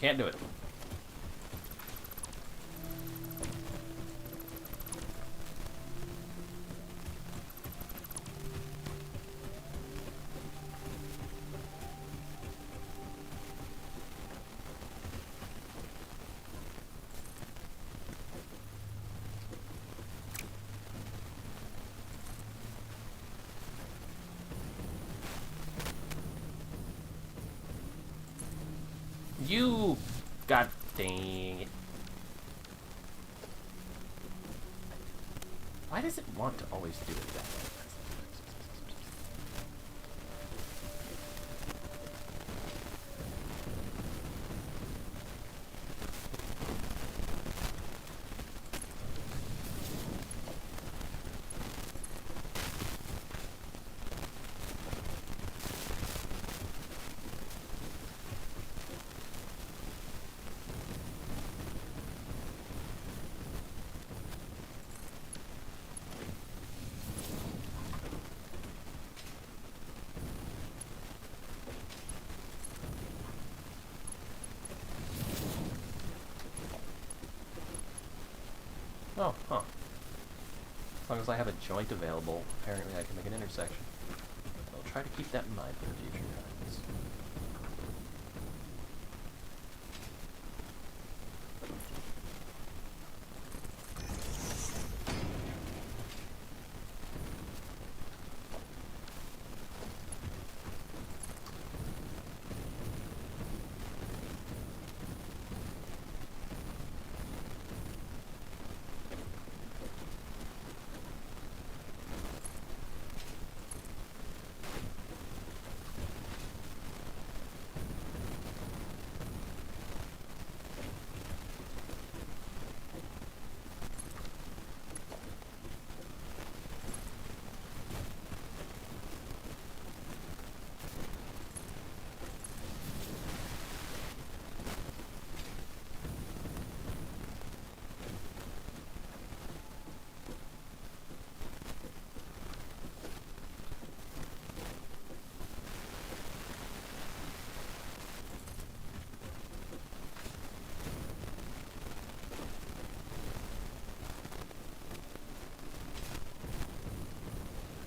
can't do it. You... God dang it. Why does it want to always do it that way? Oh, huh. As long as I have a joint available, apparently I can make an intersection. I'll try to keep that in mind for future times.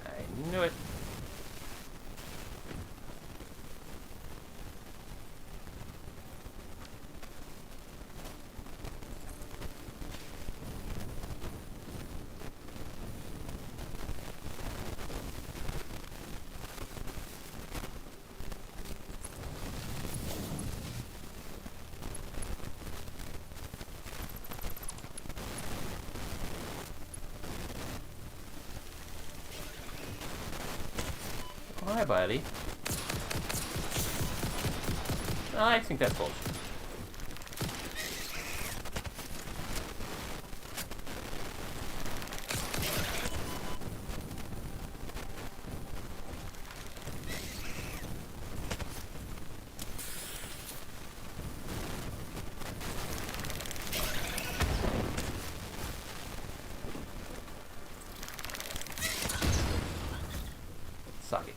I knew it. Hi, buddy. I think that's bullshit. Suck it.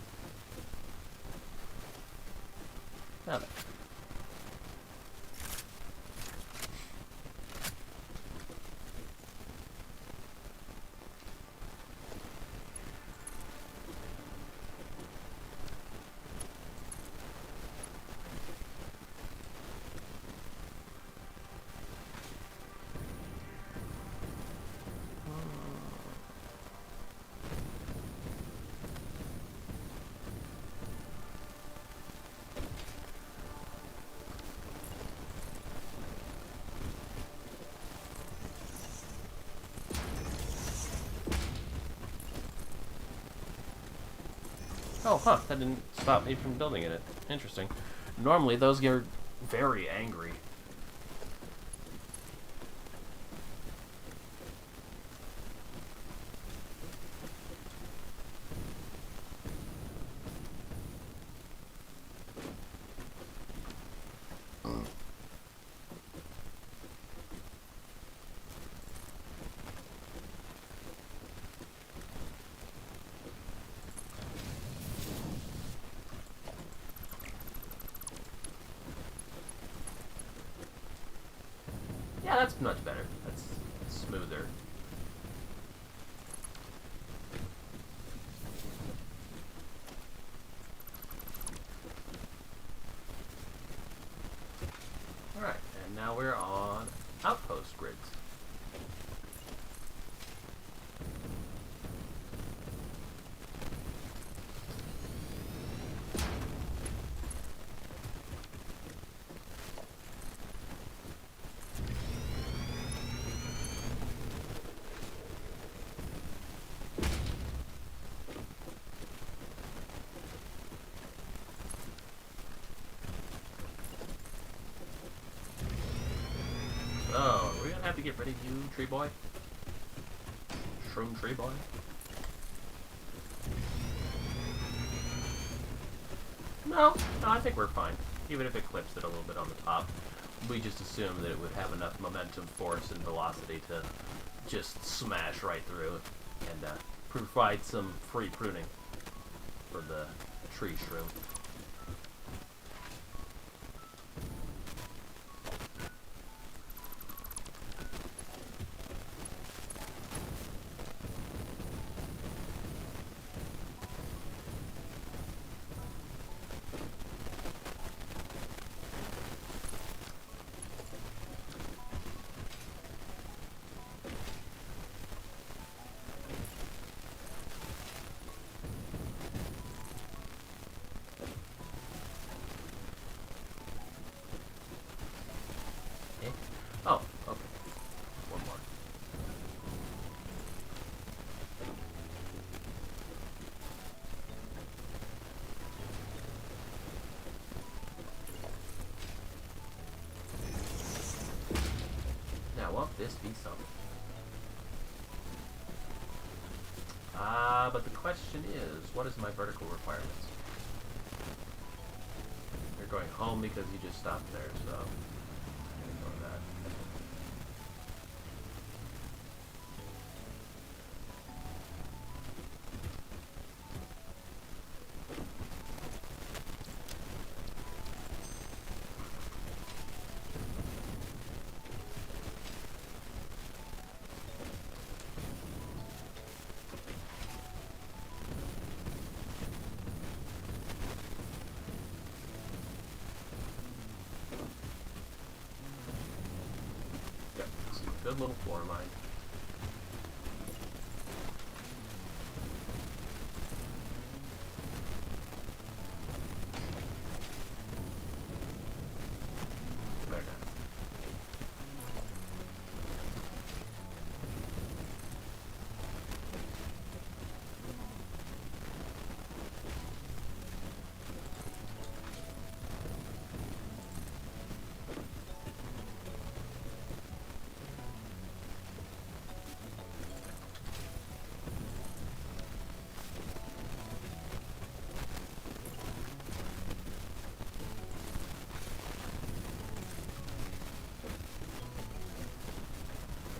Now then. Oh, huh. That didn't stop me from building it. Interesting. Normally, those get very angry. That's much better. That's smoother. Alright, and now we're on outpost grids. So, we're gonna have to get rid of you, tree boy. Shroom tree boy. No, I think we're fine. Even if it clips it a little bit on the top, we just assumed that it would have enough momentum, force, and velocity to just smash right through and provide some free pruning for the tree shroom. Oh, okay. One more. Now, won't this be something? But the question is, what is my vertical requirements? You're going home because you just stopped there, so ignore that. Yep, some good little floor mine. There now.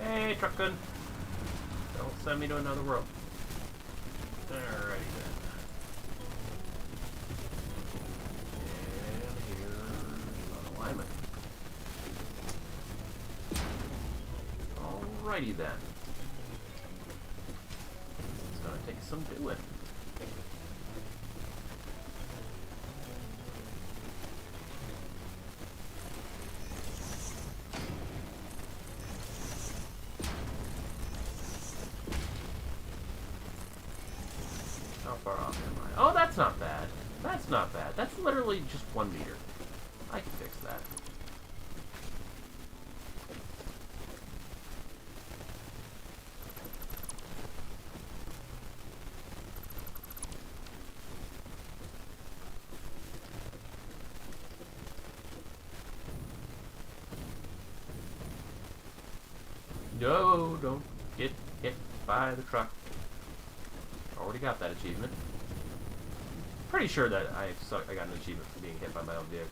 Hey, truckin'! Don't send me to another world. Alrighty then. And here's alignment. Alrighty then. It's gonna take some doing. How far off am I? Oh, that's not bad. That's not bad. That's literally just 1 meter. I can fix that. No, don't get hit by the truck. Already got that achievement. Pretty sure that I got an achievement for being hit by my own vehicle.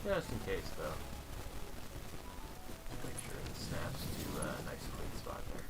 Just in case, though. Make sure it snaps to a nice clean spot there.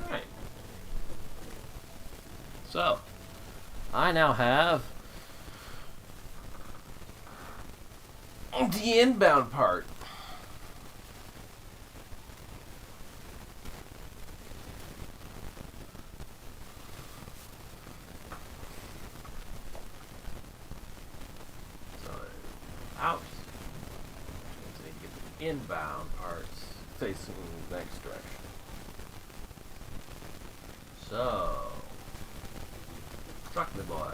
Alright. So, I now have the inbound part. So, out. So I need to get the inbound parts facing the next direction. So, truck me boy.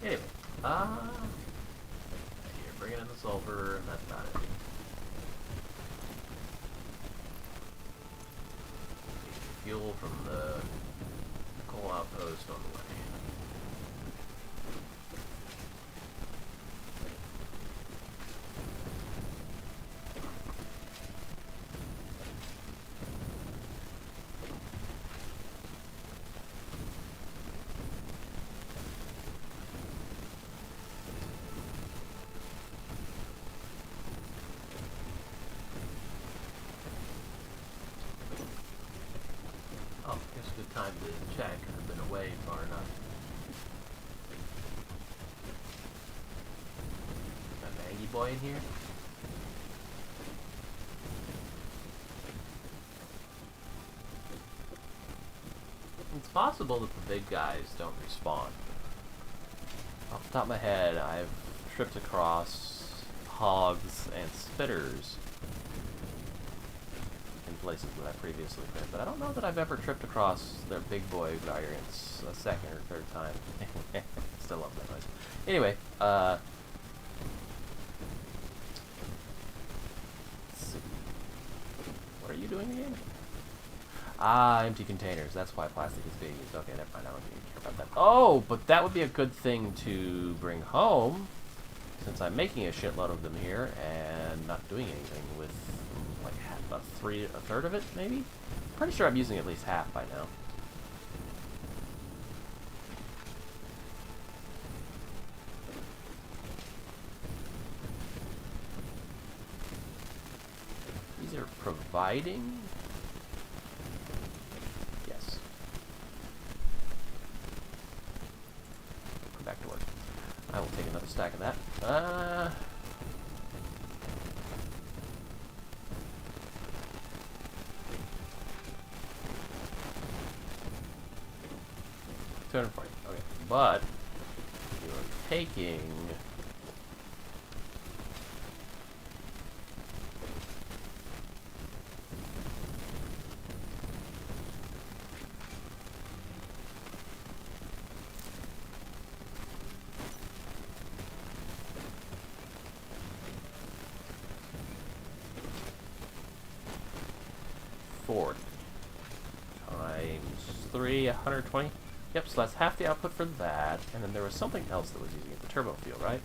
Anyway, here, bringing in the sulfur, and that's about it. Fuel from the coal outpost on the way. Oh, guess a good time to check. I've been away far enough. Got an Aggie boy in here? It's possible that the big guys don't respawn. Off the top of my head, I've tripped across hogs and spitters in places that I previously been, but I don't know that I've ever tripped across their big boy variants a second or third time. Still love that noise. Anyway, let's see. What are you doing again? Ah, empty containers. That's why plastic is being used. Okay, never mind. I don't even care about that. Oh, but that would be a good thing to bring home, since I'm making a shitload of them here and not doing anything with like a third of it, maybe? Pretty sure I'm using at least half by now. These are providing. Yes. Back to work. I will take another stack of that. $240. Okay, but you are taking. 240 times 3, 120. Yep, so that's half the output for that. And then there was something else that was using it, the turbo field, right?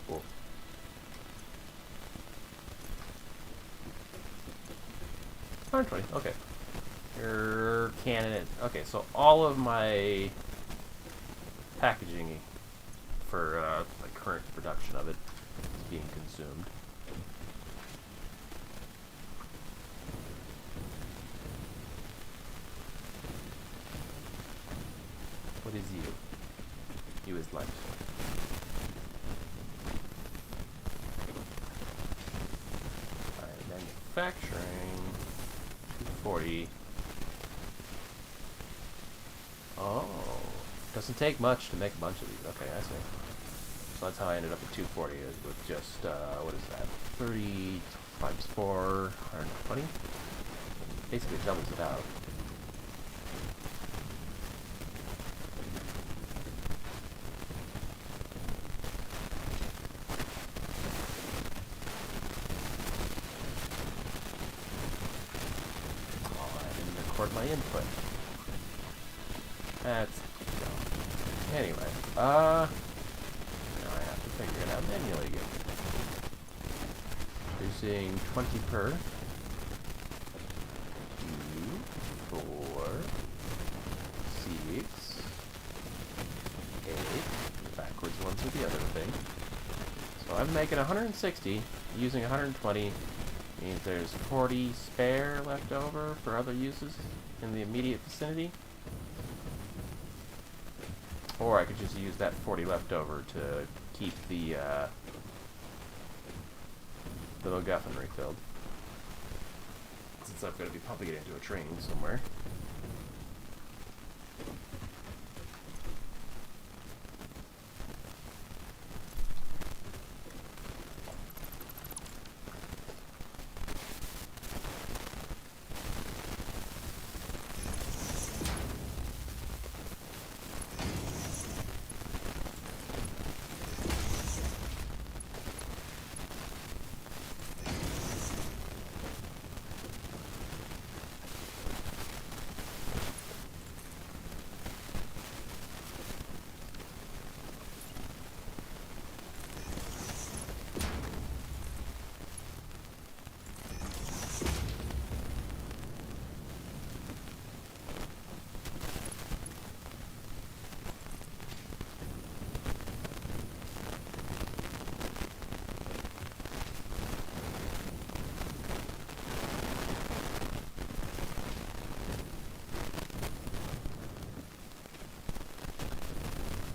Cool. $120, okay. Your cannon. Okay, so all of my packaging for the current production of it is being consumed. What is you? You is life. Alright, manufacturing 240. Oh, doesn't take much to make a bunch of these. Okay, I see. So that's how I ended up with 240 is with just what is that? 30 times 4, 120. Basically doubles it out. Oh, I didn't record my input. That's dumb. Anyway, now I have to figure it out manually again. Producing 20 per. 2, 4, 6, 8. Backwards ones with the other thing. So I'm making 160, using 120. Means there's 40 spare left over for other uses in the immediate vicinity. Or I could just use that 40 left over to keep the MacGuffin refilled. Since I'm going to be pumping it into a train somewhere.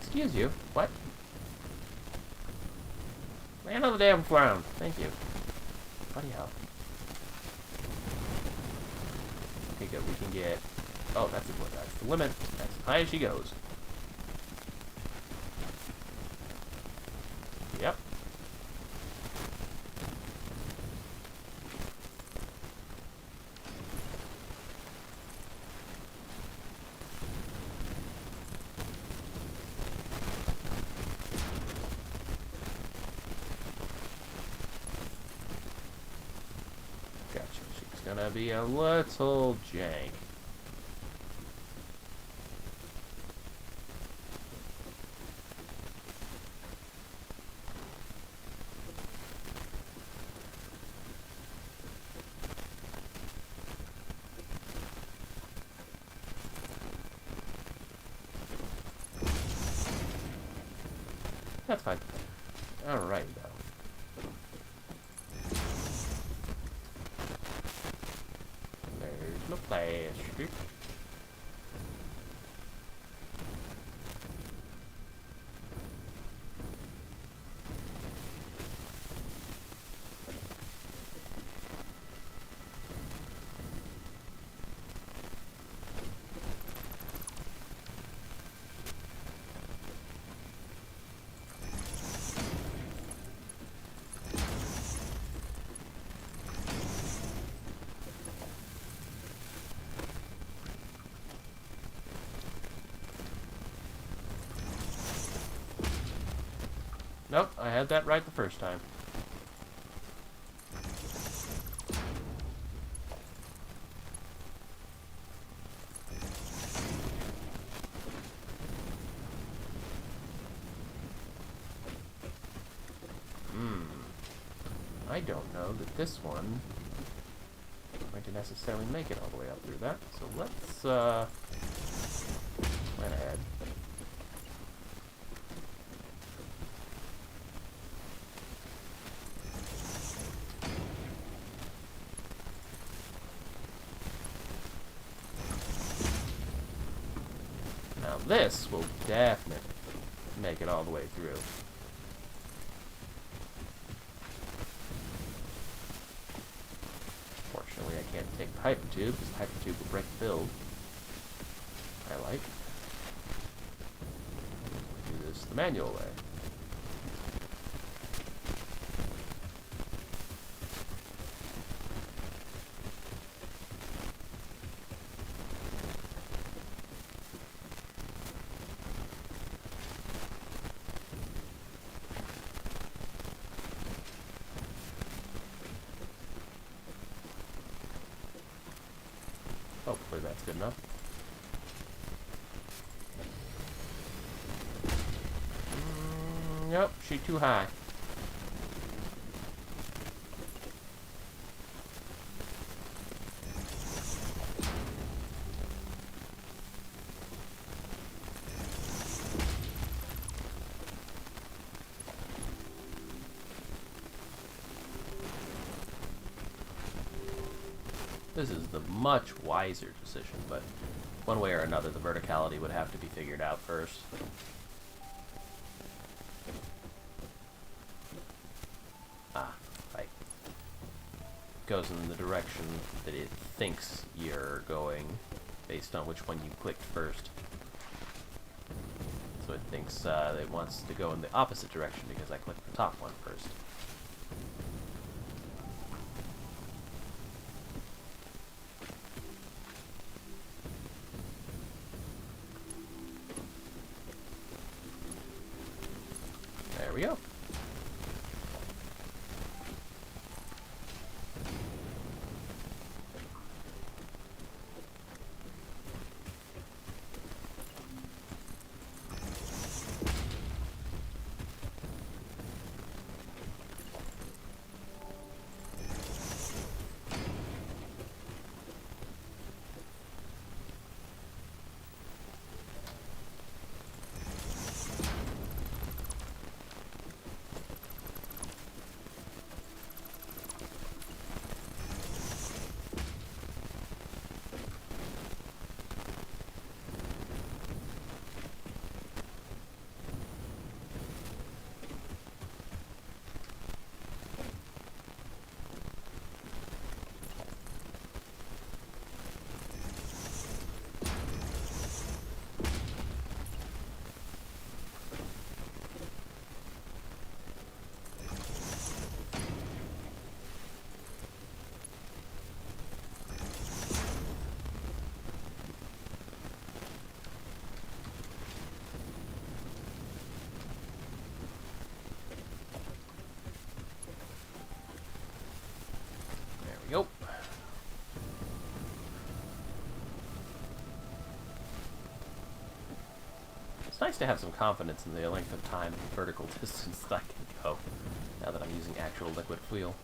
Excuse you. What? Land on the damn ground. Thank you. Bloody hell. Okay, good. We can get... Oh, that's the limit. That's as high as she goes. Yep. Gotcha. She's gonna be a little jank. That's fine. Alright, though. There's no plastic. Nope, I had that right the first time. I don't know that this one is going to necessarily make it all the way up through that. So let's plan ahead. Now this will definitely make it all the way through. Fortunately, I can't take the hyper tube because the hyper tube will break the build. I like. Do this the manual way. Hopefully that's good enough. Nope, she's too high. This is the much wiser decision, but one way or another, the verticality would have to be figured out first. Right. Goes in the direction that it thinks you're going, based on which one you clicked first. So it thinks it wants to go in the opposite direction because I clicked the top one first. There we go. Yep. It's nice to have some confidence in the length of time and vertical distance that I can go, now that I'm using actual liquid fuel.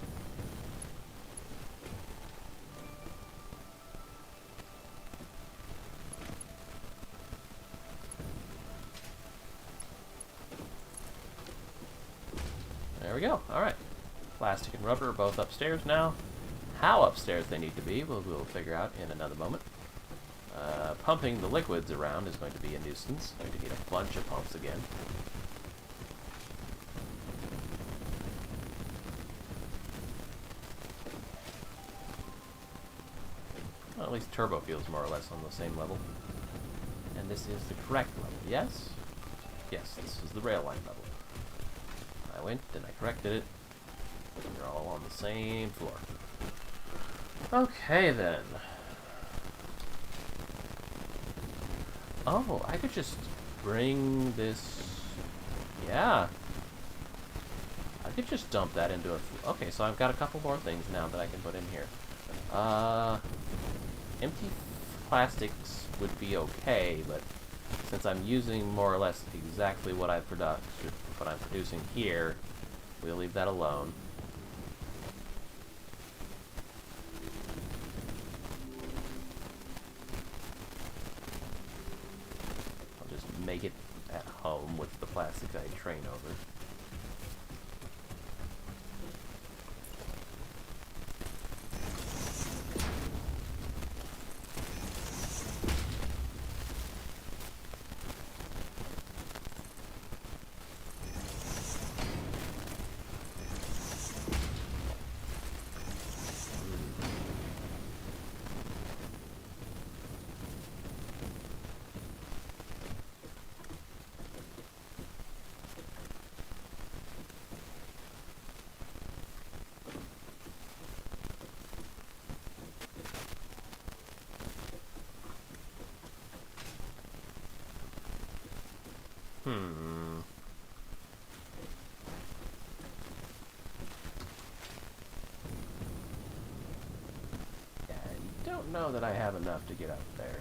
There we go. Alright. Plastic and rubber are both upstairs now. How upstairs they need to be, we'll figure out in another moment. Pumping the liquids around is going to be a nuisance. Going to need a bunch of pumps again. Well, at least turbo feels more or less on the same level. And this is the correct level, yes? Yes, this is the rail line level. I went and I corrected it. They're all on the same floor. Okay then. Oh, I could just bring this... Yeah. I could just dump that into a... Okay, so I've got a couple more things now that I can put in here. Empty plastics would be okay, but since I'm using more or less exactly what I'm producing here, we'll leave that alone. Make it at home with the plastics I train over. Yeah, I don't know that I have enough to get up there.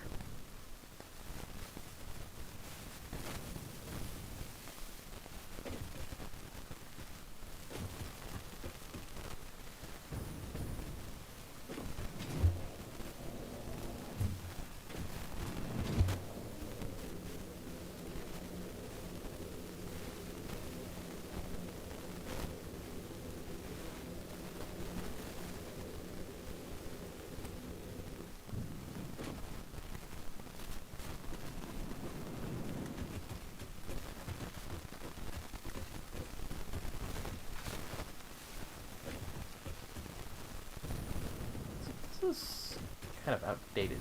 This is kind of outdated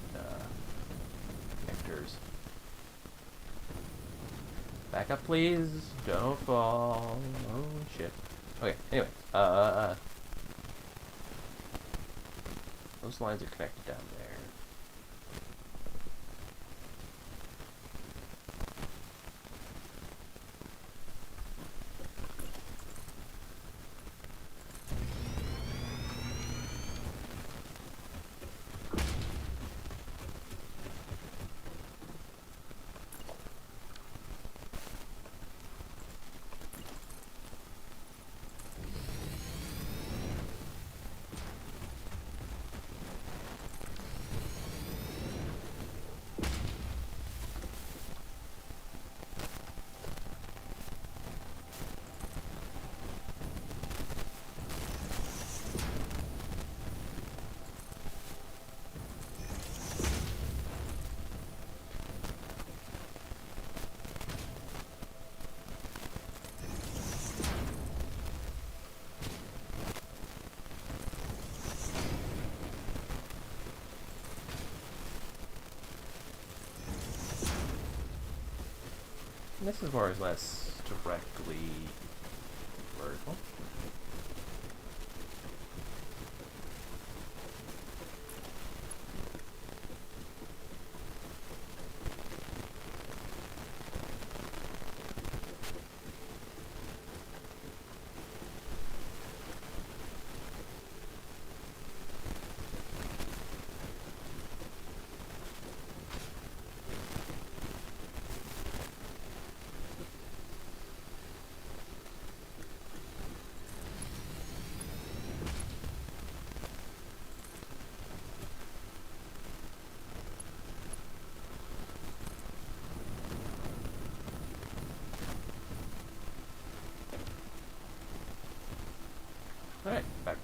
vectors. Back up, please. Don't fall. Oh, shit. Okay, anyway. Those lines are connected down there. This is more or less directly vertical.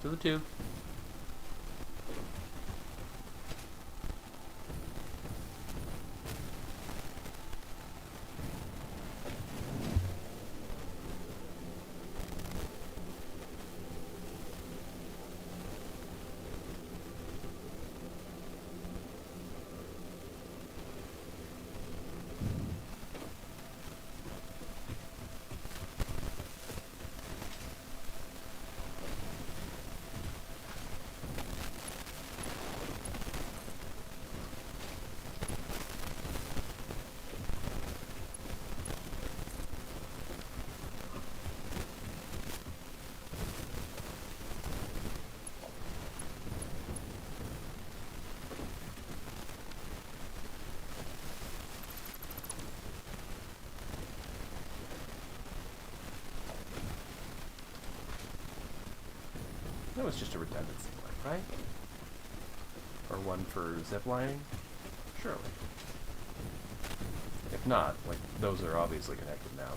To the tube. That was just a redundancy one, right? Or one for ziplining? Surely. If not, like, those are obviously connected now.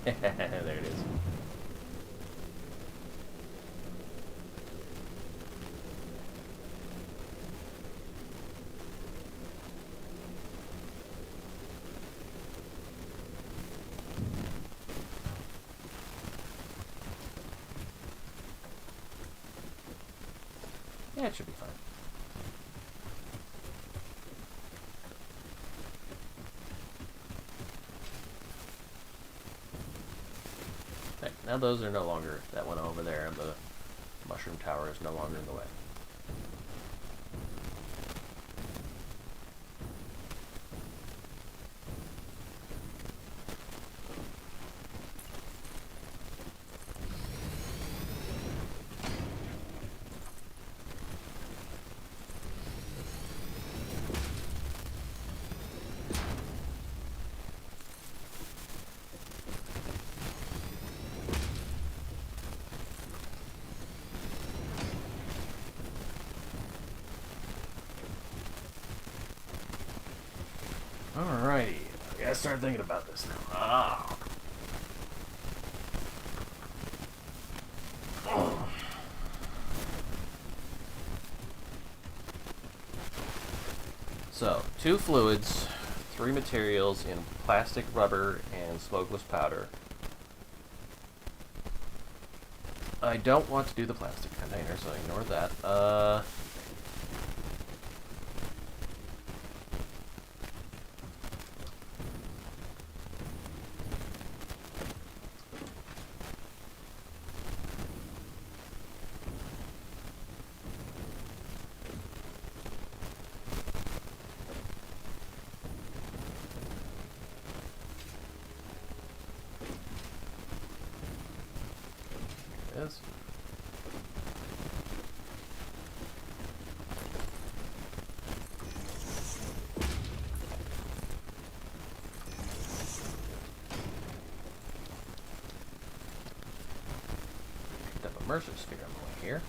There it is. Yeah, it should be fine. Okay, now those are no longer, that one over there, and the mushroom tower is no longer in the way. Alrighty, I gotta start thinking about this now. Ah. Oh. So, 2 fluids, 3 materials in plastic, rubber, and smokeless powder. I don't want to do the plastic container, so ignore that. Is. Picked up a Mercer sphere on the way here.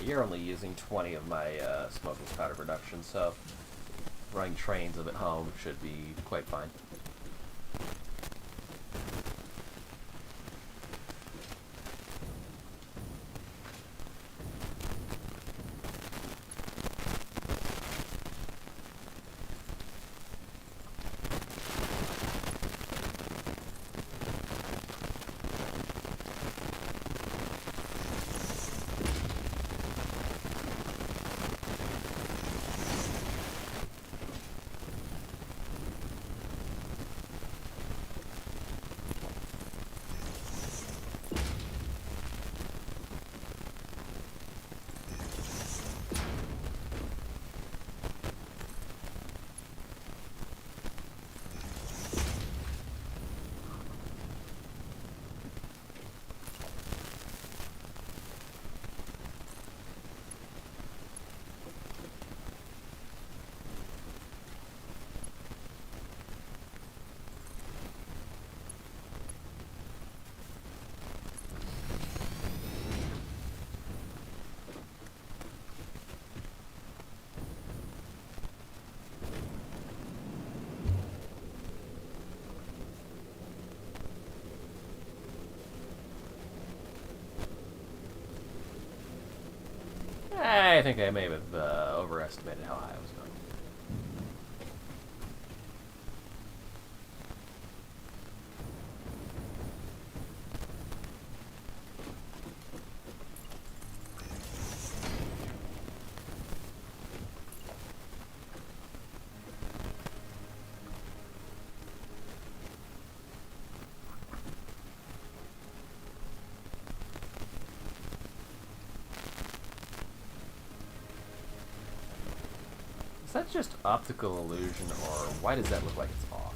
You're only using 20 of my smokeless powder production, so running trains of it home should be quite fine. I think I may have overestimated how high I was going. Is that just optical illusion, or why does that look like it's off?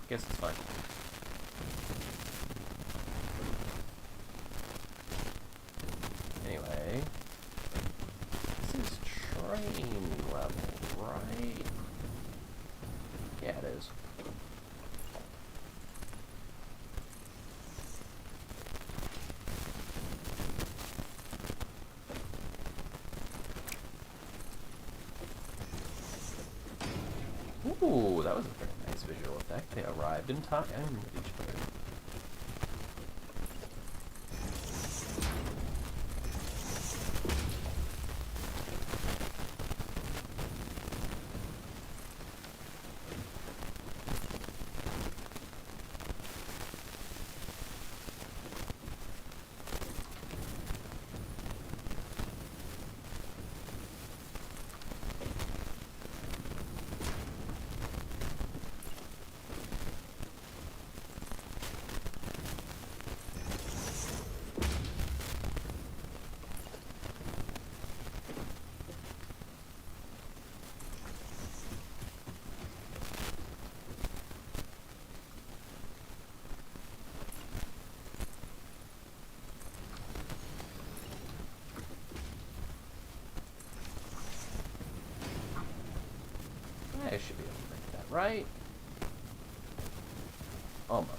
Guess it's fine. Anyway, this is train level, right? Yeah, it is. Ooh, that was a very nice visual effect. They arrived in time with each other. I should be able to make that right. Almost.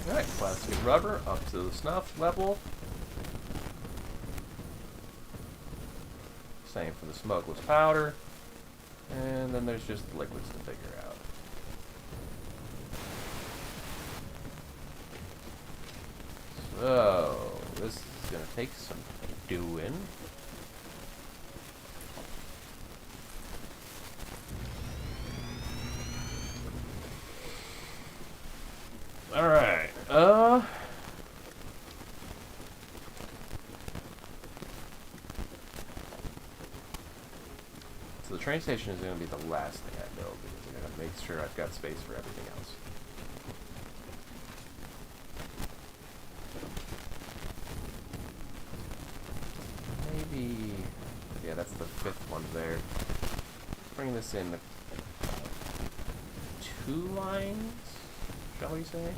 Alright, plastic and rubber up to the snuff level. Same for the smokeless powder. And then there's just liquids to figure out. So, this is going to take some doing. Alright, so the train station is going to be the last thing I build, because I'm going to make sure I've got space for everything else. Maybe, yeah, that's the 5th one there. Bring this in 2 lines, shall we say?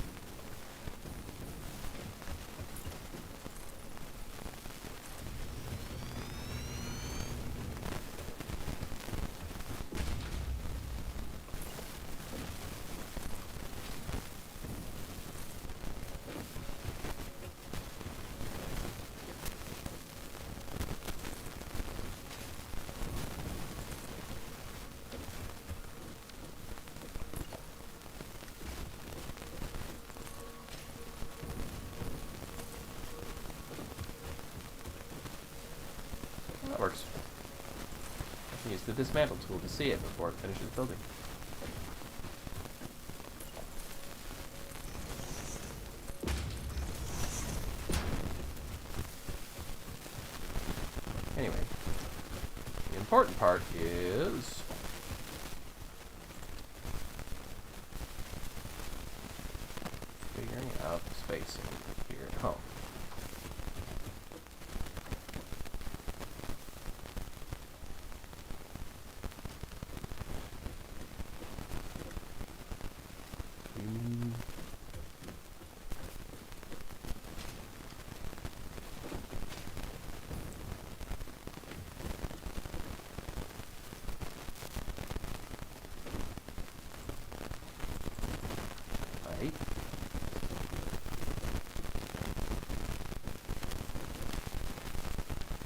That works. I can use the dismantle tool to see it before it finishes building. Anyway, the important part is figuring out spacing here at home.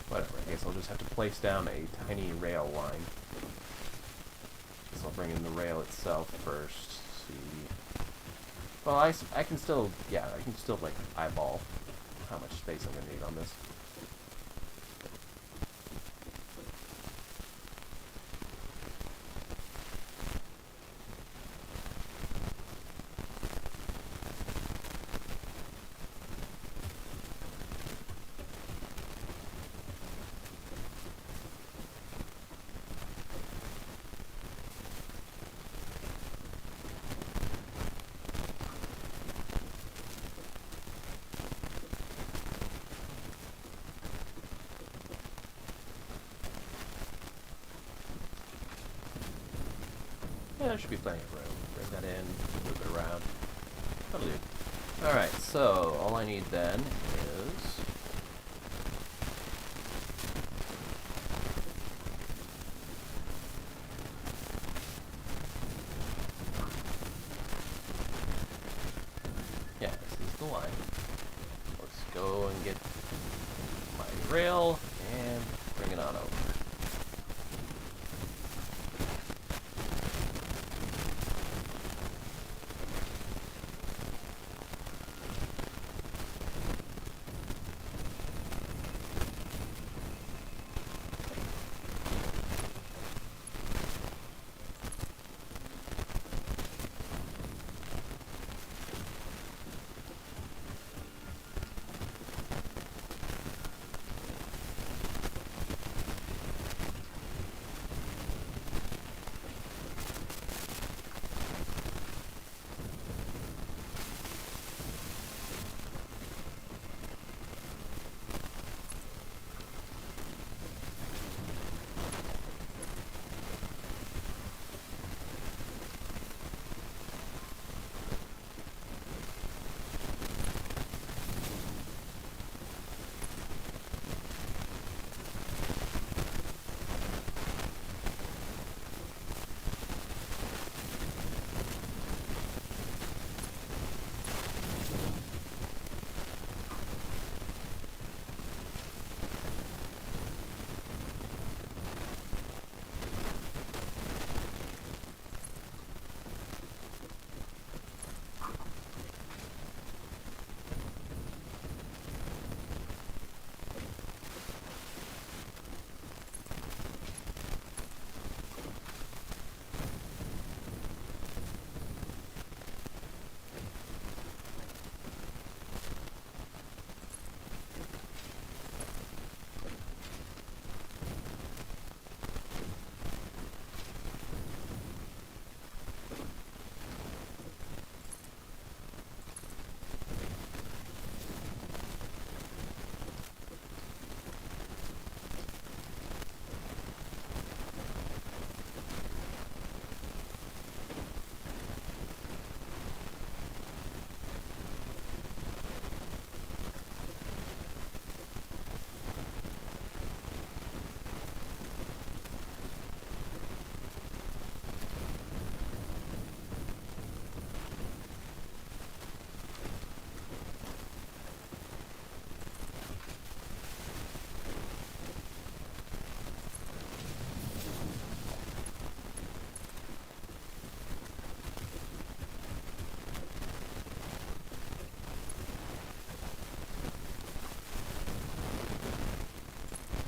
Whatever, I guess I'll just have to place down a tiny rail line. Guess I'll bring in the rail itself first. See. Well, I can still, yeah, I can still, like, eyeball how much space I'm gonna need on this. Yeah, there should be plenty of room. Bring that in, move it around. That'll do. Alright, so all I need then is... yeah, this is the line. Let's go and get my rail and bring it on over.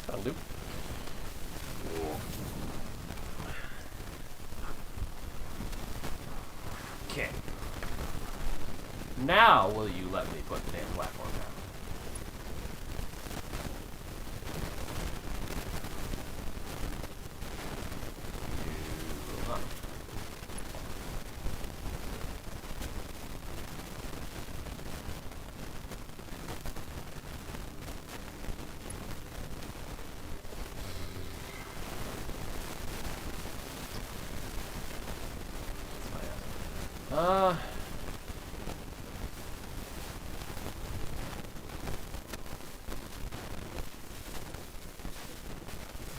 That'll do. Okay. Now will you let me put the damn platform down? You will not.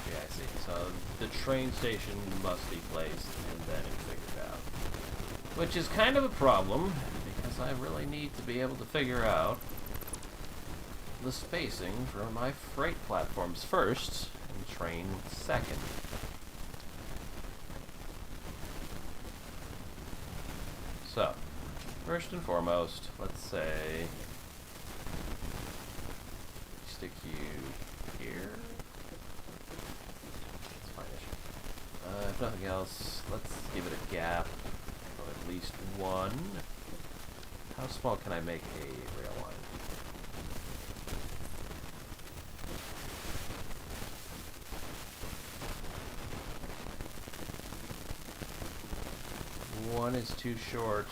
Okay, I see. So the train station must be placed and then figured out. Which is kind of a problem, because I really need to be able to figure out the spacing for my freight platforms first and train second. So, first and foremost, let's say stick you here. That's fine. If nothing else, let's give it a gap of at least one. How small can I make a rail line? One is too short.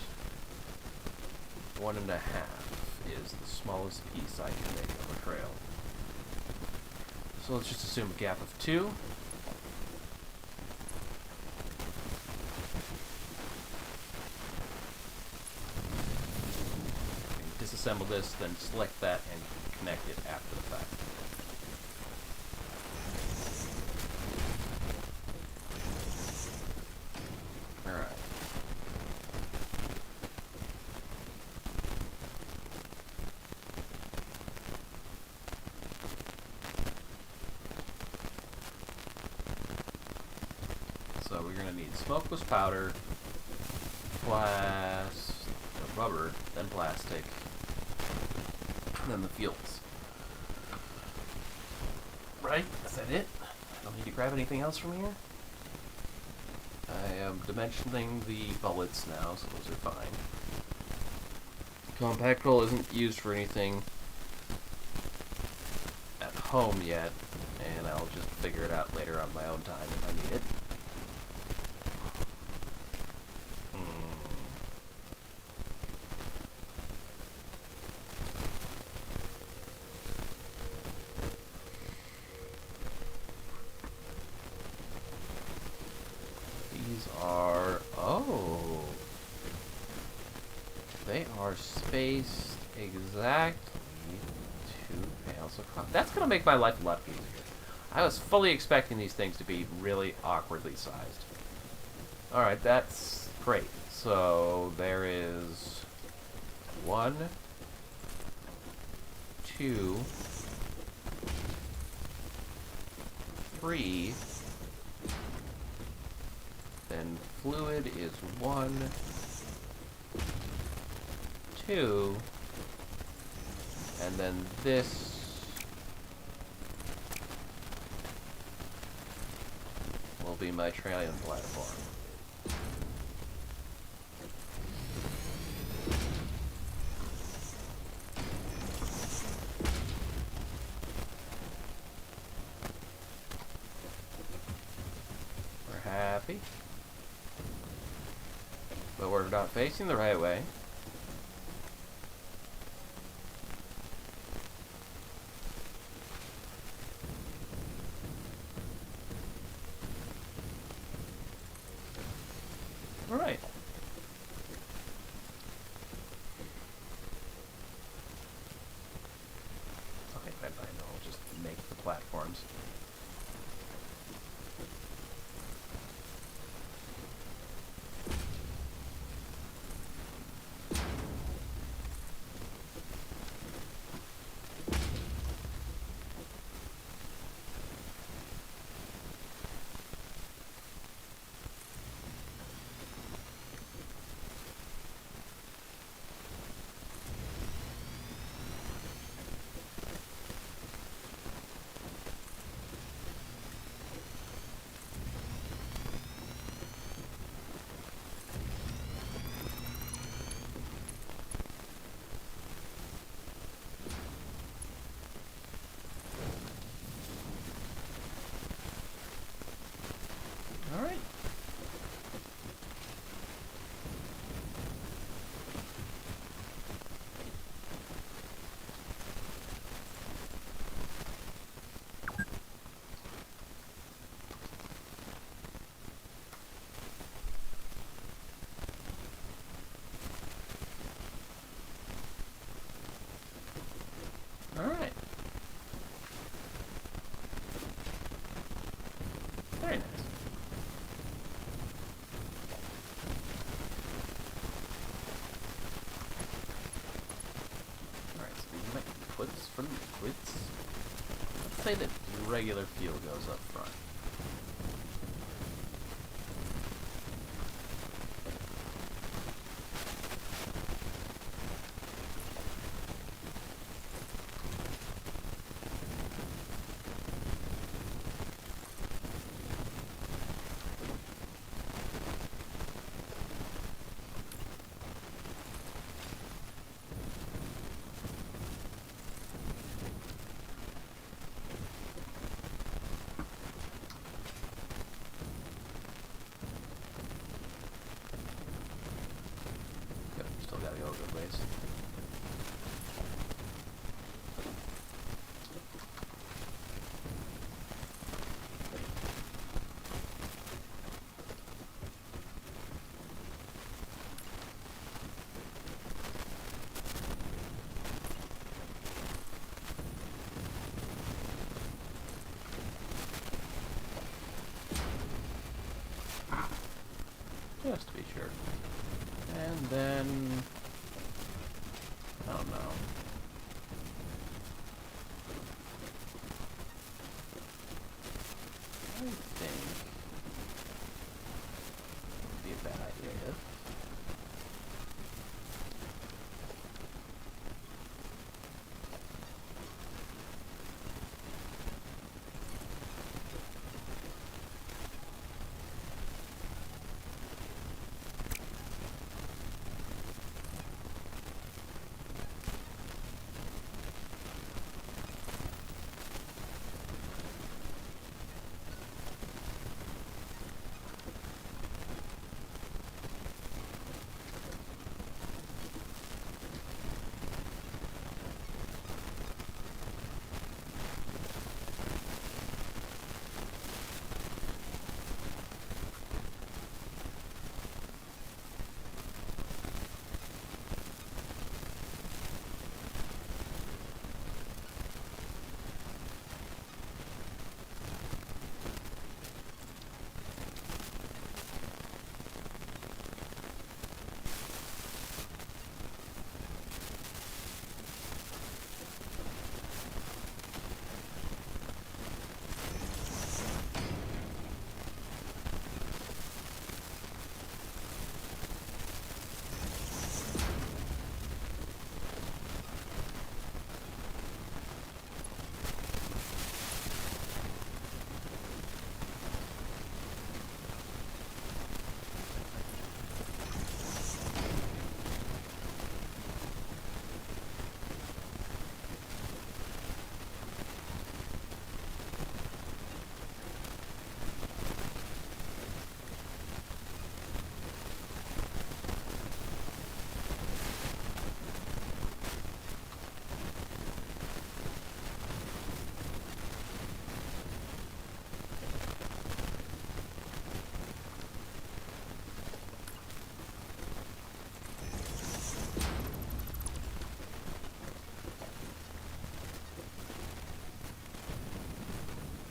1.5 is the smallest piece I can make of a trail. So let's just assume a gap of 2. Disassemble this, then select that and connect it after the fact. Alright. So we're going to need smokeless powder, rubber, then plastic, and then the fuels. Right? Is that it? I don't need to grab anything else from here? I am dimensioning the bullets now, so those are fine. Compact roll isn't used for anything at home yet, and I'll just figure it out later on my own time if I need it. They are spaced exactly 2 panels across. That's going to make my life a lot easier. I was fully expecting these things to be really awkwardly sized. Alright, that's great. So there is 1, 2, 3. Then fluid is 1, 2, and then this will be my trailing platform. We're happy, but we're not facing the right way. Alright. Okay, fine. I'll just make the platforms. Alright. Alright. Very nice. Alright, so we might put this for the liquid. say that regular fuel goes up front. Yep, still gotta go a good ways. Just to be sure. And then... I don't know. I think... it would be a bad idea if...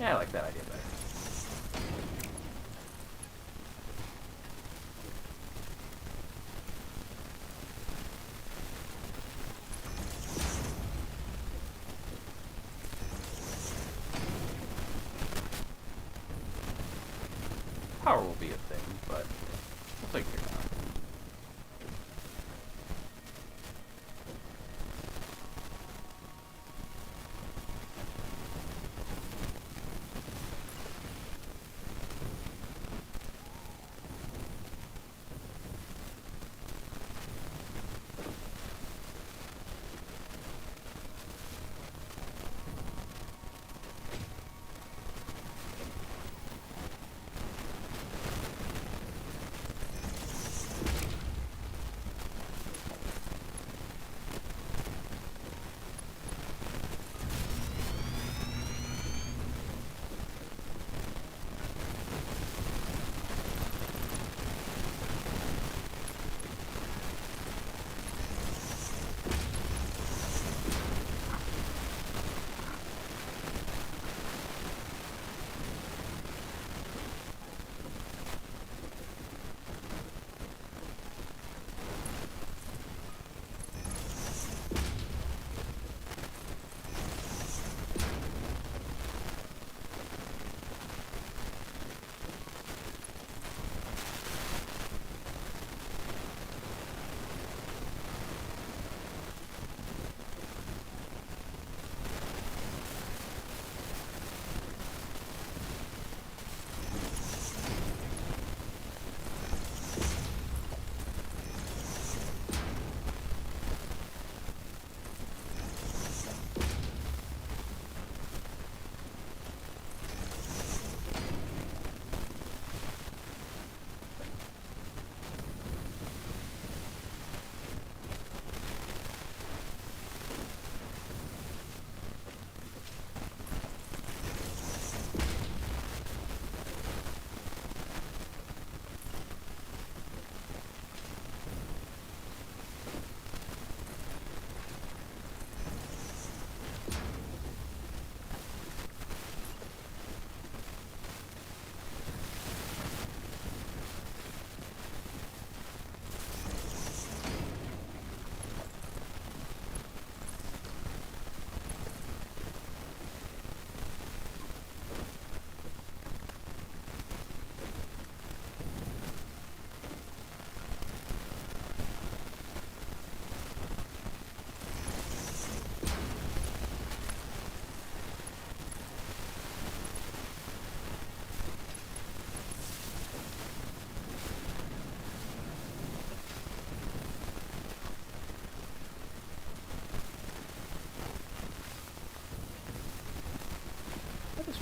Yeah, I like that idea better. Power will be a thing, but we'll figure it out.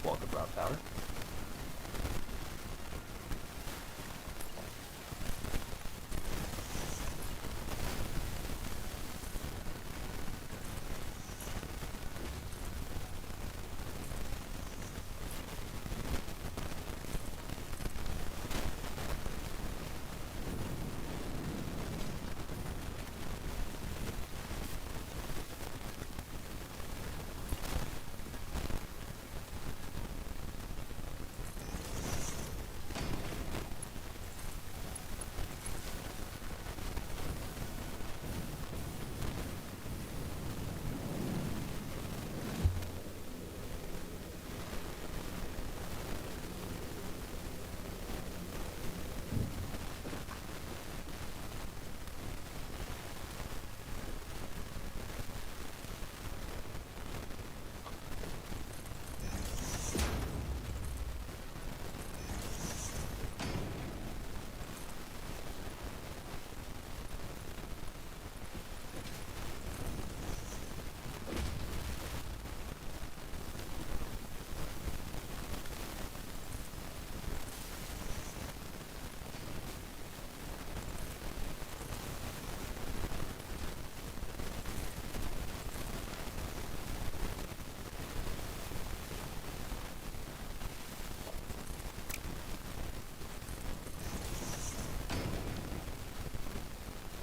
welcome raw powder.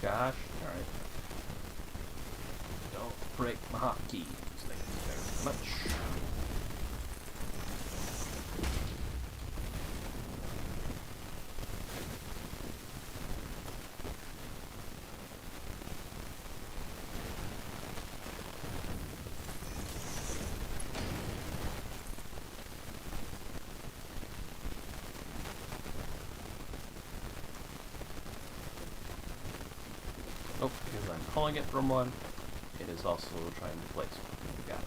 Gosh, alright. Don't break my hotkeys. Thank you very much. Oh, because I'm pulling it from one, it is also trying to place one. Got it.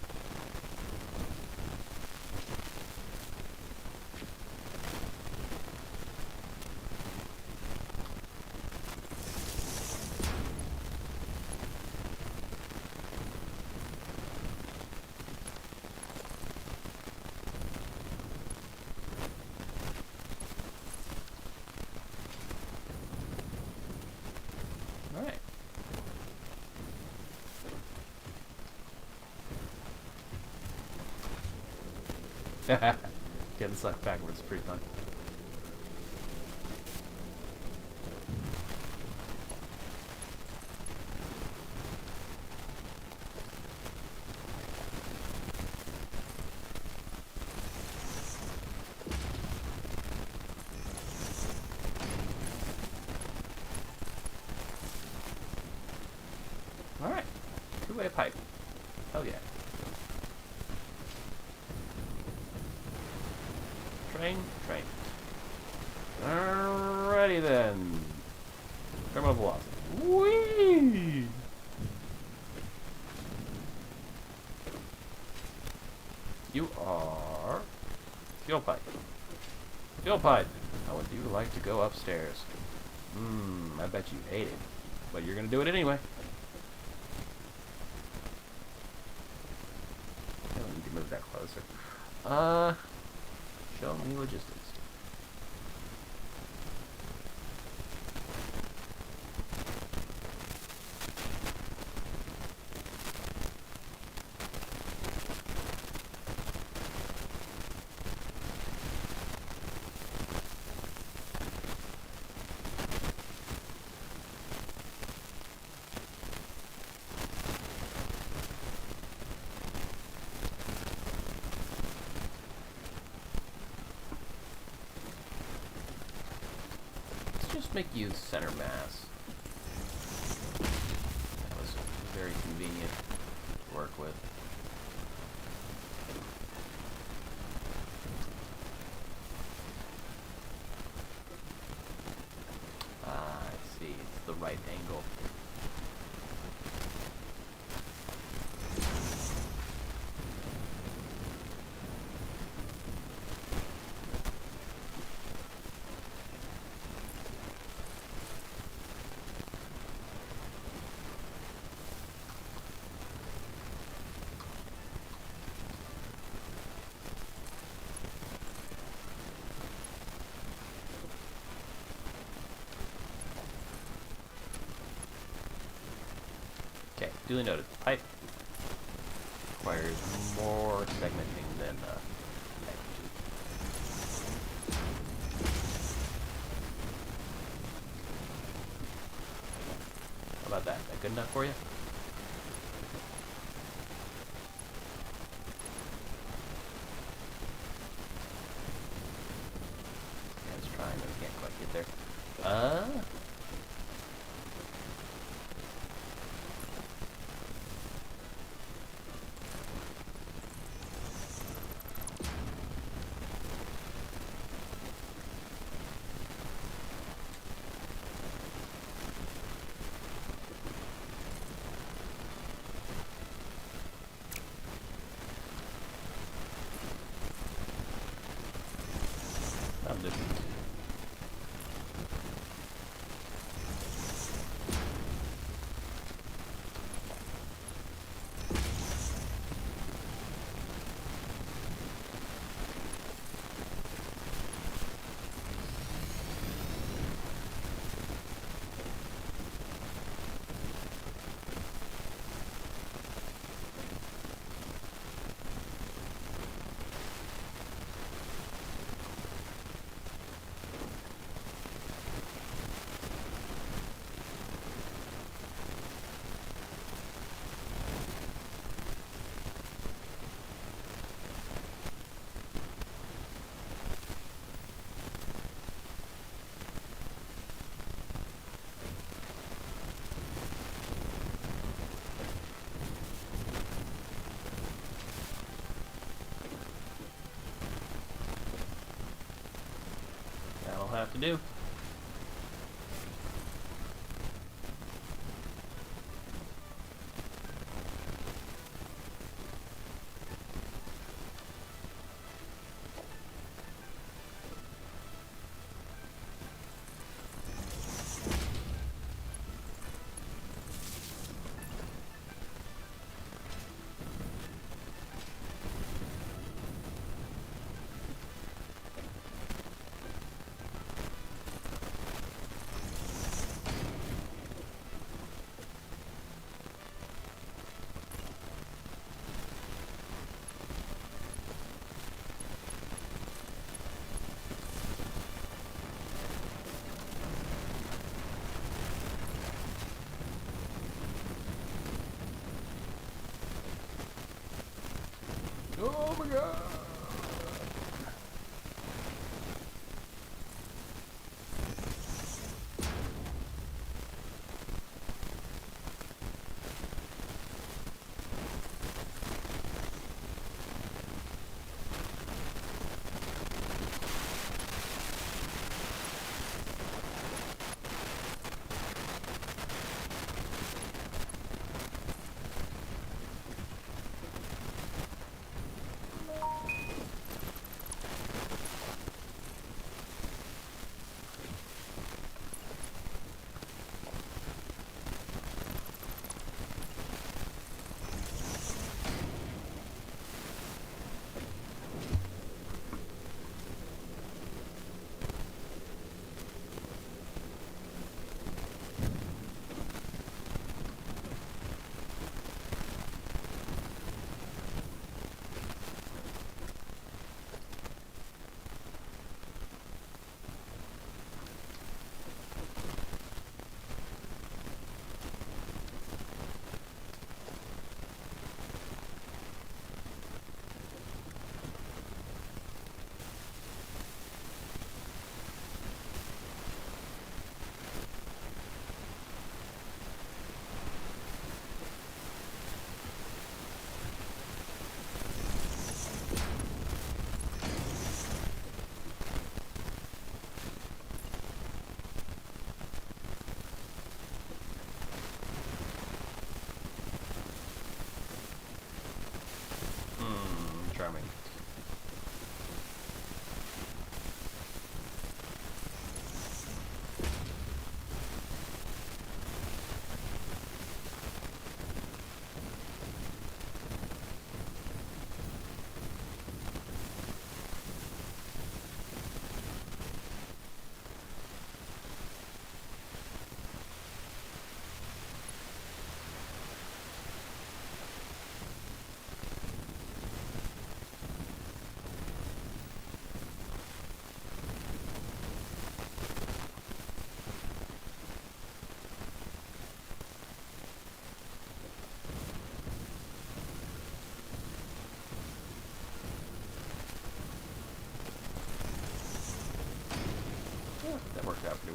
Alright. Getting sucked backwards is pretty fun. Alright. Two-way pipe. Hell yeah. Train. Alrighty then. Terminal velocity. Whee! You are fuel pipe. Fuel pipe. How would you like to go upstairs? I bet you hate it, but you're gonna do it anyway. I don't need to move that closer. Show me logistics. Just make use center mass. That was very convenient to work with. I see. It's the right angle. Duly noted. Pipe requires more segmenting than magnitude. How about that? Is that good enough for you? Yeah, it's trying, but we can't quite get there. Some distance. That'll have to do. Oh my god! Charming.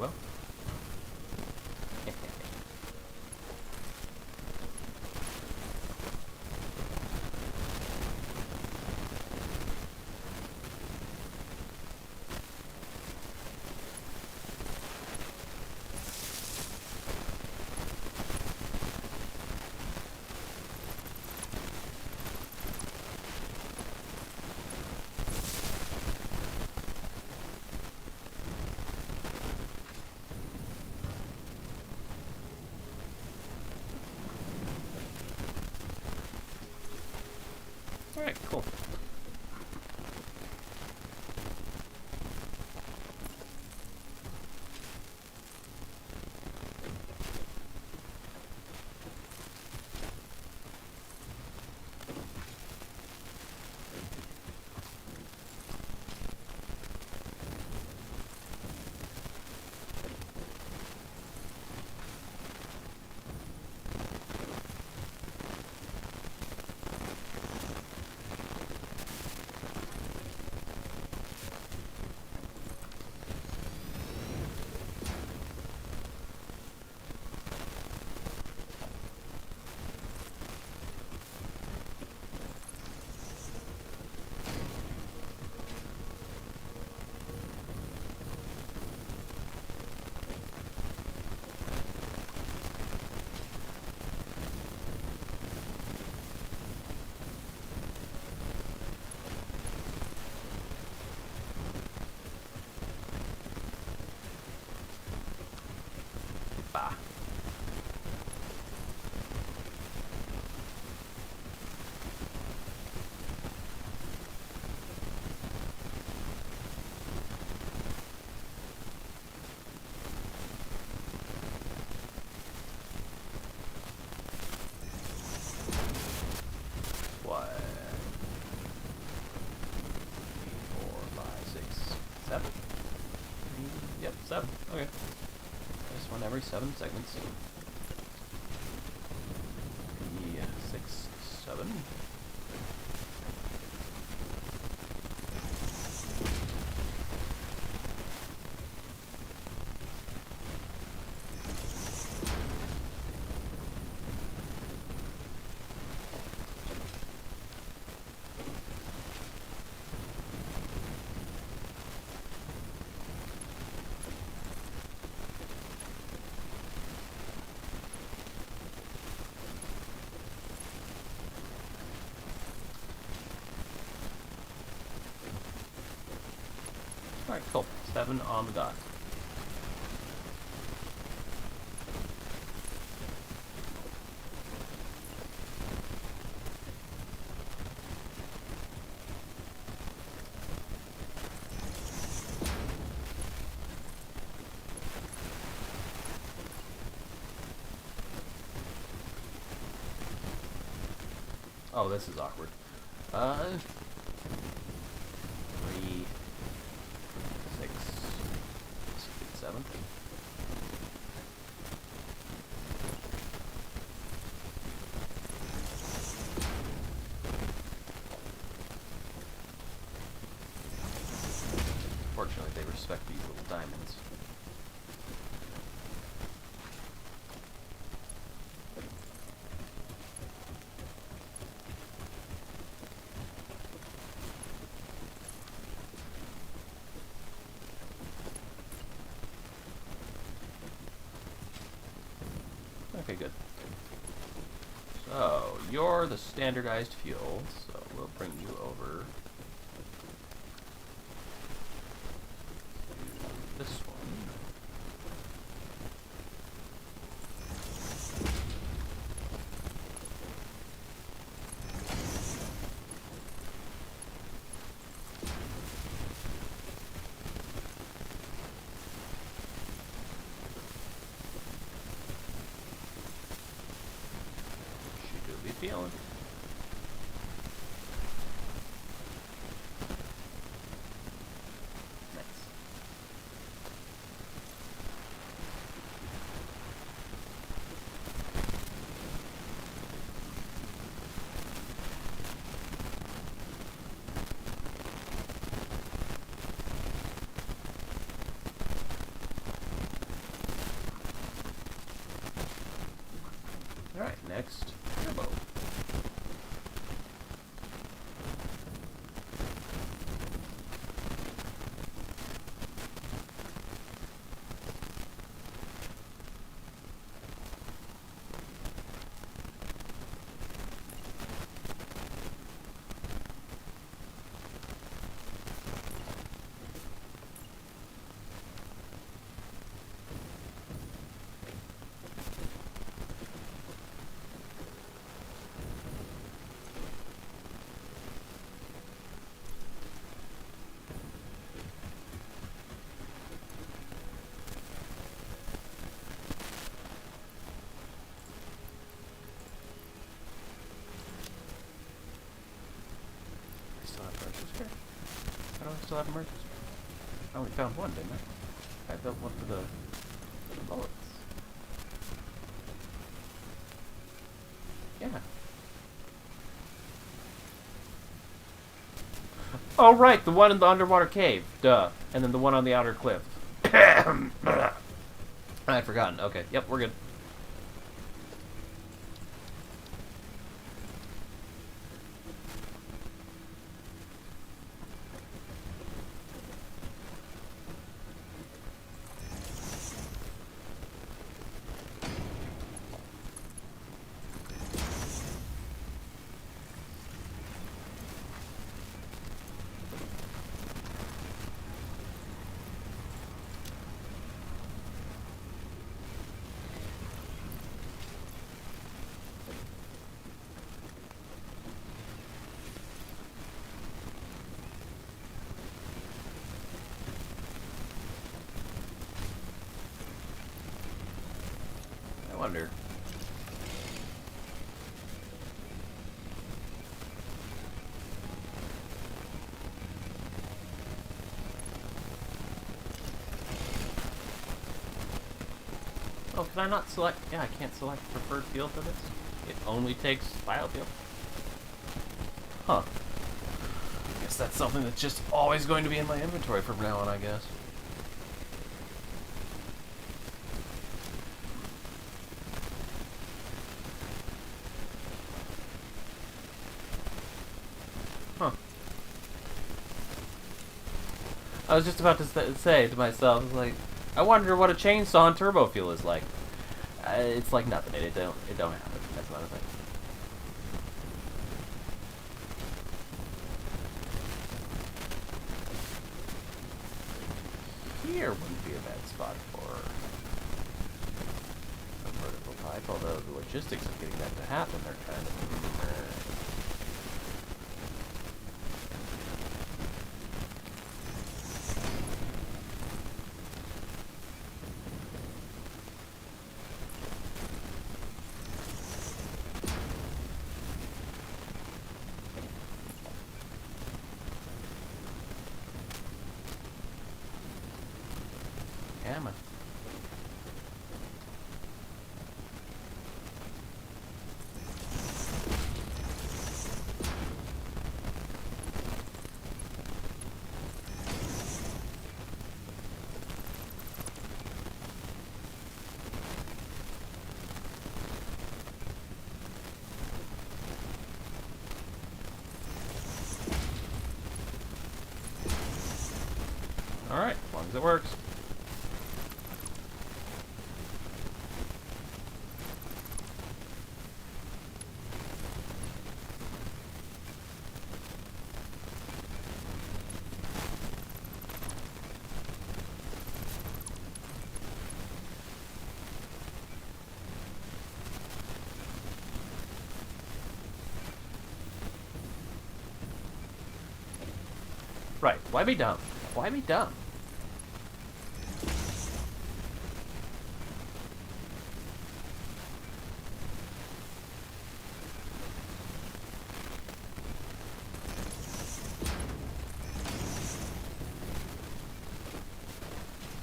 well. Alright, cool. Bah. What? 3, 4, 5, 6, 7? Yep, 7. Okay. Just one every 7 segments. Yeah, 6, 7. Alright, cool. 7 on the dot. Oh, this is awkward. 3, 6, 7. Fortunately, they respect these little diamonds. Okay, good. So, you're the standardized fuel, so we'll bring you over to this one. She do be feeling. Nice. I don't still have emergency. I only found one, didn't I? I built one for the bullets. Yeah. Oh, right, the one in the underwater cave. Duh. And then the one on the outer cliff. I'd forgotten. Okay, yep, we're good. I wonder. Oh, can I not select? Yeah, I can't select preferred field for this. It only takes biofield. Huh. I guess that's something that's just always going to be in my inventory from now on, I guess. Huh. I was just about to say to myself, like, I wonder what a chainsaw and turbo fuel is like. It's like nothing. It don't happen. That's another thing. Here wouldn't be a bad spot for a vertical pipe, although the logistics of getting that to happen are kind of... Yeah, man. Alright, as long as it works. Right, why be dumb? Why be dumb?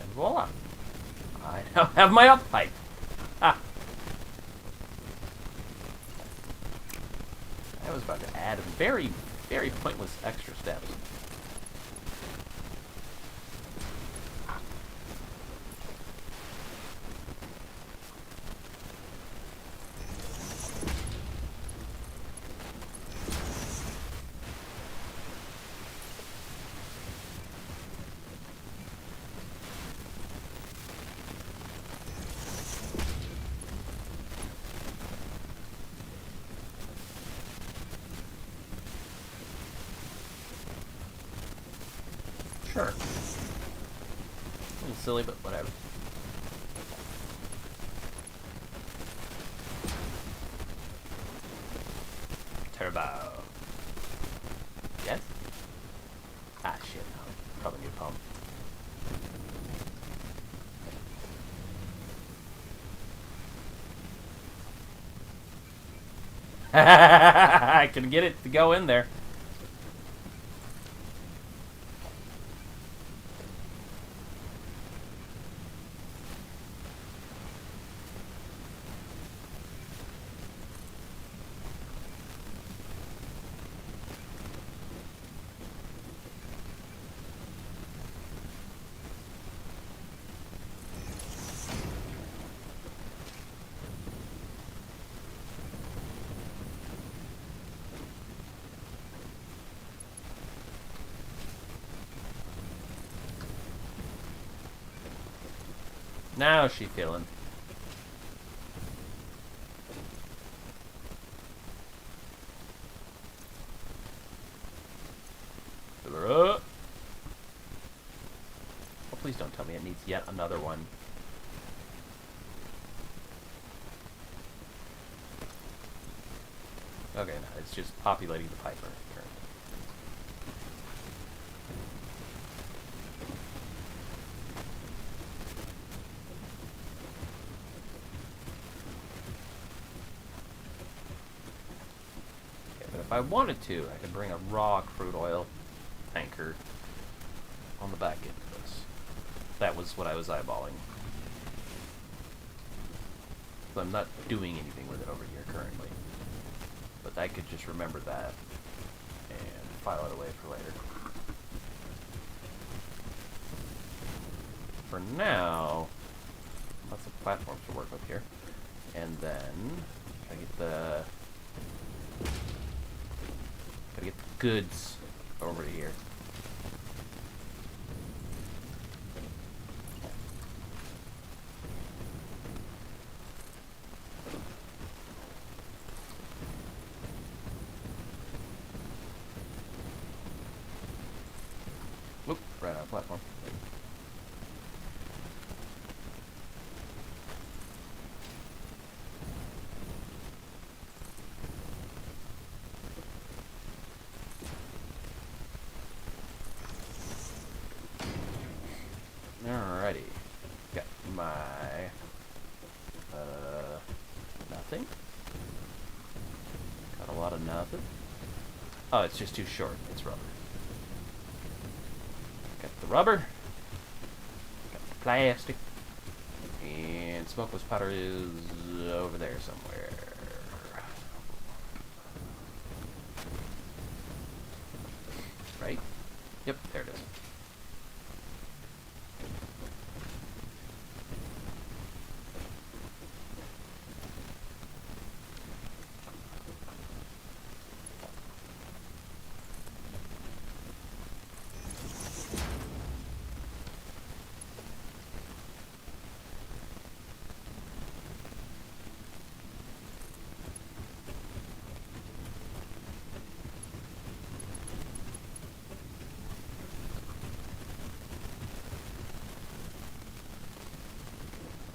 And voila. I now have my up pipe. Ah. I was about to add very, very pointless extra steps. Sure. A little silly, but whatever. Turbo. Yes? Ah, shit, no. Probably need a pump. I can get it to go in there. Now she feeling. Fill her up. Oh, please don't tell me it needs yet another one. Okay, no, it's just populating the piper currently. Okay, but if I wanted to, I could bring a raw crude oil tanker on the back end of this. That was what I was eyeballing. So I'm not doing anything with it over here currently. But I could just remember that and file it away for later. For now, lots of platforms to work with here. And then gotta get the goods over here. Whoop, right on the platform. Alrighty. Got my nothing. Got a lot of nothing. Oh, it's just too short. It's rubber. Got the rubber. Got the plastic. And smokeless powder is over there somewhere. Right? Yep, there it is.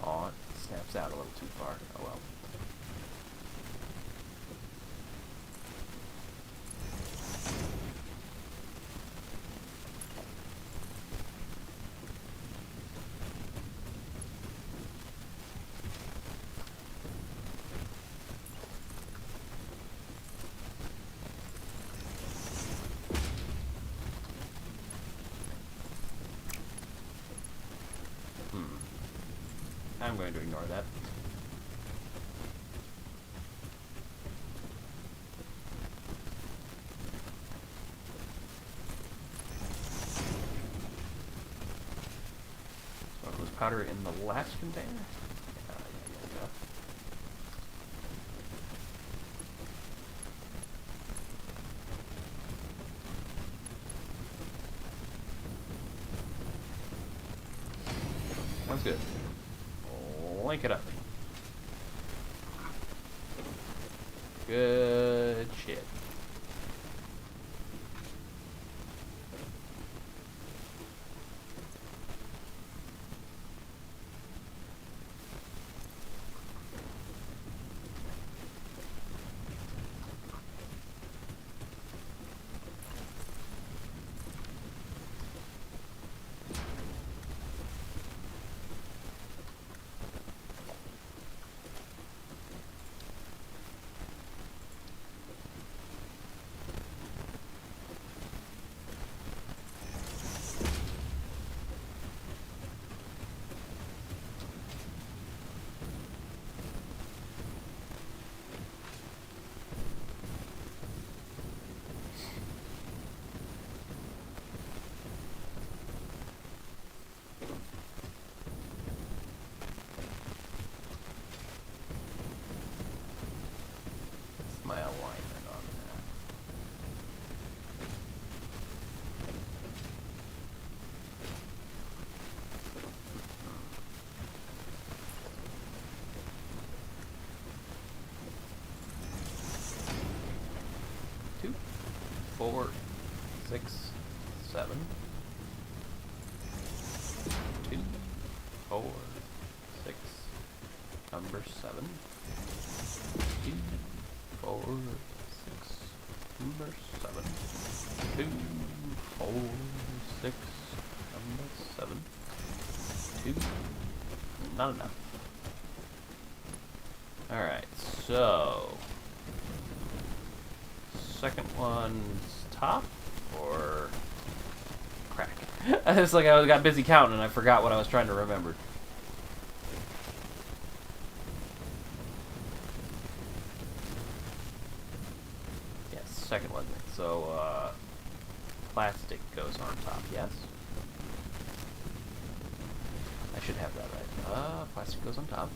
Oh, it snaps out a little too far. Oh well. I'm going to ignore that. Smokeless powder in the last container? Yeah. Sounds good. Link it up. Good shit. 7. 2, 4, 6. Number 7. 2, 4, 6. Number 7. 2, 4, 6. Number 7. 2. Not enough. Alright, so second one's top or crack? It's like I got busy counting and I forgot what I was trying to remember. Yes, second one. So plastic goes on top, yes? I should have that right. Plastic goes on top.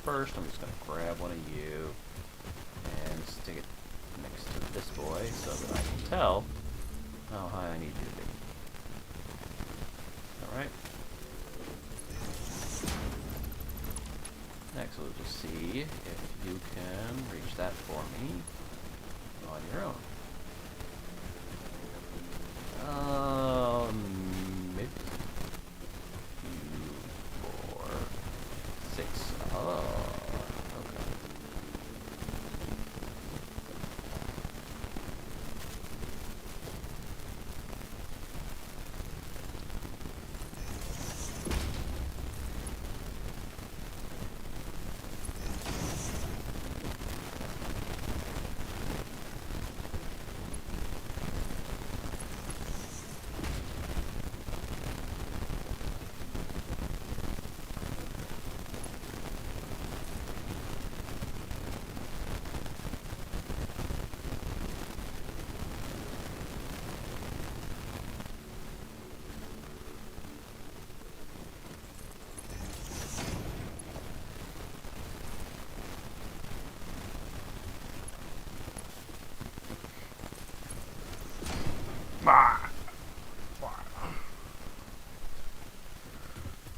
First, I'm just going to grab one of you and stick it next to this boy so that I can tell how high I need you to be. Alright. Next, we'll just see if you can reach that for me on your own. Maybe 2, 4, 6. Oh, okay.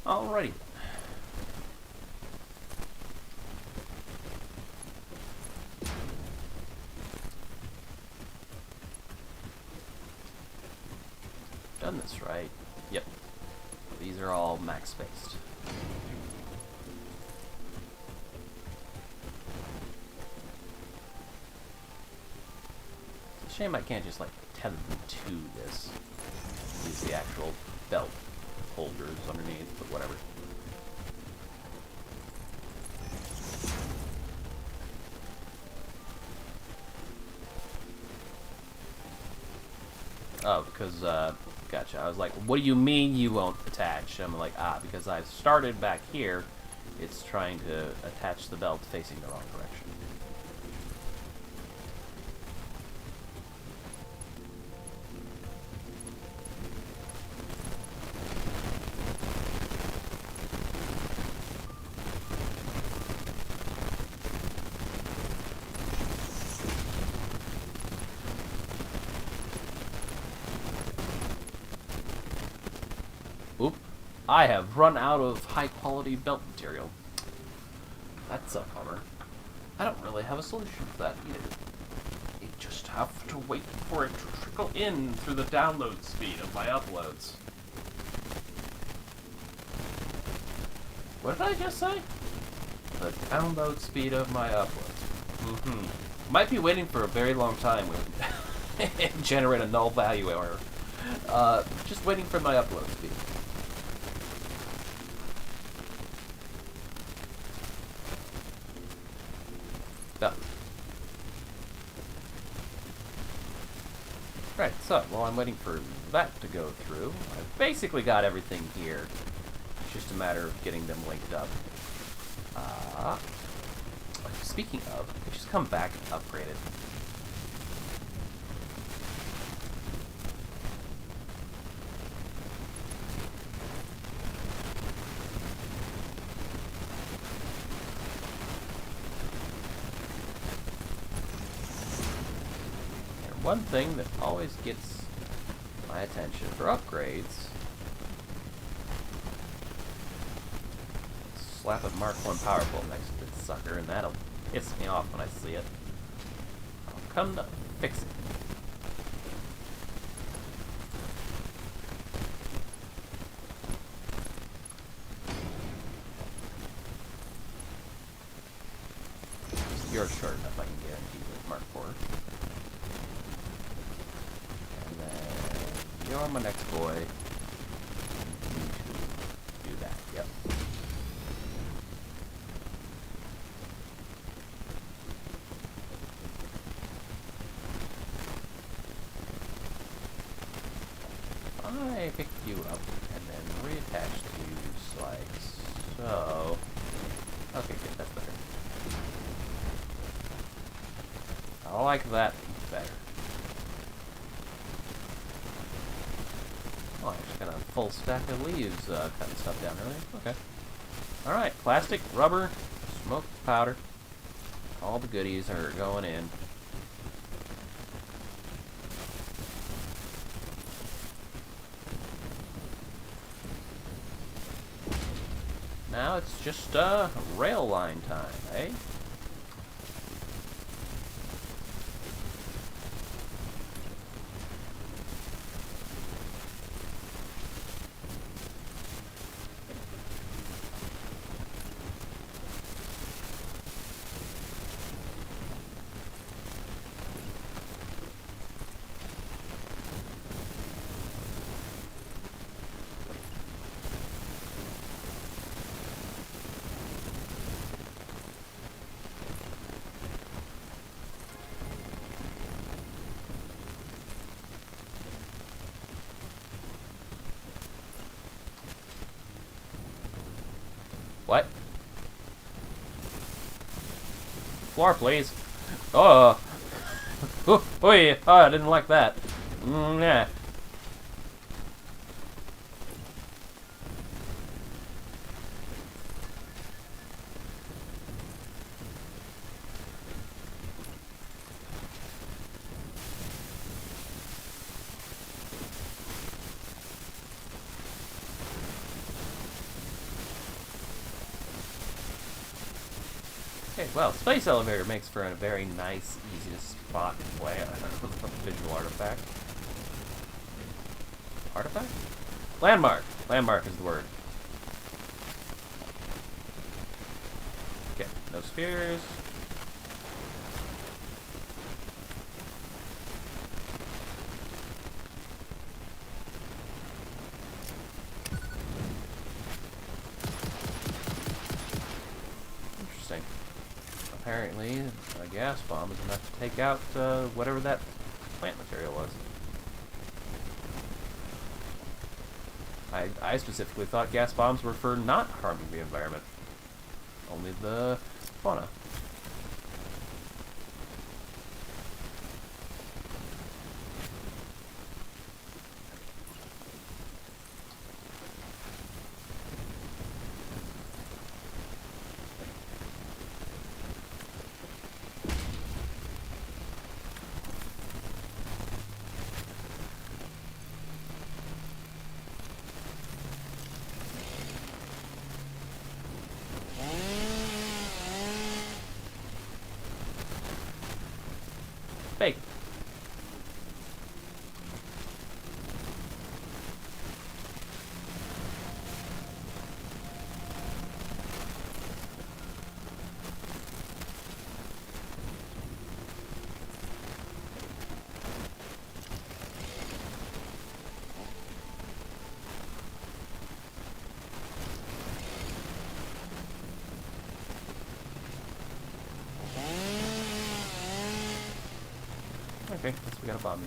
Alrighty. Done this right. Yep. These are all max spaced. It's a shame I can't just like tether them to this. Use the actual belt holders underneath, but whatever. Oh, because, gotcha. I was like, what do you mean you won't attach? I'm like, because I've started back here, it's trying to attach the belt facing the wrong direction. Oop. I have run out of high-quality belt material. That's a bummer. I don't really have a solution for that either. You just have to wait for it to trickle in through the download speed of my uploads. What did I just say? The download speed of my uploads. Might be waiting for a very long time with generate a null value error. Just waiting for my upload speed. Done. Right, so while I'm waiting for that to go through, I've basically got everything here. It's just a matter of getting them linked up. Speaking of, I just come back and upgrade it. One thing that always gets my attention for upgrades, slap a Mark 1 power pole next to this sucker, and that'll piss me off when I see it. I'll come to fix it. You're short enough, I can guarantee with Mark 4. And then you're my next boy. You need to do that, yep. I pick you up and then reattach to you like so. Okay, good, that's better. I like that better. Oh, I just got a full stack of leaves cutting stuff down earlier. Okay. Alright, plastic, rubber, smoke powder. All the goodies are going in. Now it's just rail line time, eh? What? Floor, please. Oh. Oh, oh, I didn't like that. Yeah. Okay, well, space elevator makes for a very nice, easy to spot visual artifact. Artifact? Landmark! Landmark is the word. Okay, no spheres. Interesting. Apparently, a gas bomb is enough to take out whatever that plant material was. I specifically thought gas bombs were for not harming the environment. Only the fauna. Fake. Okay, guess we got a bomb.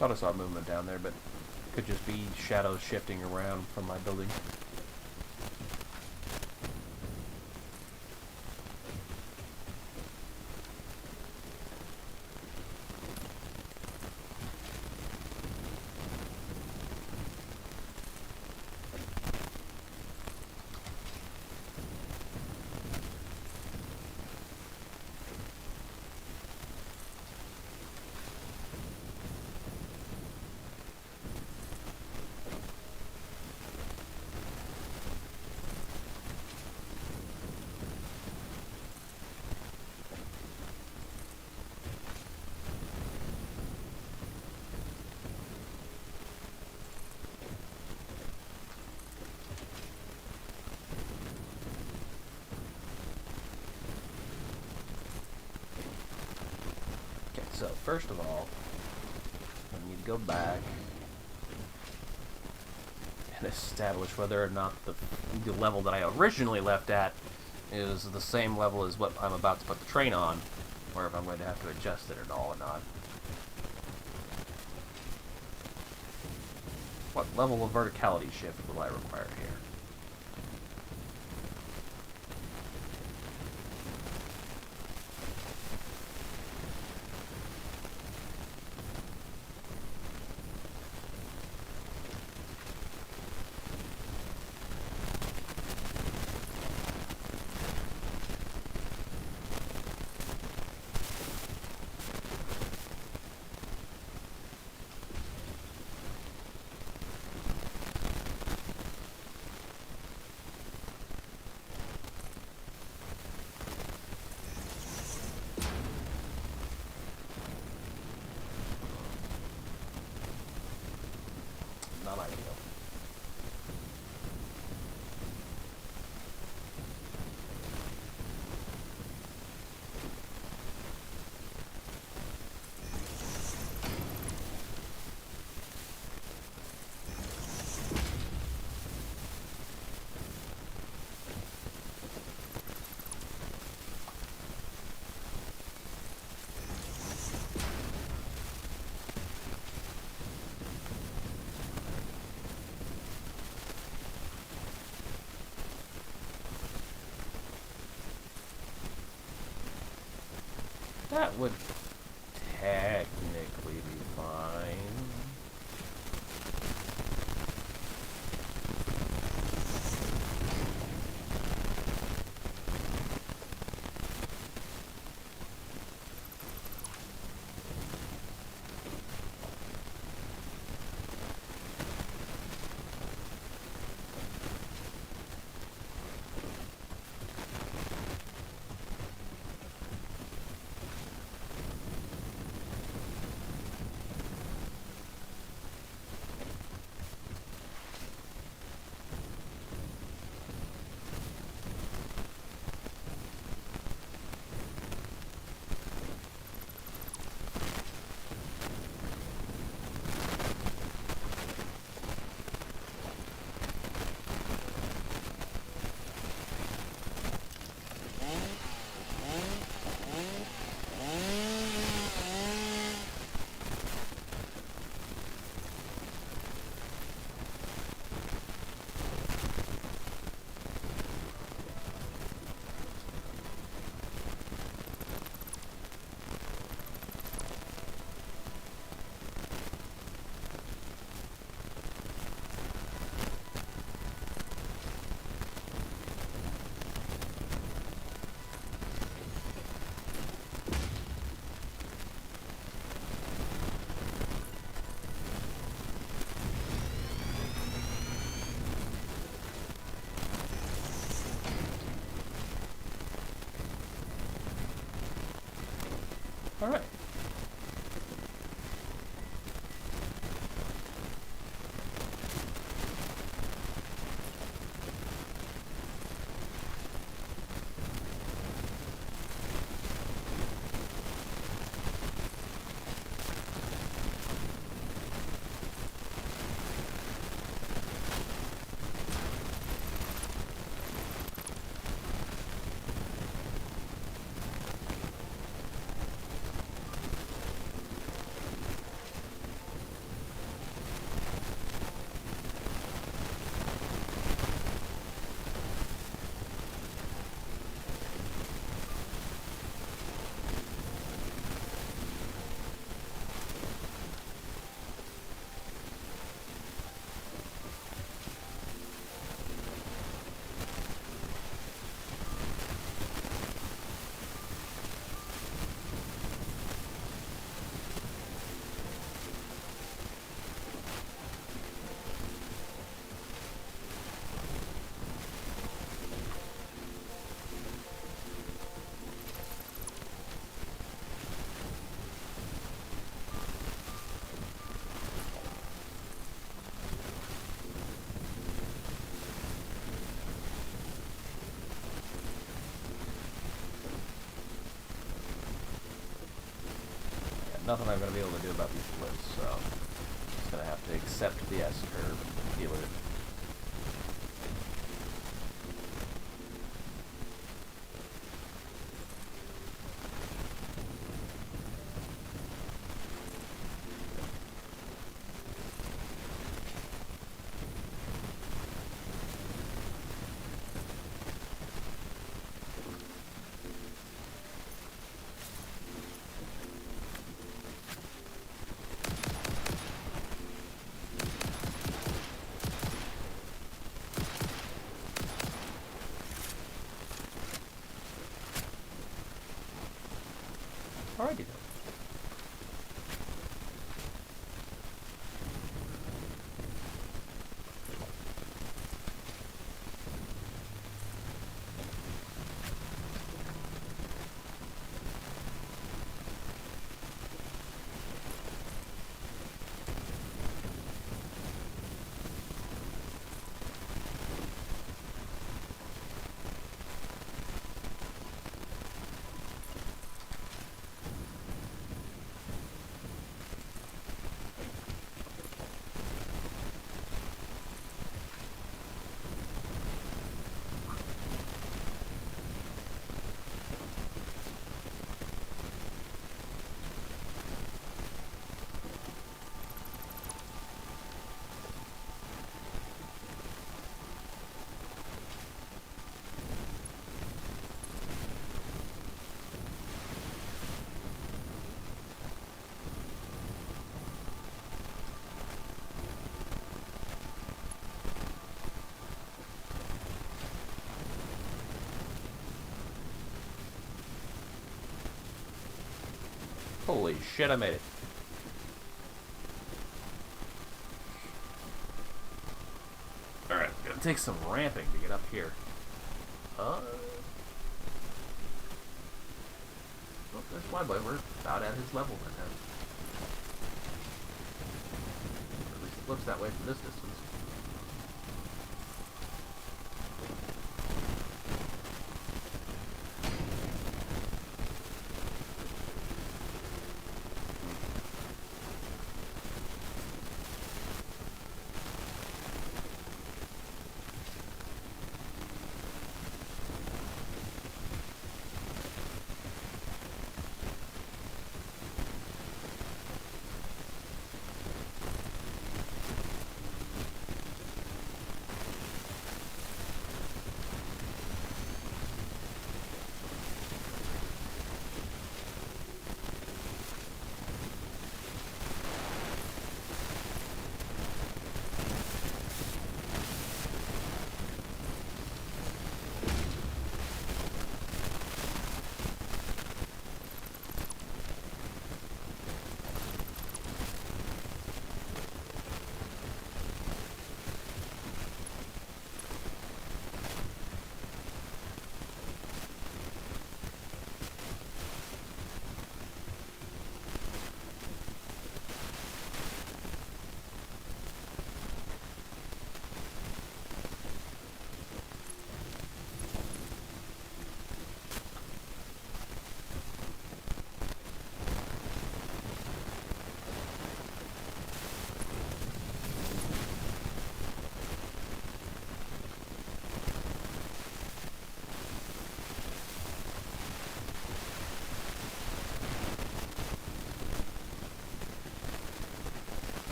Thought I saw movement down there, but could just be shadows shifting around from my building. Okay, so first of all, I need to go back and establish whether or not the level that I originally left at is the same level as what I'm about to put the train on, or if I'm going to have to adjust it at all or not. What level of verticality shift will I require here? Not ideal. That would technically be fine. nothing I'm going to be able to do about these blips, so I'm just going to have to accept the S-curve and deal with it. Alrighty then. Holy shit, I made it. Alright, gonna take some ramping to get up here. Oh, there's Flyboy. We're about at his level right now. Or at least it looks that way from this distance.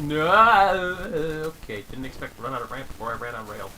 No. Okay, didn't expect to run out of ramp before I ran on rail.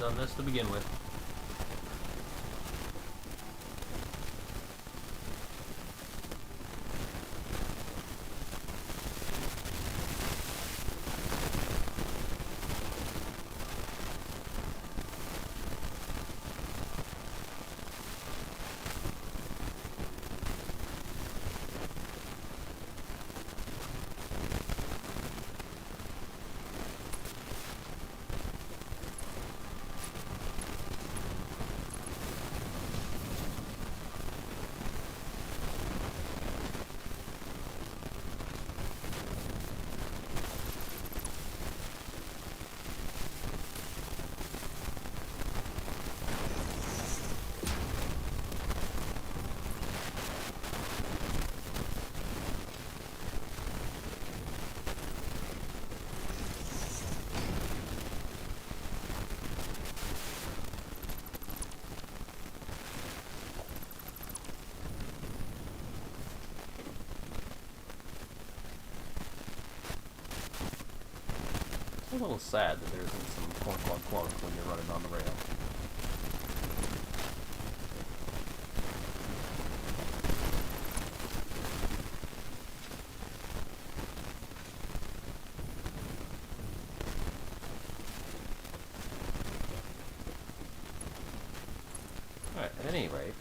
done this to begin with. It's a little sad that there isn't some clunk clunk clunk when you're running on the rail. Alright, at any rate,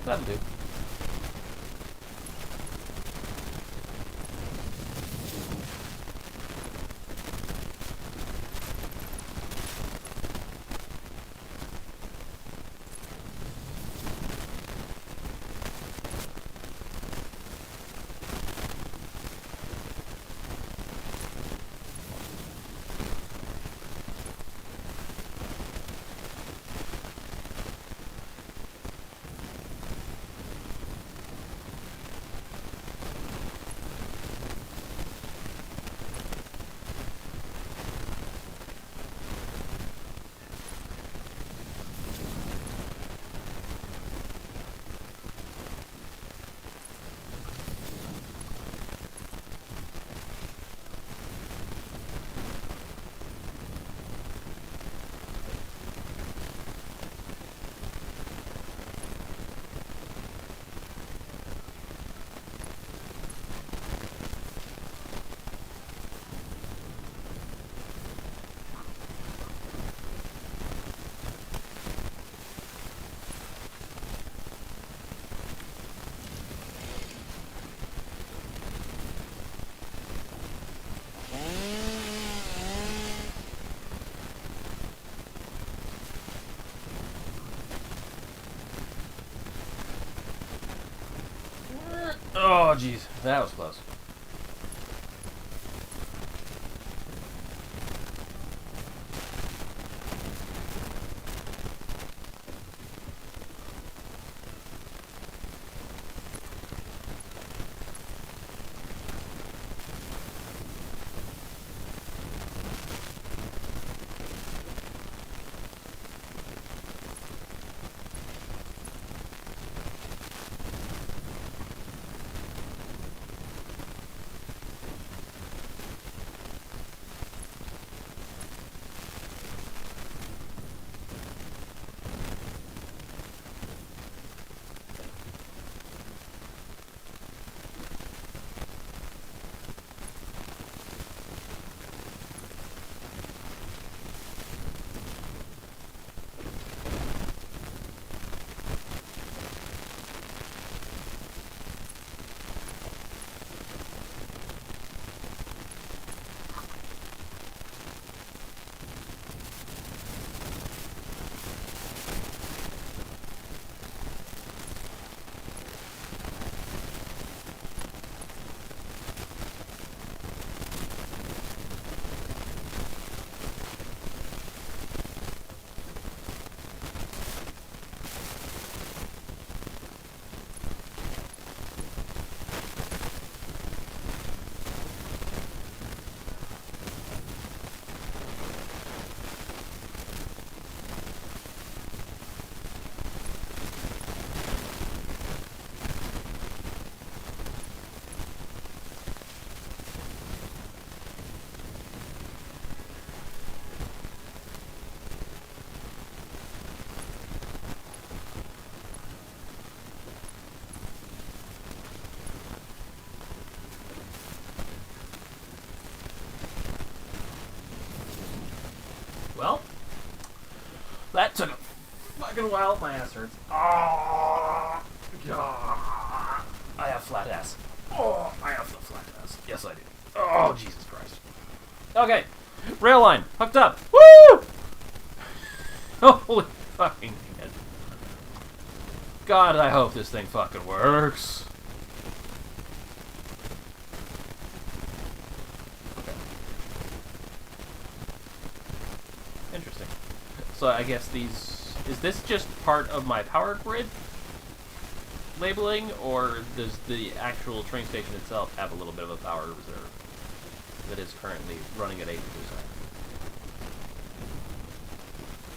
That'll do. Oh, jeez. That was close. Well, that took a fucking while. My ass hurts. Oh, God. I have flat ass. Oh, I have the flat ass. Yes, I do. Oh, Jesus Christ. Okay. Rail line. Hooked up. Woo! Holy fucking shit. God, I hope this thing fucking works. Interesting. So I guess these... Is this just part of my power grid labeling, or does the actual train station itself have a little bit of a power reserve that is currently running at 80%?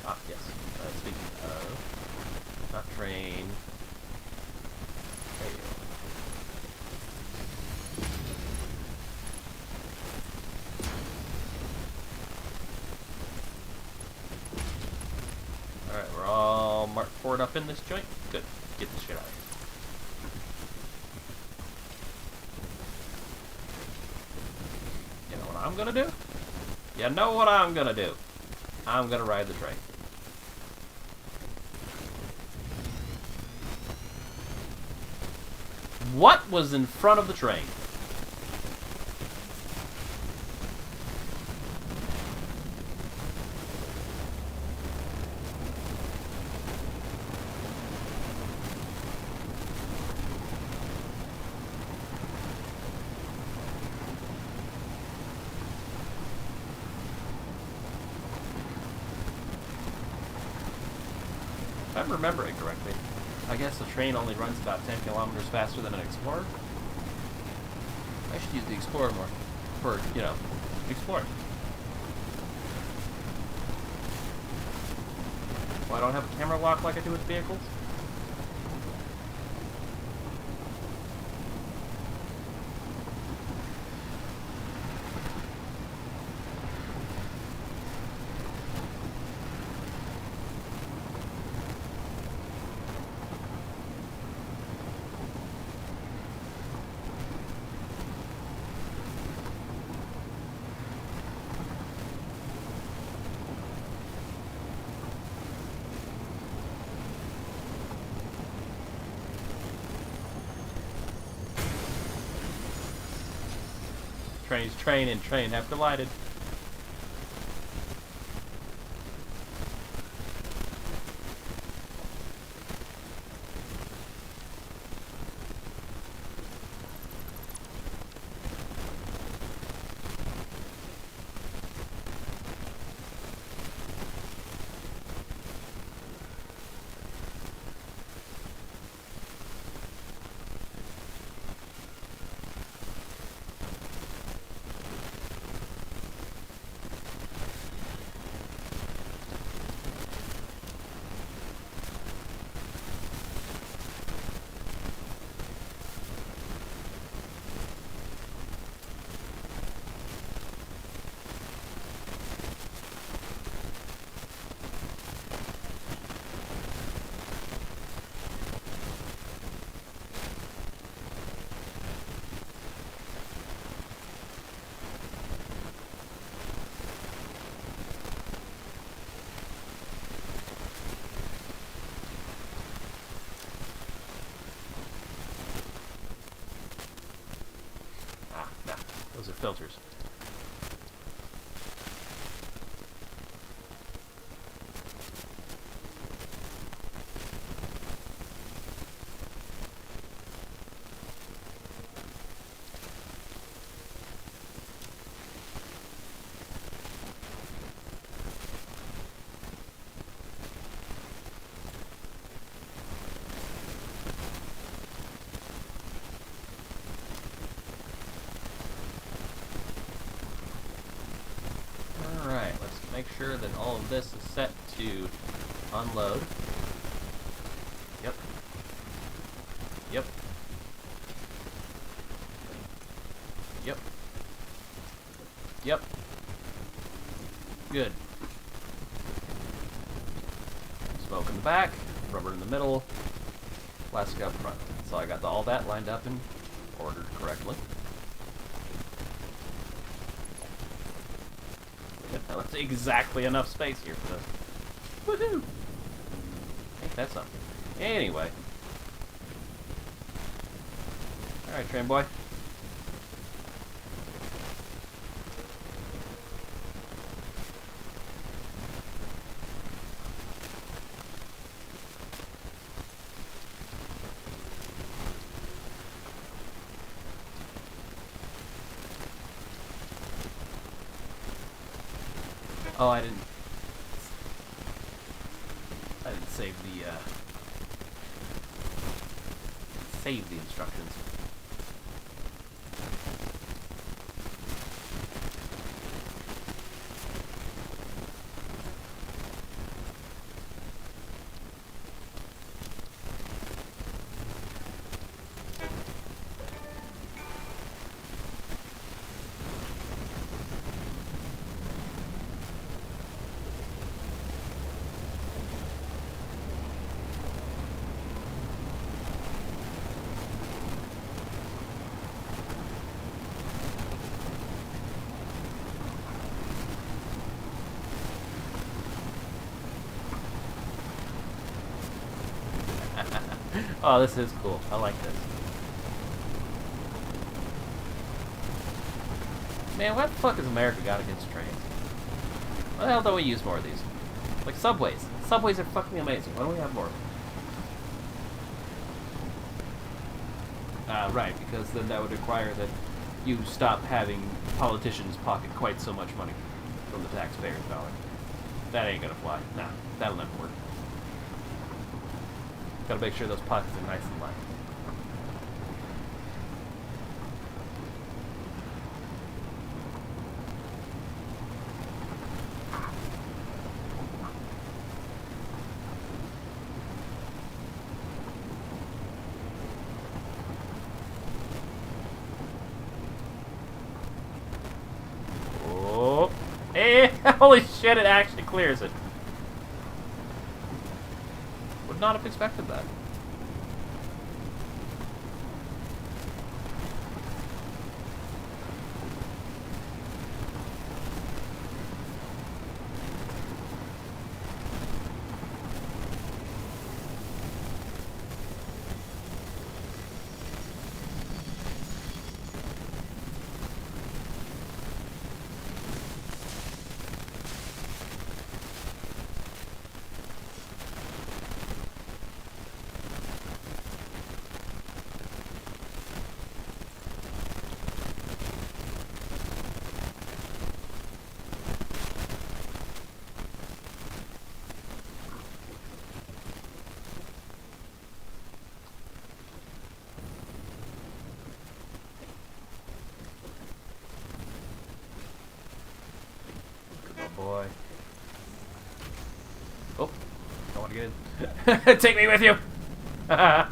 Ah, yes. Speaking of... Not train... Radio. Alright, we're all marked forward up in this joint. Good. Get this shit out of here. You know what I'm gonna do? You know what I'm gonna do? I'm gonna ride the train. What was in front of the train? If I'm remembering correctly, I guess the train only runs about 10 kilometers faster than an Explorer. I should use the Explorer more for, exploring. Well, I don't have a camera lock like I do with vehicles. Train and train have collided. Those are filters. Make sure that all of this is set to unload. Yep. Yep. Yep. Yep. Good. Smoke in the back, rubber in the middle, plastic up front. So I got all that lined up and ordered correctly. That's exactly enough space here for this. Woohoo! Ain't that something? Anyway. Alright, train boy. Oh, I didn't save the instructions. Oh, this is cool. I like this. Man, what the fuck has America got against trains? Why the hell don't we use more of these? Like subways. Subways are fucking amazing. Why don't we have more? Right, because then that would require that you stop having politicians pocket quite so much money from the taxpayer's dollar. That ain't gonna fly. Nah, that'll never work. Gotta make sure those pockets are nice and light. Oh, hey, holy shit, it actually clears it. Would not have expected that. Boy. Oh, don't want to get in. Take me with you! I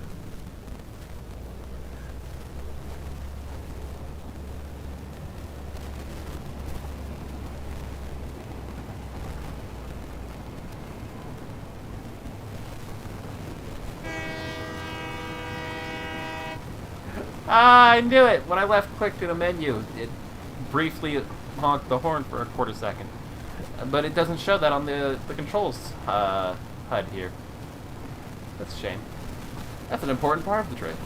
knew it! When I left-clicked in a menu, it briefly honked the horn for a quarter second. But it doesn't show that on the controls HUD here. That's a shame. That's an important part of the trip.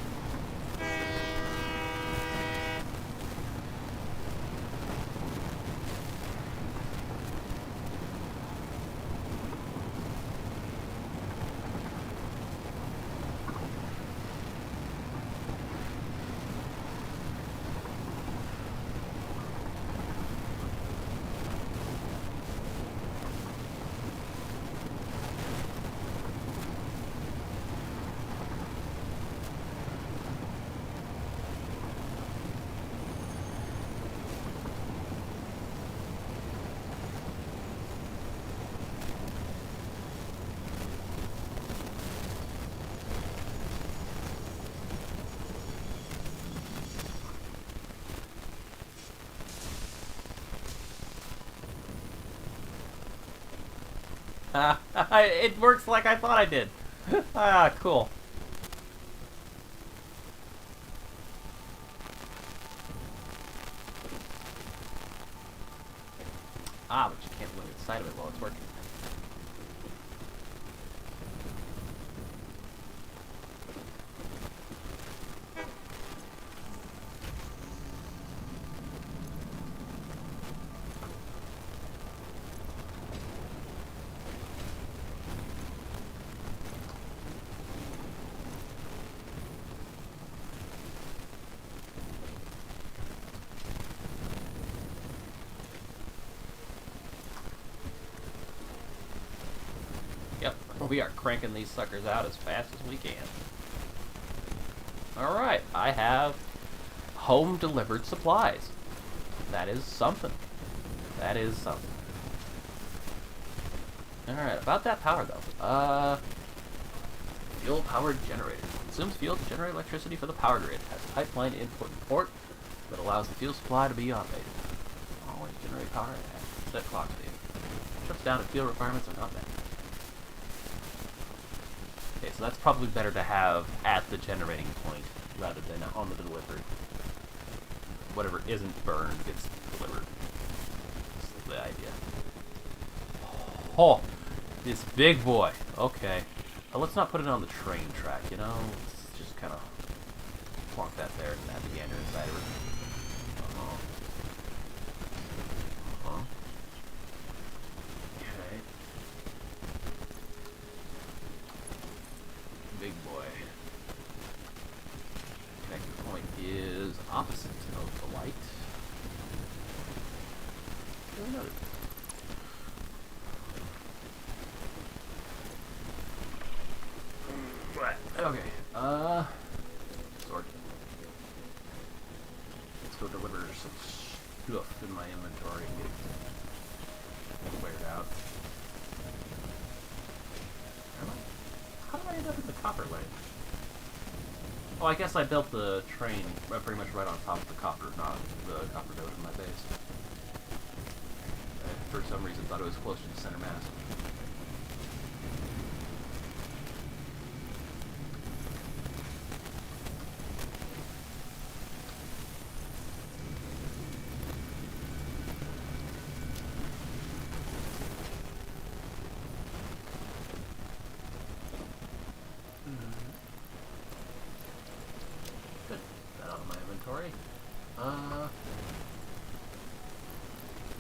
It works like I thought I did. Ah, cool. Ah, but you can't look inside of it while it's working. Yep, we are cranking these suckers out as fast as we can. Alright, I have home delivered supplies. That is something. That is something. Alright, about that power though. Fuel powered generator. Consumes fuel to generate electricity for the power grid. Has a pipeline input and port that allows the fuel supply to be automated. Always generate power at set clock speed. Shuts down if fuel requirements are not met. Okay, so that's probably better to have at the generating point rather than on the delivery. Whatever isn't burned gets delivered. That's the idea. Oh, this big boy. Okay. Well, let's not put it on the train track, you know? Let's just kind of plonk that there and have the gander inside of it. point is opposite of the light. Really noted. Okay, sword. Let's go deliver some stuff in my inventory and get it weared out. How did I end up in the copper lane? Oh, I guess I built the train pretty much right on top of the copper node in my base. I, for some reason, thought it was close to the center mass. Good. That out of my inventory.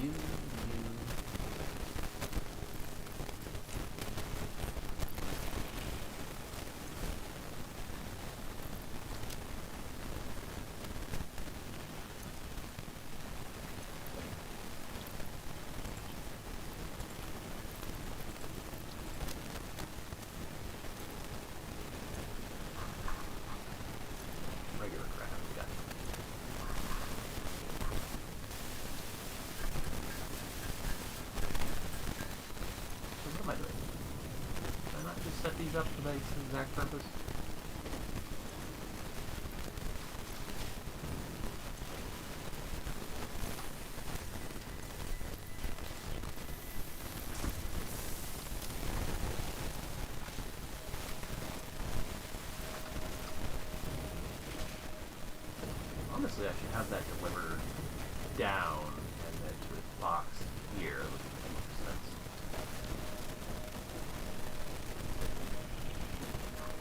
You. Regular crap. Got it. So what am I doing? Did I not just set these up for the exact purpose? Honestly, I should have that delivered down and then to a box here. That would make more sense.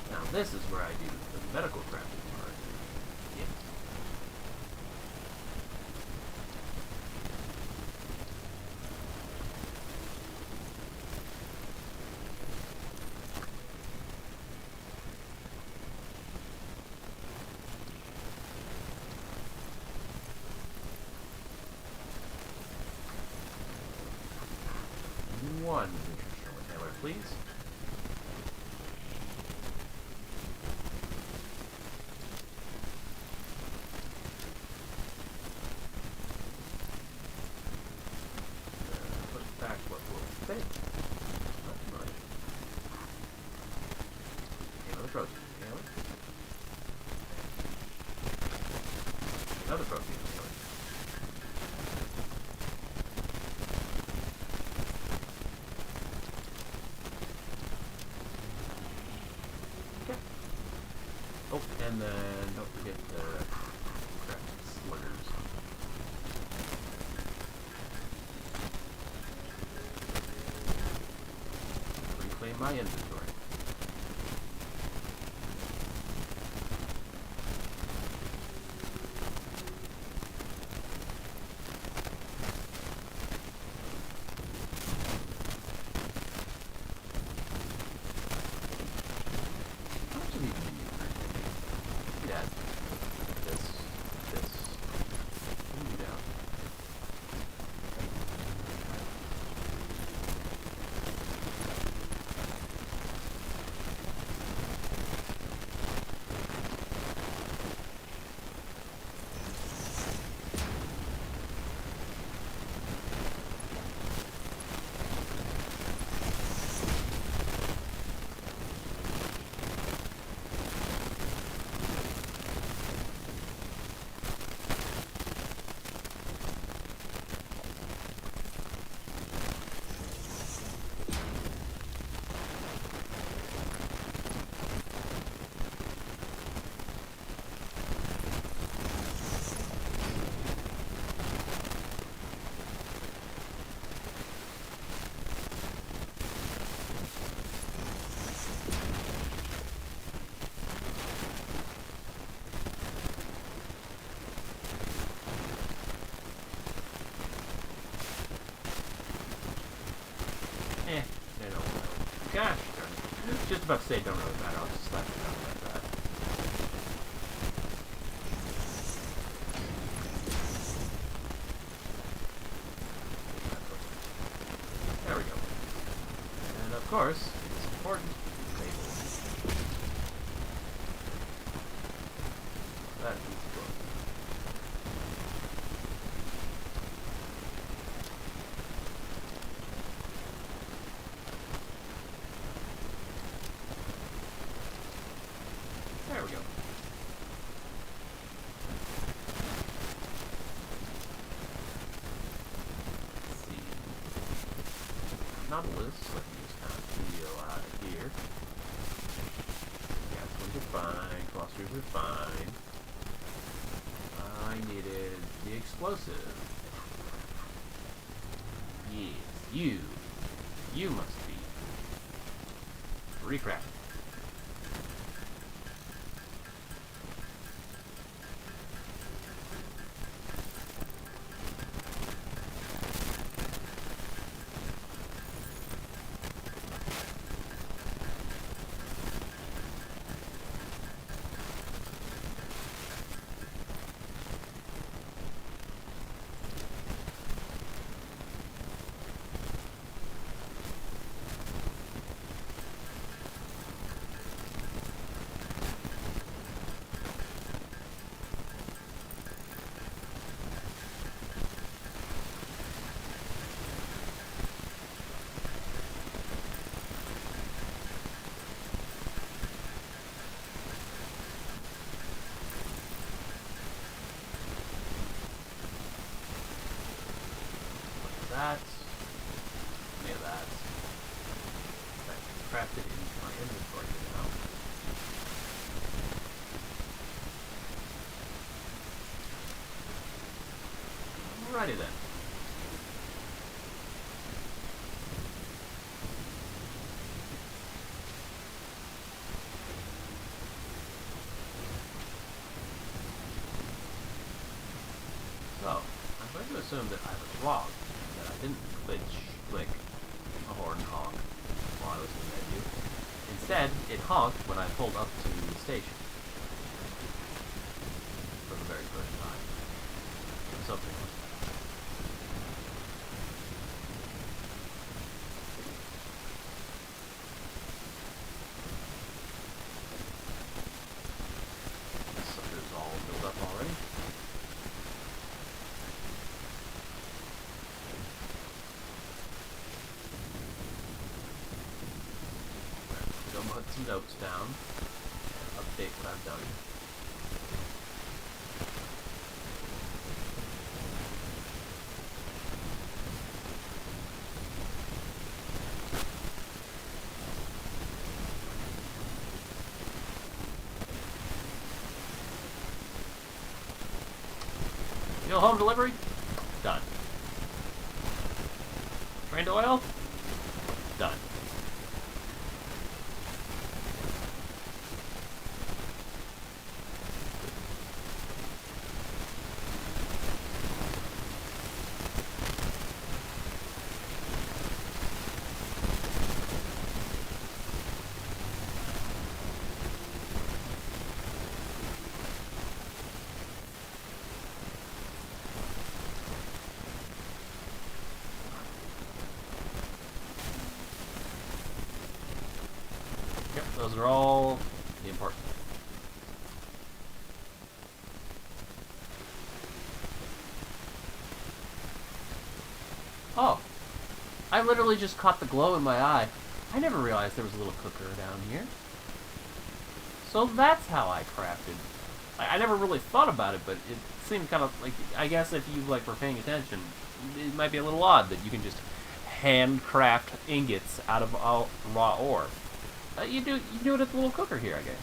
Now this is where I do the medical crafting part. Yeah. One nutrition inhaler, please. Put back what will fit. Not too much. Another protein inhaler. Another protein inhaler. Oh, and then don't forget the craft sluggers. Reclaim my inventory. How much of these do you need? Yeah, this. Ooh, down. They don't really. Gosh darn it. Just about to say it don't really matter. I'll just slap it down like that. course, it's important to disable that needs to go. There we go. Let's see. Nautilus, let me just kind of peel out of here. Gas ones are fine, clusters are fine. I needed the explosive. Yes, you must be recrafted. That, any of that. That's crafted into my inventory now. Alrighty then. So, I'm going to assume that I was wrong. I didn't click a horn honk while I was in the menu. Instead, it honked when I pulled up to the station. For the very first time. Or something like that. This sucker's all built up already. Put some notes down and update what I've done. Fuel home delivery? Done. Trained oil? Done. Yep, those are all the important. Oh, I literally just caught the glow in my eye. I never realized there was a little cooker down here. So that's how I crafted. I never really thought about it, but it seemed kind of like, I guess if you like were paying attention, it might be a little odd that you can just handcraft ingots out of all raw ore. You do it at the little cooker here, I guess.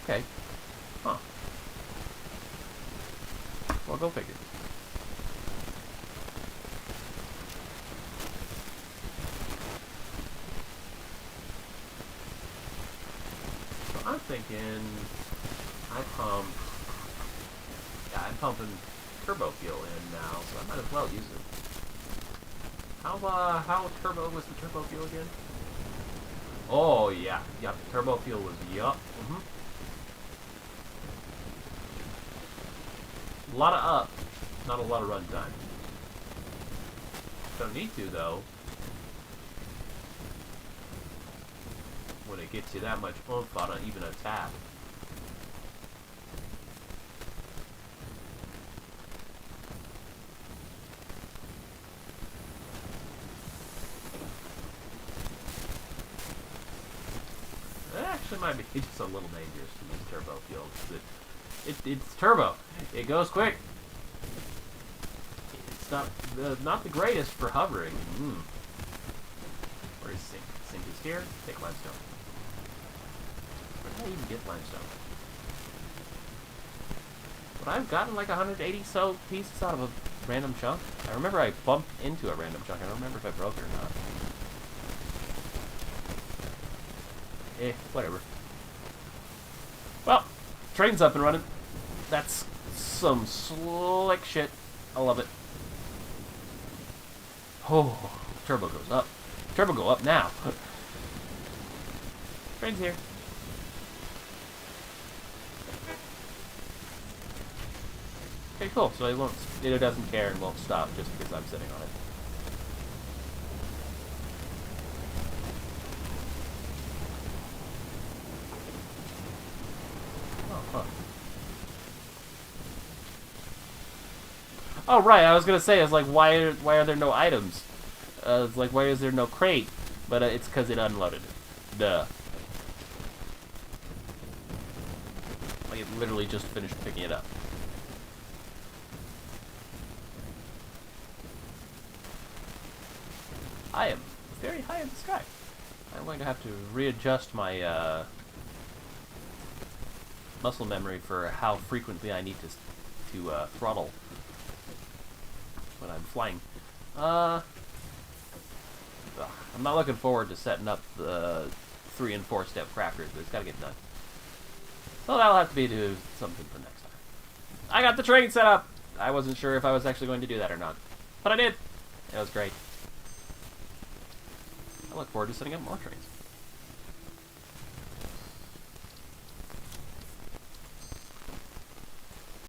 Okay. Huh. Well, go figure. So I'm thinking I'm pumping turbo fuel in now, so I might as well use it. How turbo was the turbo fuel again? Oh, yeah. Yep, turbo fuel was, yup. A lot of up, not a lot of runtime. Don't need to, though. when it gets you that much oomph on even a tap. It actually might be just a little dangerous to use turbo fuel. It's turbo. It goes quick. It's not the greatest for hovering. Where's sink? Sink is here. Take limestone. Where did I even get limestone? Would I have gotten like 180 so pieces out of a random chunk? I remember I bumped into a random chunk. I don't remember if I broke it or not. Whatever. Well, train's up and running. That's some slick shit. I love it. Oh, turbo goes up. Turbo go up now. Train's here. Okay, cool. So it doesn't care and won't stop just because I'm sitting on it. Oh, right, I was gonna say, I was like, why are there no items? It's like, why is there no crate? But it's because it unloaded it. Duh. Like, it literally just finished picking it up. I am very high in the sky. I'm going to have to readjust my muscle memory for how frequently I need to throttle when I'm flying. I'm not looking forward to setting up the 3 and 4 step crafters, but it's gotta get done. So that'll have to be do something for next time. I got the train set up! I wasn't sure if I was actually going to do that or not. But I did! It was great. I look forward to setting up more trains.